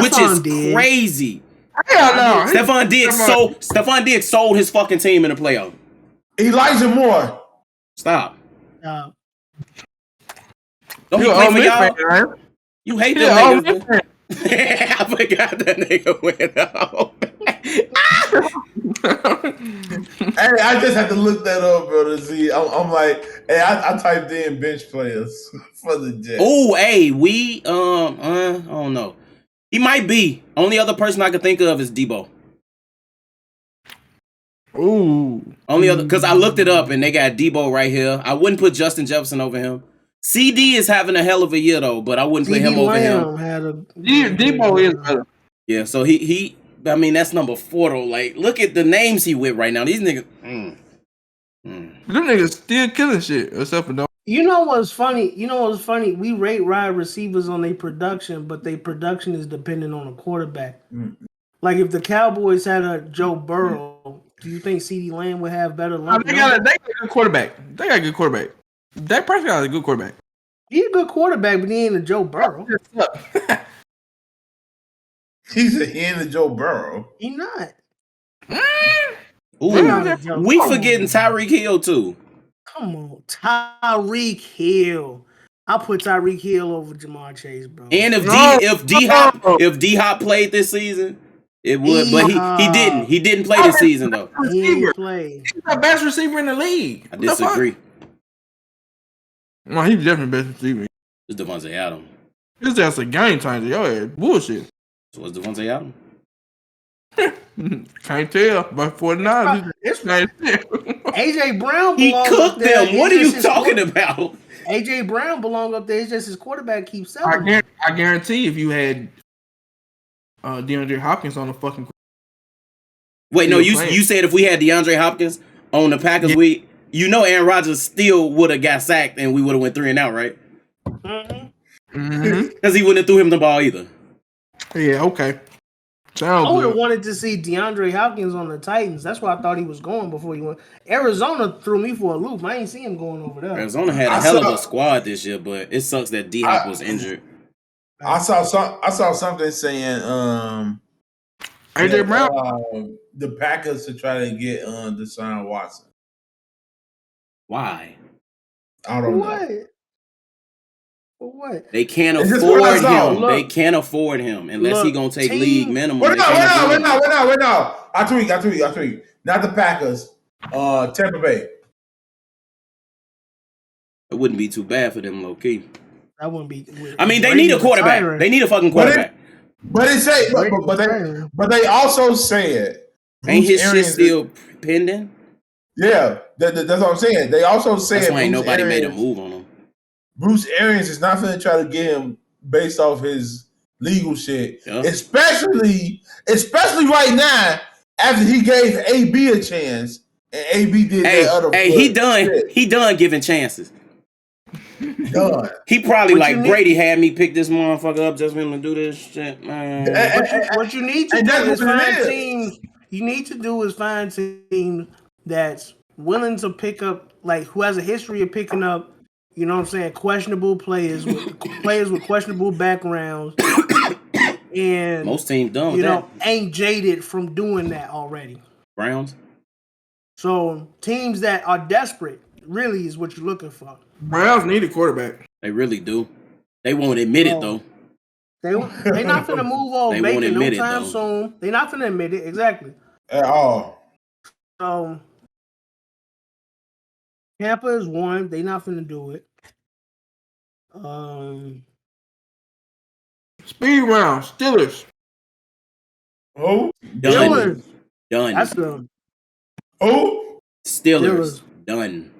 Which is crazy. Hell no. Stephon Diggs sold his fucking team in the playoff. Elijah Moore. Stop. No. Don't he play for y'all? Fan, right? You hate them niggas. I forgot that nigga went off. Hey, I just had to look that up, bro, to see. I'm like, hey, I typed in bench players for the Jets. Oh, hey, I don't know. He might be. Only other person I could think of is Debo. Ooh. Only other, because I looked it up and they got Debo right here. I wouldn't put Justin Jefferson over him. CD is having a hell of a year though, but I wouldn't put him over him. Debo is better. Yeah, so he. I mean, that's number 4 though. Like, look at the names he with right now. These niggas. Them niggas still killing shit, except for no. You know what's funny? We rate wide receivers on their production, but their production is dependent on a quarterback. Like if the Cowboys had a Joe Burrow, do you think CeeDee Lamb would have better luck? They got a good quarterback. Dak Prescott is a good quarterback. He's a good quarterback, but he ain't a Joe Burrow. He ain't a Joe Burrow. He not. Ooh, we forgetting Tyreek Hill too. Come on, Tyreek Hill. I'll put Tyreek Hill over Jamar Chase, bro. And if D Hop played this season, it would. But he didn't. He didn't play this season though. He didn't play. He's the best receiver in the league. I disagree. No, he's definitely best receiver. It's Devontae Adams. It's just a game changer. Yo, ass bullshit. So what's Devontae Adams? Can't tell, but 49. It's AJ Brown. He cooked them. What are you talking about? AJ Brown belong up there. It's just his quarterback keeps selling. I guarantee if you had DeAndre Hopkins on the fucking. Wait, no, you said if we had DeAndre Hopkins on the Packers, Aaron Rodgers still would have got sacked and we would have went 3-and-out, right? Because he wouldn't have threw him the ball either. Yeah, okay. I would have wanted to see DeAndre Hopkins on the Titans. That's why I thought he was going before he went. Arizona threw me for a loop. I ain't see him going over there. Arizona had a hell of a squad this year, but it sucks that D-Hop was injured. I saw something saying AJ Brown, the Packers to try to get Deshaun Watson. Why? I don't know. What? They can't afford him. They can't afford him unless he gonna take league minimum. Wait, no. I tweet. Not the Packers. Tampa Bay. It wouldn't be too bad for them, low key. That wouldn't be. I mean, they need a quarterback. They need a fucking quarterback. But they also said ain't his shit still pending? Yeah, that's what I'm saying. They also said that's why ain't nobody made a move on him. Bruce Arians is not going to try to get him based off his legal shit, especially right now after he gave AB a chance and AB did that other. Hey, he done. Shit. He done giving chances. Done. He probably Brady had me pick this motherfucker up just for him to do this shit, man. What you need to do is find teams. You need to do is find teams that's willing to pick up, who has a history of picking up. You know what I'm saying? Questionable players with questionable backgrounds, and most teams done. Ain't jaded from doing that already. Browns. So teams that are desperate really is what you're looking for. Browns need a quarterback. They really do. They won't admit it though. They not finna move off Bacon no time soon. They not finna admit it exactly at all. So. Tampa is one. They not finna do it. Speed round. Steelers. Oh, done. That's them. Oh, Steelers. Done.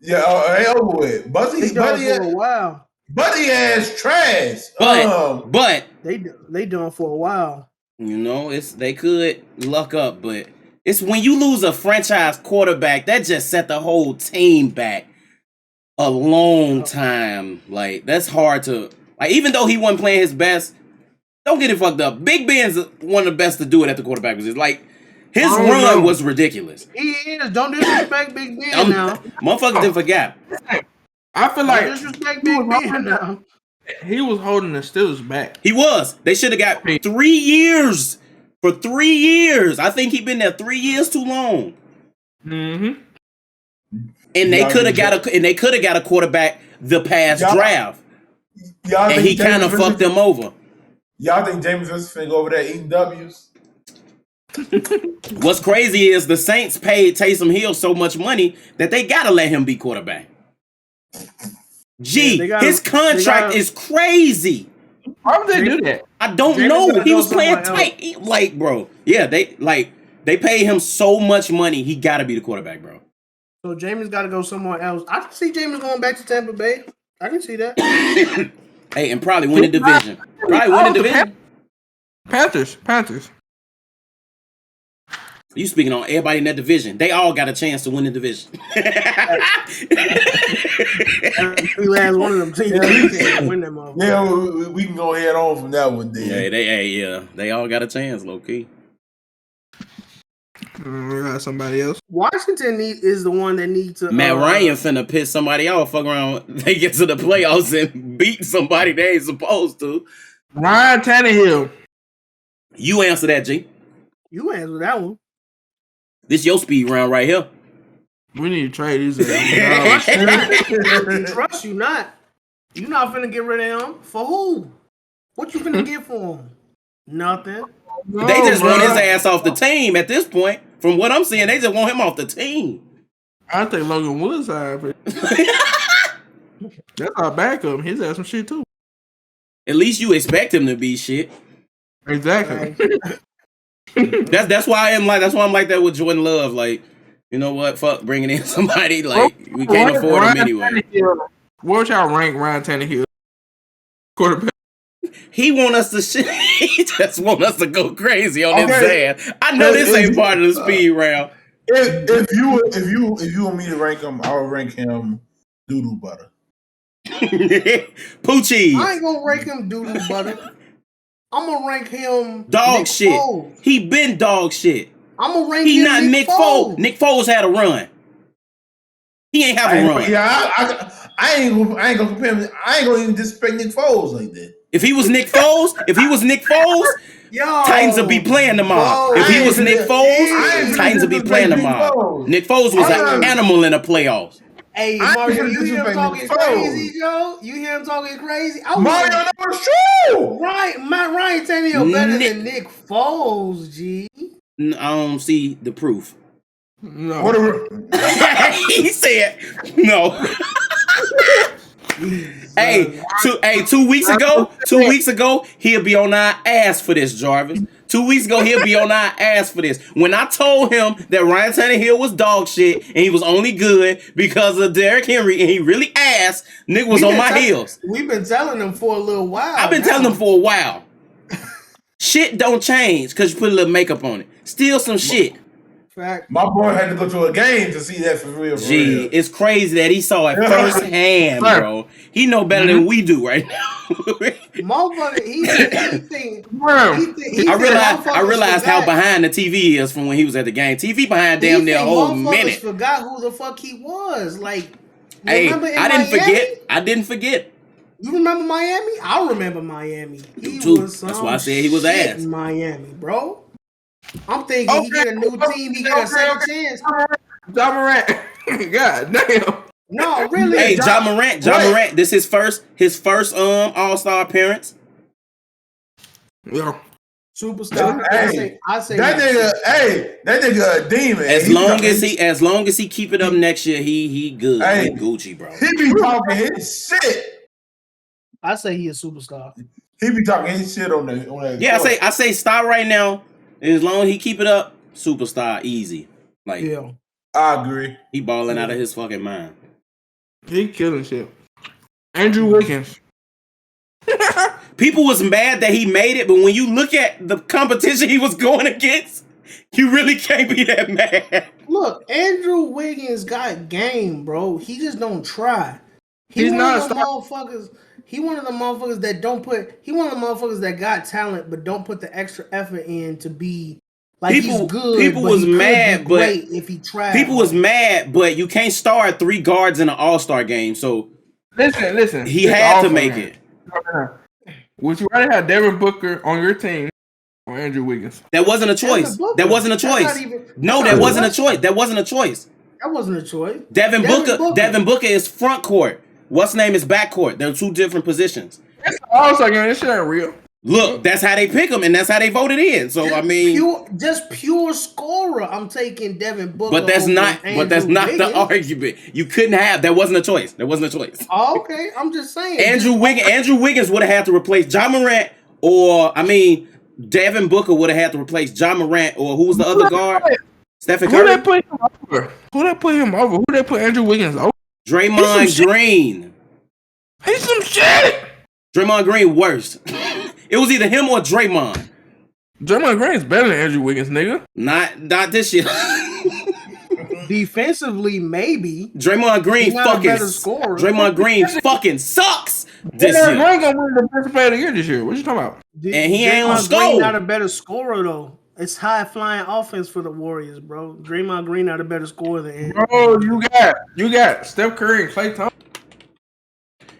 Yeah, they over with. Buddy for a while. Buddy ass trash. But they done for a while. They could luck up, but. It's when you lose a franchise quarterback, that just set the whole team back a long time. That's hard to... even though he wasn't playing his best, don't get it fucked up. Big Ben's one of the best to do it at the quarterback position. His run was ridiculous. He is. Don't disrespect Big Ben now. Motherfuckers didn't forget. I feel like... Don't disrespect Big Ben now. He was holding the Steelers back. He was. They should have got 3 years. For 3 years. I think he's been there 3 years too long. Mm-hmm. And they could have got a quarterback the past draft. And he kind of fucked them over. Y'all think James Winston finna go over there eating W's? What's crazy is the Saints paid Taysom Hill so much money that they gotta let him be quarterback. His contract is crazy. Why would they do that? I don't know. He was playing tight. Bro. Yeah, they paid him so much money. He got to be the quarterback, bro. So Jameis got to go somewhere else. I can see Jameis going back to Tampa Bay. I can see that. Hey, and probably win the division. Panthers. You speaking on everybody in that division. They all got a chance to win the division. We last one of them teams. Win them all. Yeah, we can go head on from that one then. Yeah, they all got a chance, low key. We got somebody else. Washington is the one that needs to. Matt Ryan finna piss somebody off. Fuck around. They get to the playoffs and beat somebody they ain't supposed to. Ryan Tannehill. You answer that, G. You answer that one. This your speed round right here. We need to trade these. Trust you not. You not finna get rid of him. For who? What you finna get for him? Nothing. No, they just want his ass off the team at this point. From what I'm seeing, they just want him off the team. I think Logan Woods high. That's our backup. He's had some shit too. At least you expect him to be shit. Exactly. That's why I'm like that with Jordan Love. You know what? Fuck bringing in somebody we can't afford him anyway. What y'all rank Ryan Tannehill quarterback? He want us to shit. He just want us to go crazy on his ass. I know this ain't part of the speed round. If you want me to rank him, I would rank him doo-doo butter. Pooh cheese. I ain't gonna rank him doo-doo butter. I'm gonna rank him dog Nick shit. Foles. He been dog shit. I'm gonna rank he him not Nick Foles. Nick Foles had a run. He ain't have a run. Yeah, I ain't gonna compare him. I ain't gonna even disrespect Nick Foles like that. If he was Nick Foles, Titans would be playing tomorrow. If he was Nick Foles, Titans would be playing tomorrow. Nick Foles was an animal in the playoffs. Hey, Mario, you hear him talking crazy, Joe? You hear him talking crazy? Mario, that was true. Right, Ryan Tannehill better than Nick Foles, G. I don't see the proof. No. He said no. Hey, 2 weeks ago, he'll be on our ass for this, Jarvis. 2 weeks ago, he'll be on our ass for this. When I told him that Ryan Tannehill was dog shit and he was only good because of Derrick Henry and he really ass, nigga was on my heels. We've been telling him for a little while. I've been telling him for a while. Shit don't change because you put a little makeup on it. Still some shit. Fact. My boy had to go to a game to see that for real. Gee, it's crazy that he saw it firsthand, bro. He know better than we do right now. Motherfucker, I realized how behind the TV is from when he was at the game. TV behind damn near a whole minute. Forgot who the fuck he was. Like, hey, I didn't forget. You remember Miami? I remember Miami. He too. That's why I said he was ass. In Miami, bro. I'm thinking he get a new team, he get a second chance. John Morant. God damn. No, really. Hey, John Morant. This his first All-Star appearance. Yeah. Superstar. I say that nigga a demon. As long as he keep it up next year, he good. Hey, he Gucci, bro. He be talking his shit. I say he a superstar. He be talking his shit on that. Yeah, I say stop right now. As long as he keep it up, superstar easy. Like, yeah, I agree. He balling out of his fucking mind. He killing shit. Andrew Wiggins. People was mad that he made it, but when you look at the competition he was going against, you really can't be that mad. Look, Andrew Wiggins got game, bro. He just don't try. He's not motherfuckers. He one of the motherfuckers that don't put. He one of the motherfuckers that got talent but don't put the extra effort in to be like he's good. People was mad, but if he tried. People was mad, but you can't start 3 guards in an All-Star game. So listen. He had to make it. Would you rather have Devin Booker on your team or Andrew Wiggins? That wasn't a choice. That wasn't a choice. That wasn't a choice. That wasn't a choice. That wasn't a choice. Devin Booker is front court. What's name is backcourt. They're 2 different positions. It's also this shit ain't real. Look, that's how they pick them, and that's how they voted in. So I mean, pure scorer. I'm taking Devin Booker. But that's not the argument. You couldn't have. That wasn't a choice. Oh, okay, I'm just saying. Andrew Wiggins would have had to replace John Morant, Devin Booker would have had to replace John Morant, or who was the other guard? Stephen Curry. Who they put him over? Who they put Andrew Wiggins over? Draymond Green. He's some shit. Draymond Green worst. It was either him or Draymond. Draymond Green is better than Andrew Wiggins, nigga. Not this year. Defensively, maybe. Draymond Green fucking sucks this year. Green gonna win the Defensive Player of the Year this year. What you talking about? And he ain't on score. Green not a better scorer though. It's high flying offense for the Warriors, bro. Draymond Green not a better scorer than Andrew. Bro, you got Steph Curry and Klay Thompson.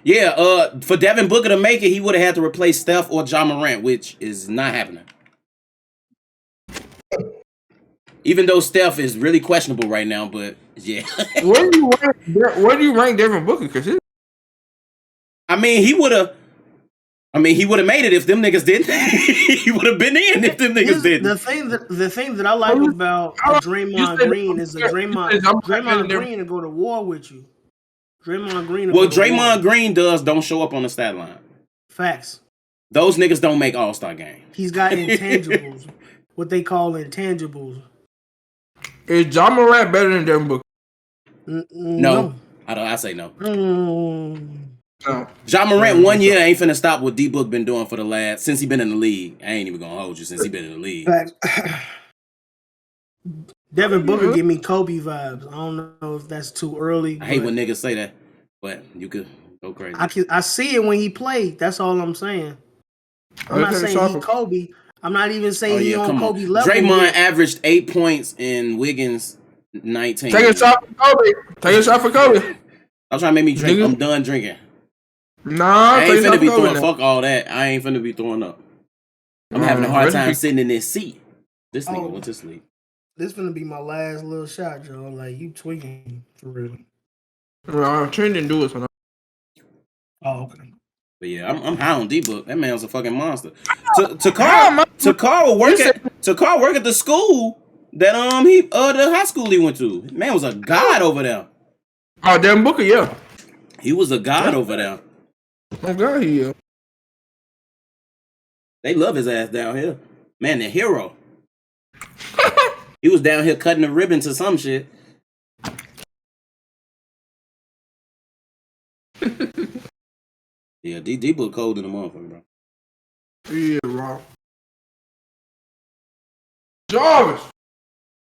Yeah, for Devin Booker to make it, he would have had to replace Steph or John Morant, which is not happening. Even though Steph is really questionable right now, but yeah. Where do you rank Devin Booker? Because he would have made it if them niggas didn't. He would have been in if them niggas didn't. The thing that I like about Draymond Green is that Draymond Green will go to war with you. Draymond Green don't show up on the stat line. Facts. Those niggas don't make All-Star games. He's got intangibles. What they call intangibles. Is John Morant better than Devin Booker? No. I say no. No. Ja Morant 1 year ain't finna stop what D Book been doing for the last since he been in the league. I ain't even gonna hold you since he been in the league. Devin Booker give me Kobe vibes. I don't know if that's too early. I hate when niggas say that, but you could go crazy. I see it when he played. That's all I'm saying. I'm not saying he Kobe. I'm not even saying he on Kobe level. Draymond averaged 8 points and Wiggins 19. Take a shot for Kobe. Take a shot for Kobe. I'm trying to make me drink. I'm done drinking. Nah, I ain't finna be throwing. Fuck all that. I ain't finna be throwing up. I'm having a hard time sitting in this seat. This nigga went to sleep. This finna be my last little shot, Joe. Like, you tweaking for real. Trent didn't do it, so no. Oh, okay. But yeah, I'm high on D-Book. That man's a fucking monster. Takar work at the school that the high school he went to. Man was a god over there. Oh, Devin Booker, yeah. He was a god over there. Oh God, he is. They love his ass down here. Man, the hero. He was down here cutting the ribbon to some shit. Yeah, D-Book cold in the motherfucker, bro. Yeah, bro. Jarvis.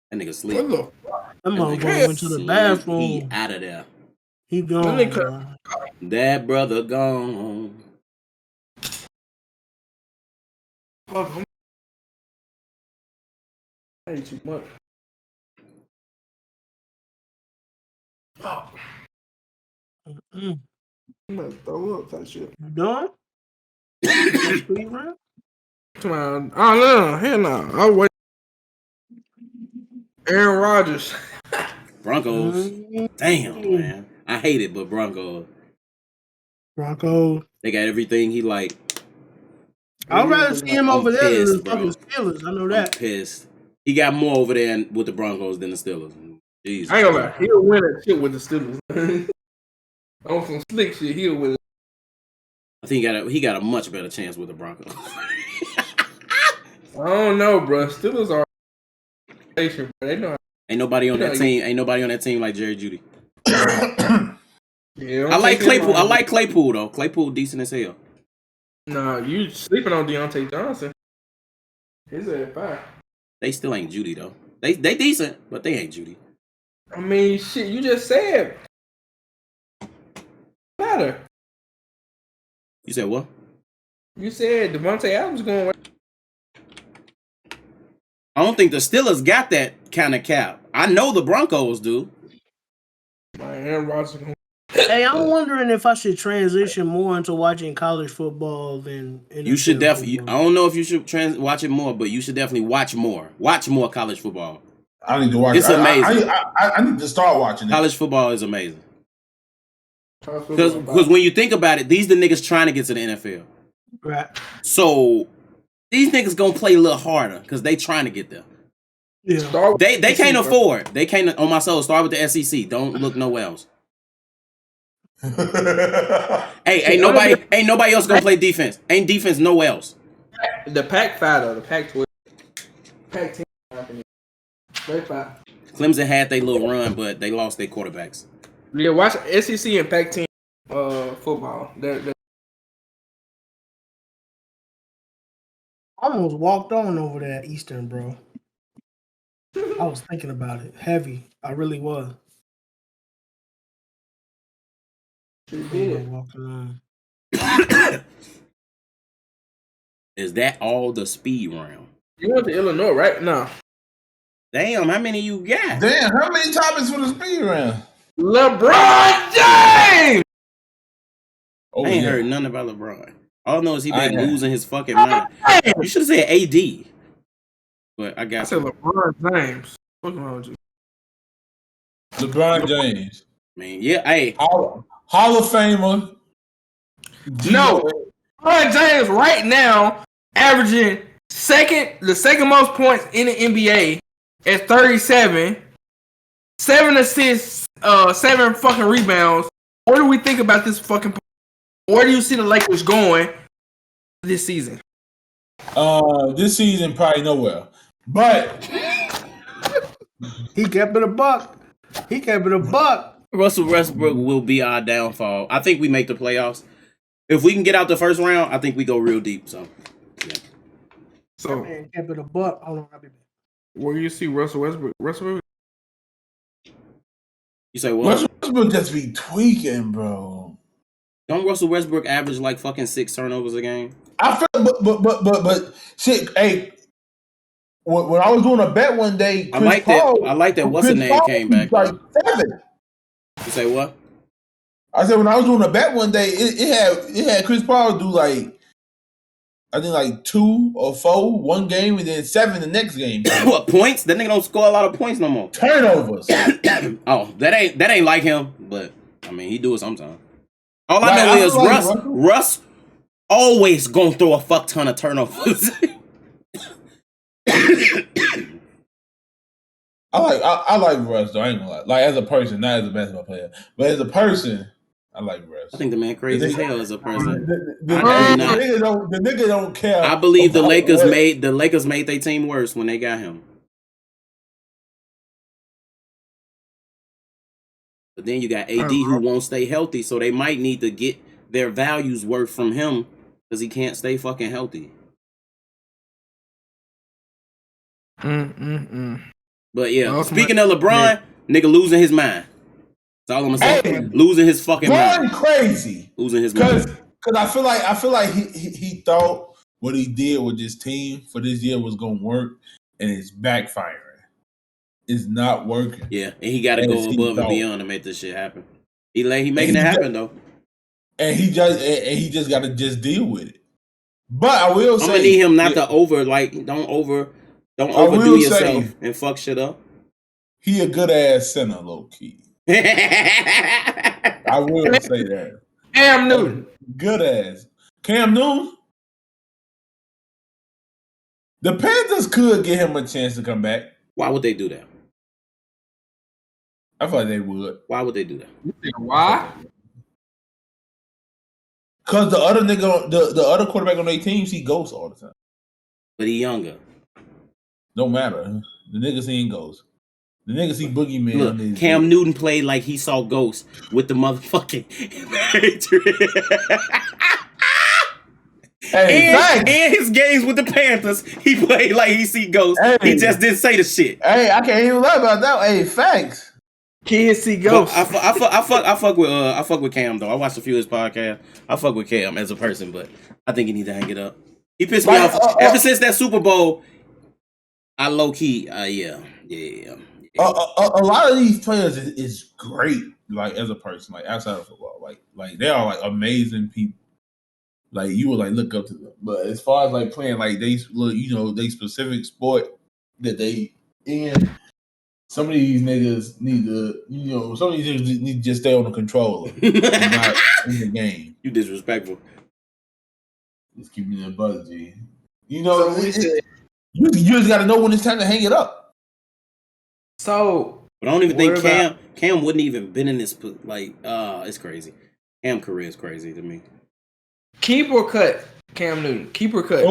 That nigga sleep. That motherfucker went to the bathroom. He out of there. He gone. That brother gone. Fuck him. I ain't too much. Fuck. I'm gonna throw up that shit. You done? Come on. Oh, no. Hell no. I'll wait. Aaron Rodgers. Broncos. Damn, man. I hate it, but Broncos. They got everything he like. I'd rather see him over there than the fucking Steelers. I know that. I'm pissed. He got more over there with the Broncos than the Steelers. Jesus. I ain't gonna lie. He'll win that shit with the Steelers. On some slick shit, he'll win. I think he got a much better chance with the Broncos. I don't know, bro. Steelers are they know. Ain't nobody on that team. Ain't nobody on that team like Jerry Jeudy. Yeah, I like Claypool. I like Claypool though. Claypool decent as hell. Nah, you sleeping on Deontay Johnson. He's at 5. They still ain't Jeudy though. They decent, but they ain't Jeudy. I mean, shit. You just said matter. You said what? You said Devontae Adams going. I don't think the Steelers got that kind of cap. I know the Broncos do. Aaron Rodgers. Hey, I'm wondering if I should transition more into watching college football than NFL. You should definitely. I don't know if you should watch it more, but you should definitely watch more. Watch more college football. I need to watch. It's amazing. I need to start watching it. College football is amazing. Because when you think about it, these the niggas trying to get to the NFL. Right. So these niggas gonna play a little harder because they trying to get there. Yeah. They can't afford. They can't. On my soul, start with the SEC. Don't look nowhere else. Hey, ain't nobody else gonna play defense. Ain't defense nowhere else. The Pac-5 though, the Pac-12, Pac-10. Pac-5. Clemson had their little run, but they lost their quarterbacks. Yeah, watch SEC and Pac-10 football. They're I almost walked on over there at Eastern, bro. I was thinking about it. Heavy. I really was. Is that all the speed round? You went to Illinois, right? No. Damn, how many you got? Damn, how many topics for the speed round? LeBron James! I ain't heard nothing about LeBron. All I know is he been losing his fucking mind. You should have said AD. But I said LeBron James. What's wrong with you? LeBron James. Man, yeah, hey. Hall of Famer. No. LeBron James right now averaging the second most points in the NBA at 37. 7 assists, 7 fucking rebounds. What do we think about this fucking? Where do you see the Lakers going this season? This season probably nowhere. But he kept it a buck. Russell Westbrook will be our downfall. I think we make the playoffs. If we can get out the first round, I think we go real deep. So, yeah. So, man, kept it a buck. Hold on, I'll be back. Where you see Russell Westbrook? You say what? Russell Westbrook just be tweaking, bro. Don't Russell Westbrook average like fucking 6 turnovers a game? I feel, but shit. Hey, when I was doing a bet one day, I like that. What's the name came back? Like 7. You say what? I said when I was doing a bet one day, it had Chris Paul do like, I think like 2 or 4 one game and then 7 the next game. What, points? That nigga don't score a lot of points no more. Turnovers. Oh, that ain't like him, but I mean he do it sometimes. All I know is Russ always gonna throw a fuck ton of turnovers. I like Russ though. I ain't gonna lie. Like as a person, not as a basketball player, but as a person, I like Russ. I think the man crazy as hell as a person. The nigga don't care. I believe the Lakers made their team worse when they got him. But then you got AD who won't stay healthy, so they might need to get their values worth from him because he can't stay fucking healthy. But yeah, speaking of LeBron, nigga losing his mind. That's all I'm gonna say. Losing his fucking mind. Crazy. Losing his mind. Because I feel like he thought what he did with this team for this year was gonna work, and it's backfiring. It's not working. Yeah, and he got to go above and beyond to make this shit happen. He making it happen though. And he just got to just deal with it. But I will say, I'm gonna need him not to don't overdo yourself and fuck shit up. He a good ass center, low key. I will say that. Cam Newton, good ass Cam Newton. The Panthers could give him a chance to come back. Why would they do that? I feel like they would. Why would they do that? Why? Because the other nigga, the other quarterback on their team, see ghosts all the time. But he younger. Don't matter. The nigga seeing ghosts. The nigga see boogeyman. Look, Cam Newton played like he saw ghosts with the motherfucking and his games with the Panthers, he played like he see ghosts. He just didn't say the shit. Hey, I can't even lie about that. Hey, facts. Kids see ghosts. I fuck with Cam though. I watched a few of his podcasts. I fuck with Cam as a person, but I think he need to hang it up. He pissed me off ever since that Super Bowl. I low key, yeah. A lot of these players is great, like as a person, like outside of football, like they are like amazing people. Like you would like look up to them. But as far as like playing like they specific sport that they in, some of these niggas need to, some of these niggas need to just stay on the controller, not in the game. You disrespectful. Just keep me in buzz, G. You just got to know when it's time to hang it up. So, but I don't even think Cam wouldn't even been in this. Like, it's crazy. Cam career is crazy to me. Keep or cut Cam Newton. Keep or cut.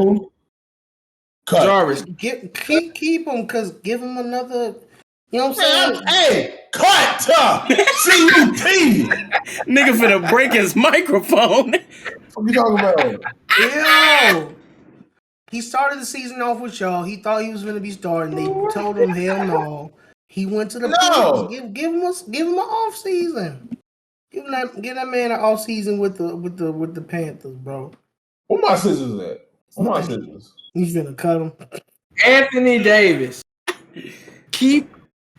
Cut. Jarvis. Keep him because give him another. You know what I'm saying? Hey, cut! CUT! Nigga finna break his microphone. What you talking about? Yo! He started the season off with y'all. He thought he was going to be starting. They told him, hell no. He went to the Panthers. Give him an off season. Give that man an off season with the Panthers, bro. Where my scissors at? Where my scissors? He's gonna cut him. Anthony Davis. Keep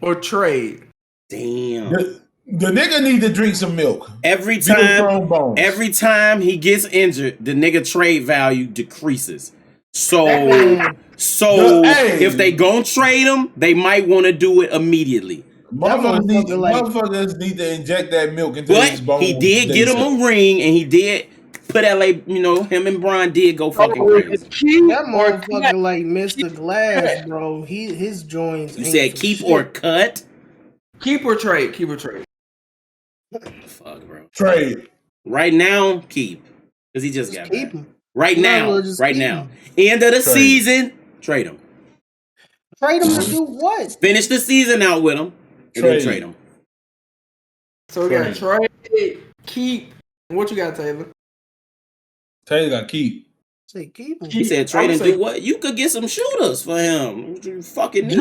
or trade? Damn. The nigga need to drink some milk. Every time he gets injured, the nigga trade value decreases. So if they gon' trade him, they might want to do it immediately. Motherfuckers need to inject that milk into his bones. He did get him a ring, and he did put LA. Him and Brian did go fucking crazy. That motherfucker like Mr. Glass, bro. His joints. You said keep or cut? Keep or trade? Keep or trade? Fuck, bro. Trade. Right now, keep. Because he just got keep back. him. Right now. End of the season, trade him. Trade him to do what? Finish the season out with him. And then trade him. So we got trade, keep. What you got, Taylor? Taylor got keep. Say keep him. He said trade and do what? You could get some shooters for him. You fucking need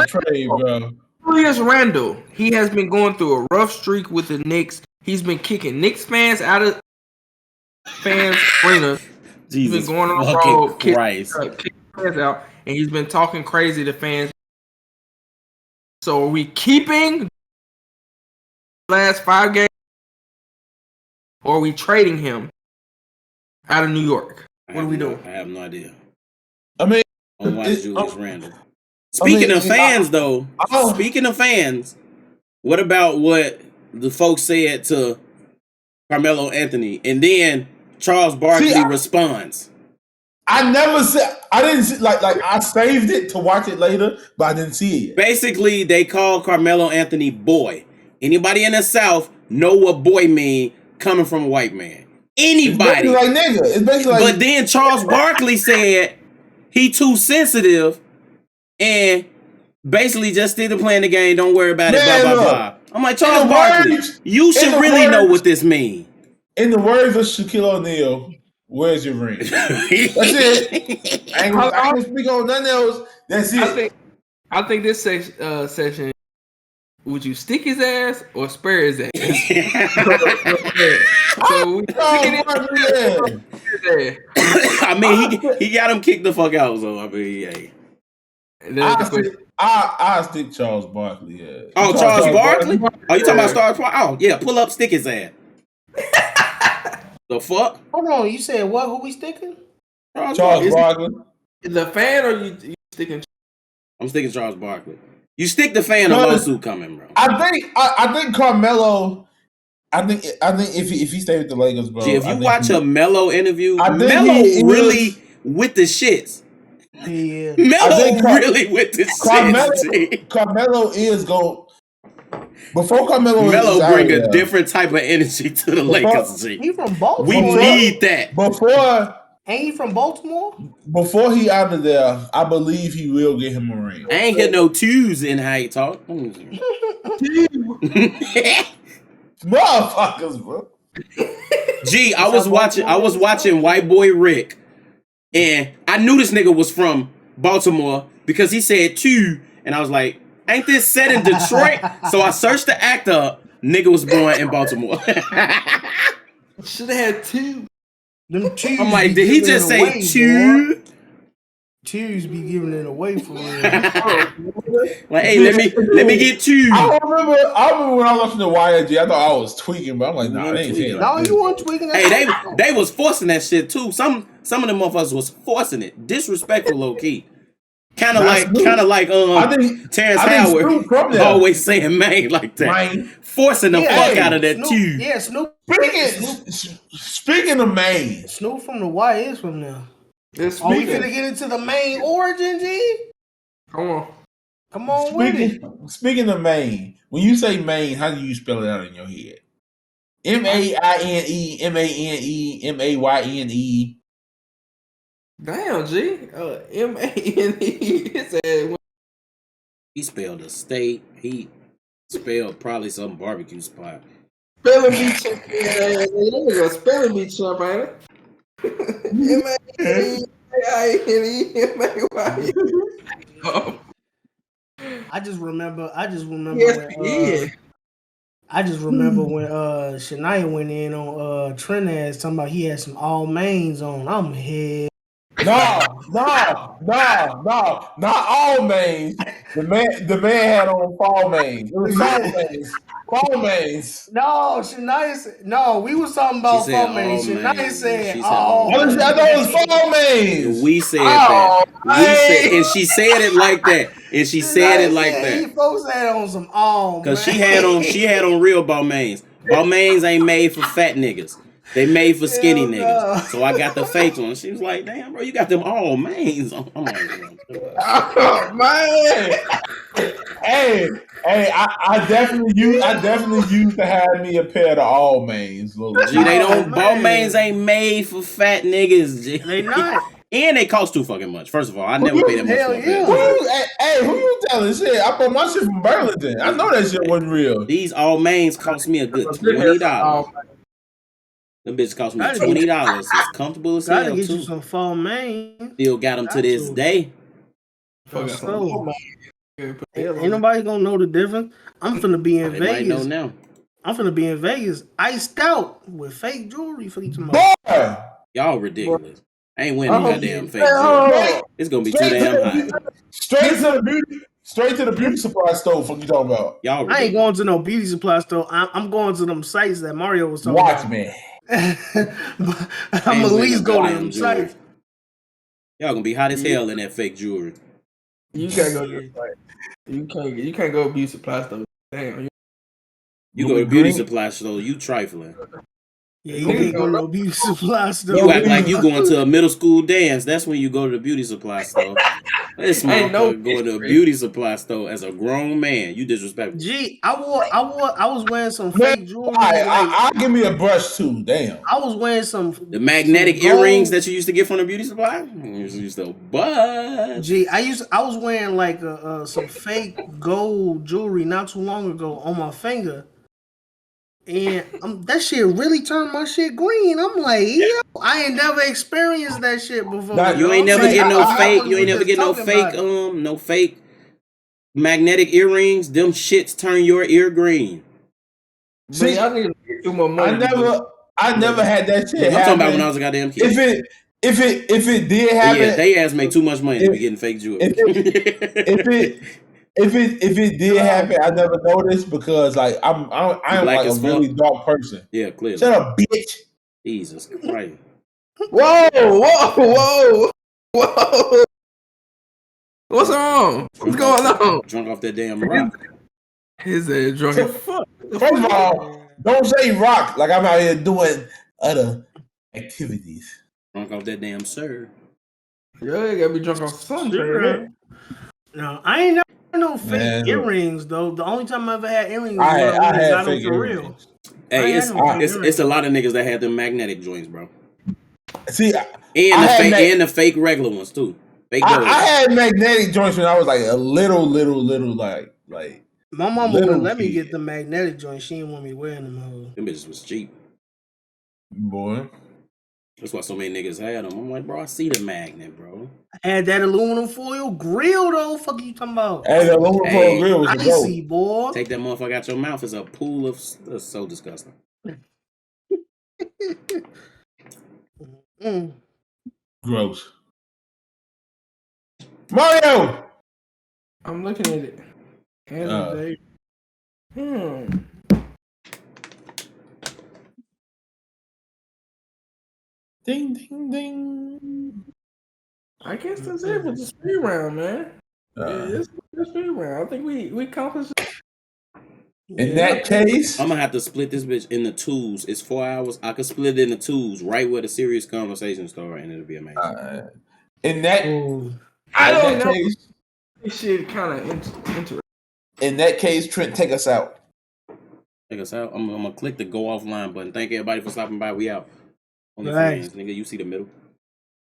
trade, bro. Julius Randle. He has been going through a rough streak with the Knicks. He's been kicking Knicks fans out of fans arena. He's been going on the road, kicking fans out, and he's been talking crazy to fans. So are we keeping last 5 games, or are we trading him out of New York? What are we doing? I have no idea. I mean, on watch Julius Randle. Speaking of fans, what about what the folks said to Carmelo Anthony, and then Charles Barkley responds? I never said. I didn't see, like I saved it to watch it later, but I didn't see it. Basically, they call Carmelo Anthony boy. Anybody in the South know what boy mean coming from a white man? Anybody. It's basically like nigga. It's basically like. But then Charles Barkley said he too sensitive and basically just stick to playing the game. Don't worry about it. Blah blah blah. I'm like, Charles Barkley, you should really know what this means. In the words of Shaquille O'Neal, where's your ring? That's it. I ain't gonna speak on nothing else. That's it. I think this session, would you stick his ass or spare his ass? I mean, he got him kicked the fuck out. So I mean, I stick Charles Barkley. Yeah. Oh, Charles Barkley? Oh, you talking about Charles Barkley? Oh, yeah. Pull up, stick his ass. The fuck? Hold on. You said what? Who we sticking? Charles Barkley. The fan, or you sticking? I'm sticking Charles Barkley. You stick the fan, a lawsuit coming, bro. I think Carmelo. I think if he stayed with the Lakers, bro. Gee, if you watch a Melo interview, Melo really with the shits. Yeah. Melo really with the shits. Carmelo is going. Before Carmelo bring a different type of energy to the Lakers. He from Baltimore. We need that. Ain't he from Baltimore? Before he out of there, I believe he will get him a ring. I ain't hit no twos in how he talk. Motherfuckers, bro. Gee, I was watching White Boy Rick, and I knew this nigga was from Baltimore because he said two, and I was like, ain't this set in Detroit? So I searched the actor up. Nigga was born in Baltimore. Should have had two. Them twos. I'm like, did he just say two? Twos be giving it away for real. Like, hey, let me get two. I remember when I was watching the YG, I thought I was tweaking, but I'm like, nah, they ain't saying no, you weren't tweaking. Hey, they was forcing that shit too. Some of them motherfuckers was forcing it. Disrespectful, low key. Kind of like Terrence Howard always saying man like that. Right. Forcing the fuck out of that too. Yeah, Snoop. Speaking of Maine. Snoop from the Y is from there. Are we gonna get into the Maine origin, G? Come on with it. Speaking of Maine, when you say Maine, how do you spell it out in your head? MAINE, MANE, MAYNE. Damn, G. MANE. He spelled a state. He spelled probably some barbecue spot. Spelling bee chump. Spelling bee chump, ain't it? MANE. I just remember. Yes, I just remember when Shania went in on Trinidad talking about he had some all mains on. I'm head. No, not all mains. The man had on fall mains. It was fall mains. No, Shania said, no, we was talking about fall mains. Shania said all. I thought it was fall mains. We said that. And she said it like that. And she said it like that. He folks had on some all. Cause she had on real Balmains. Balmains ain't made for fat niggas. They made for skinny niggas. So I got the fake one. She was like, damn, bro, you got them all mains on. I'm like, oh, man. Hey, I definitely used to have me a pair of all mains. Gee, they don't. Balmains ain't made for fat niggas. G. They not. And they cost too fucking much. First of all, I never pay that much for a pair. Who you telling shit? I bought my shit from Burlington. I know that shit wasn't real. These all mains cost me a good $20. Them bitches cost me $20. It's comfortable as hell. Gotta get you some fall main. Still got them to this day. Ain't nobody gonna know the difference. I'm finna be in Vegas. Might know now. I'm finna be in Vegas, iced out with fake jewelry for you tomorrow. Y'all ridiculous. I ain't winning goddamn fake jewelry. It's gonna be too damn high. Straight to the beauty supply store. What you talking about? Y'all ridiculous. I ain't going to no beauty supply store. I'm going to them sites that Mario was talking about. Watch me. I'm at least go to them sites. Y'all gonna be hot as hell in that fake jewelry. You can't go to You can't go to beauty supply store. Damn. You go to beauty supply store, you trifling. Yeah, you can't go to no beauty supply store. You act like you going to a middle school dance. That's when you go to the beauty supply store. This motherfucker going to a beauty supply store as a grown man. You disrespectful. Gee, I was wearing some fake jewelry. I'll give me a brush too. Damn. I was wearing the magnetic earrings that you used to get from the beauty supply. You used to buzz. Gee, I was wearing like some fake gold jewelry not too long ago on my finger. And that shit really turned my shit green. I'm like, yo, I ain't never experienced that shit before. You ain't never get no fake. You ain't never get no fake. No fake magnetic earrings. Them shits turn your ear green. See, I need to get too much money. I never had that shit. I'm talking about when I was a goddamn kid. If it did happen, yeah, they ass make too much money to be getting fake jewelry. If it did happen, I never noticed because like I'm like a really dark person. Yeah, clearly. Shut up, bitch. Jesus Christ. Whoa. What's wrong? What's going on? Drunk off that damn rock. His ass drunk as fuck. First of all, don't say rock like I'm out here doing other activities. Drunk off that damn sir. Yeah, you gotta be drunk off something. No, I ain't no fake earrings though. The only time I ever had earrings I was when had I got fake them for earrings. real. Hey, it's a lot of niggas that had them magnetic joints, bro. See, and the fake regular ones too. I had magnetic joints when I was like a little like. My mama wouldn't let me get the magnetic joints. She didn't want me wearing them. Them bitches was cheap. Boy. That's why so many niggas had them. I'm like, bro, I see the magnet, bro. I had that aluminum foil grill though. Fuck you talking about? Hey, the aluminum foil grill was icy, boy. Take that motherfucker out your mouth. It's a pool of. That's so disgusting. Gross. Mario. I'm looking at it. Ding, ding, ding. I guess that's it with the speed round, man. It's the speed round. I think we accomplished it. In that case, I'm gonna have to split this bitch into twos. It's 4 hours. I could split it into twos right where the serious conversation starts, and it'll be amazing. In that case, this shit kind of interesting. In that case, Trent, take us out. Take us out. I'm gonna click the go offline button. Thank everybody for stopping by. We out. On the Nice. fans, nigga. You see the middle.